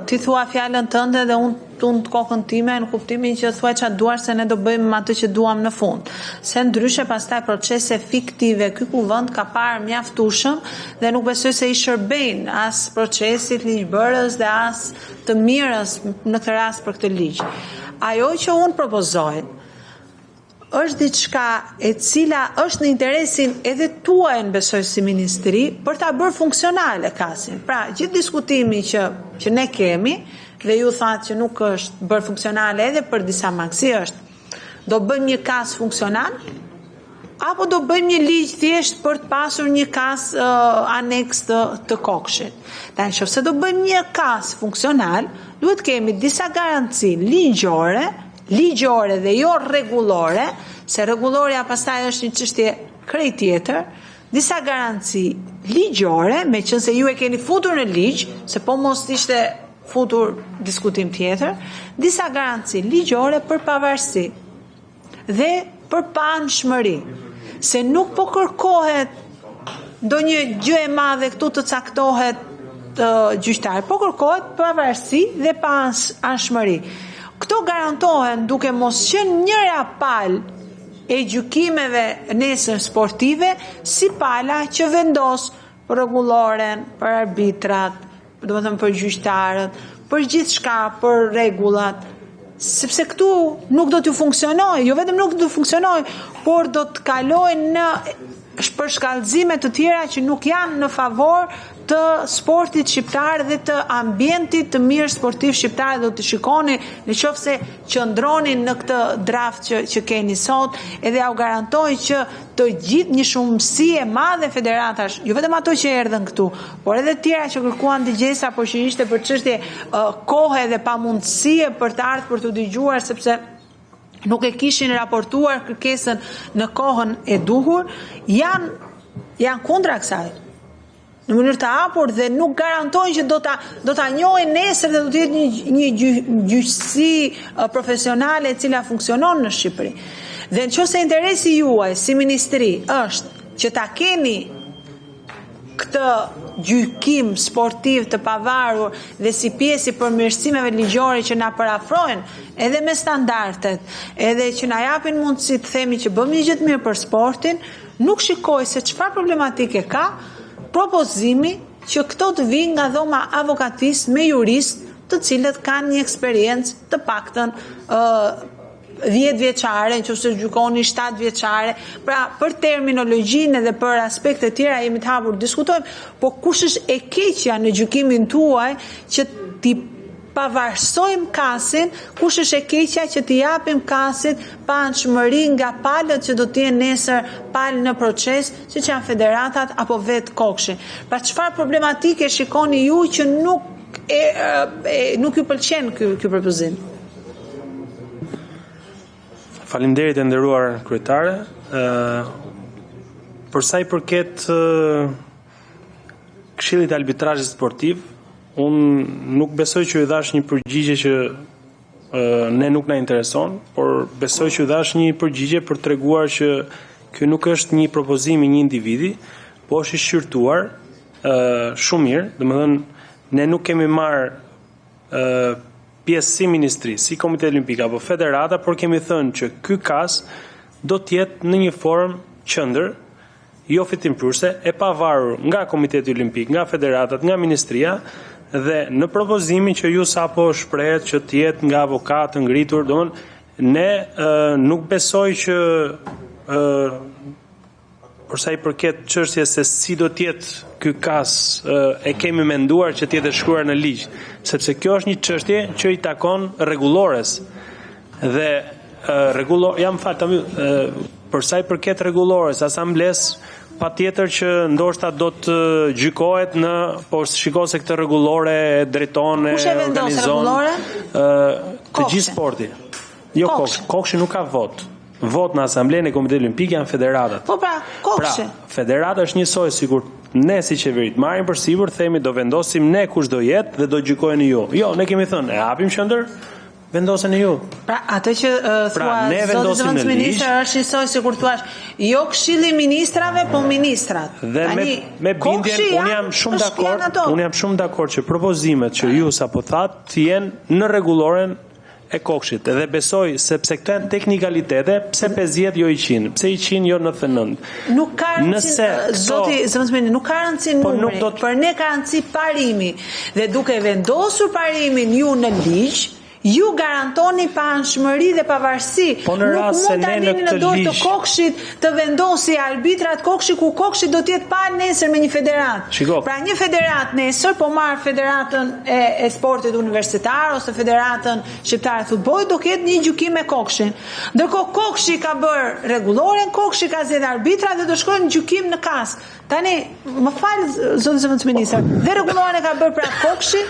ti thua fjalën tënde dhe unë të kokën time në kuptimin që thua çfarë duar se ne do bëjmë atë që duam në fund. Se ndryshe pastaj procese fiktive ky kuvend ka parë mjaftueshëm dhe nuk besoj se i shërbejnë as procesit ligjbërës dhe as të mirës në këtë rast për këtë ligj. Ajo që unë propozoj është diçka e cila është në interesin edhe tuaj në besoj si ministri për ta bërë funksionale kasin. Pra, gjithë diskutimi që ne kemi dhe ju thatë që nuk është bërë funksionale edhe për disa mangësi është do bëjmë një kas funksional apo do bëjmë një ligj thjesht për të pasur një kas aneks të kokshit. Tani nëse do bëjmë një kas funksional, duhet kemi disa garanci ligjore dhe jo rregullore, se rregulloria pastaj është një çështje krejt tjetër, disa garanci ligjore, meqense ju e keni futur në ligj, se po mos ishte futur diskutim tjetër, disa garanci ligjore për pavarësi dhe për panshmëri, se nuk po kërkohet ndonjë gjë e madhe këtu të caktohet gjyqtar, po kërkohet pavarësi dhe panshmëri. Këto garantohen duke mos qenë njëra palë e gjykimeve nesër sportive si pala që vendos për rregulloren, për arbitrat, domethënë për gjyqtarët, për gjithçka, për rregullat, sepse këtu nuk do t'ju funksionojë, jo vetëm nuk do të funksionojë, por do të kalojnë në përshkallëzime të tjera që nuk janë në favor të sportit shqiptar dhe të ambientit të mirë sportiv shqiptar. Do të shikoni nëse qëndronin në këtë draft që keni sot, edhe u garantoj që të gjithë një shumësi e madhe federatash, jo vetëm ato që erdhën këtu, por edhe tjera që kërkuan dëgjesa, por që ishte për çështje kohe dhe pamundësie për të ardhur për të dëgjuar, sepse nuk e kishin raportuar kërkesën në kohën e duhur, janë kundra kësaj. Në mënyrë të hapur dhe nuk garantojnë që do ta njohin nesër dhe do të jetë një gjyqësi profesionale e cila funksionon në Shqipëri. Dhe nëse interesi juaj si ministri është që ta keni këtë gjykim sportiv të pavarur dhe si pjesë i përmirësimeve ligjore që na parafrojnë edhe me standardet, edhe që na japin mundësi të themi që bëmë një gjë të mirë për sportin, nuk shikoj se çfarë problematike ka propozimi që këto të vinë nga dhoma avokatisë me jurist të cilët kanë një eksperiencë të paktën 10 vjeçare, nëse gjykoni 7 vjeçare, pra për terminologjinë dhe për aspekte tjera jemi të hapur diskutojmë, po kush është e keqja në gjykimin tuaj që ti pavarësojmë kasin, kush është e keqja që t'i japim kasit panshmëri nga palët që do t'jenë nesër palë në proces, siç janë federatat apo vetë kokshi. Pra çfarë problematike shikoni ju që nuk ju pëlqen ky propozim? Faleminderit e nderuar kryetare. Për sa i përket Këshillit të Arbitrazhit Sportiv, unë nuk besoj që ju dhash një përgjigje që ne nuk na intereson, por besoj që ju dhash një përgjigje për treguar që ky nuk është një propozim i një individi, po është i shqyrtuar shumë mirë. Domethënë, ne nuk kemi marrë pjesë si ministri, si Komiteti Olimpik apo federata, por kemi thënë që ky kas do të jetë në një formë qendër, jo fitimprurse, e pavarur nga Komiteti Olimpik, nga federatat, nga ministria, dhe në propozimin që ju sapo shprehet që të jetë nga avokatë ngritur, domethënë ne nuk besoj që për sa i përket çështjes se si do të jetë ky kas e kemi menduar që të jetë shkruar në ligj, sepse kjo është një çështje që i takon rregullores. Dhe për sa i përket rregullores, asambles patjetër që ndoshta do të gjykohet po shikoj se këtë rregullore drejton e organizon të gjithë sporti. Jo kokshi nuk ka vot. Vot në Asamblenë e Komitetit Olimpik janë federatat. Po pra, kokshi. Pra, federata është njësoj sikur ne si qeverit marrim përsipër, themi do vendosim ne kush do jetë dhe do gjykojeni ju. Jo, ne kemi thënë, e hapim qendër, Vendoseni ju. Pra, atë që thua zoti zëvendës ministër është njësoj si kur thuash, jo këshilli ministrave, po ministrat. Dhe me bindjen, unë jam shumë dakord që propozimet që ju sapo thatë të jenë në rregulloren e kokshit. Edhe besoj, sepse këto janë teknikalitete, pse 50 jo 100, pse 100 jo 99. Nuk ka rëndësi, zoti zëvendës ministër, nuk ka rëndësi numri, për ne ka rëndësi parimi. Dhe duke vendosur parimin ju në ligj, ju garantoni paanshmëri dhe pavarësi. Nuk mund të alini në dorë të kokshit të vendosi arbitrat kokshit, ku kokshit do t'jetë pa nesër me një federat. Pra një federat nesër, po marë federatën e sportit universitar, ose federatën shqiptare të futbollit, do ketë një gjykim me kokshin. Ndërkohë kokshi ka bërë rregulloren, kokshi ka zgjedhur arbitrat dhe do shkojnë në gjykim në kas. Tani, më falë, zoti zëvendës ministër, dhe rregulloren e ka bërë pra kokshi.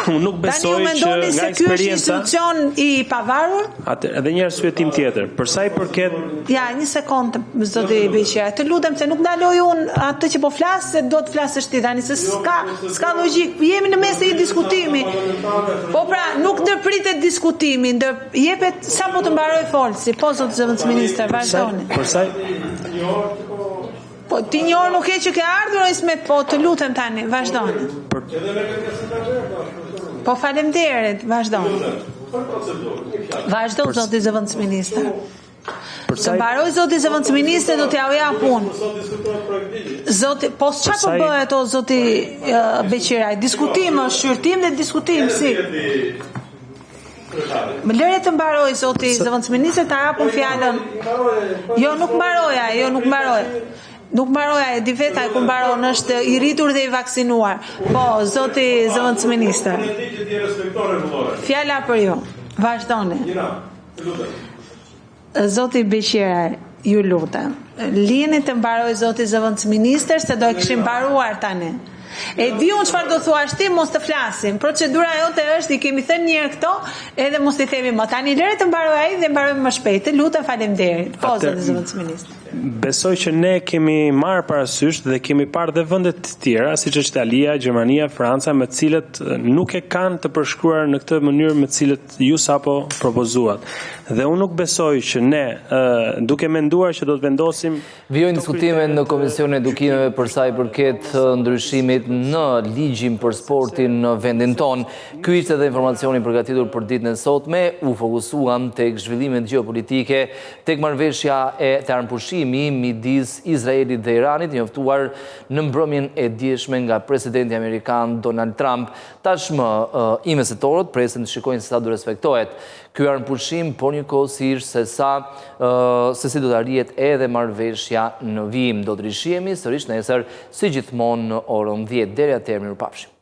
Unë nuk besoj që nga eksperienca... Tani u mendoni se ky është institucion i pavarur? Edhe një arsyetim tjetër, për sa i përket... Ja, një sekond, zoti Beqia, të lutem se nuk ndaloj unë atë që po flas, se do të flasësh ti tani, se s'ka logjik, jemi në mes të një diskutimi. Po pra, nuk ndërpritet diskutimi, jepet sa po të mbaroj folsi, po zoti zëvendës ministër, vazhdoni. Për sa Po ti një orë nuk e që ke ardhur o Ismet, po të lutem tani, vazhdoni. Po faleminderit, vazhdoni. Vazhdo zoti zëvendës ministër. Të mbaroj zoti zëvendës ministër, do t'ja u jap unë. Zoti, po çfarë po bëhet o zoti Beqiraj? Diskutim është shqyrtim dhe diskutim si. Më lëre të mbaroj zoti zëvendës ministër, ta japun fjalën. Jo, nuk mbaroja. Nuk mbaroja, e di veta e ku mbaron, është i rritur dhe i vaksinuar. Po, zoti zëvendës ministër. Fjala për ju. Vazhdoni. Zoti Beqiraj, ju lutem. Lini të mbaroj zoti zëvendës ministër, se do e kishim mbaruar tani. E di unë çfarë do thuash ti, mos të flasim. Procedura jote është, i kemi thënë një herë këto, edhe mos t'i themi më. Tani lëre të mbaroj ai dhe mbarojmë më shpejt. Lutem, faleminderit. Po, zoti zëvendës ministër. Besoj që ne kemi marrë parasysh dhe kemi parë dhe vendet të tjera, siç është Italia, Gjermania, Franca, me të cilët nuk e kanë të përshkruar në këtë mënyrë me të cilët ju sapo propozuat. Dhe unë nuk besoj që ne, duke menduar që do të vendosim... Vijojnë diskutime në Komisionin e Edukimeve për sa i përket ndryshimit në ligjin për sportin në vendin ton. Ky ishte edhe informacioni përgatitur për ditën e sotme. U fokusuam tek zhvillimet gjeopolitike, tek marrëveshja e të armëpushimit midis Izraelit dhe Iranit, njoftuar në mbrëmjen e dieshme nga presidenti amerikan Donald Trump. Tashmë investitorët presin të shikojnë se sa do respektohet ky armëpushim, por njëkohësisht se si do të arrihet edhe marrëveshja në vijim. Do të rishihemi sërish nesër si gjithmonë në orën 10. Deri atëherë, mirupafshim.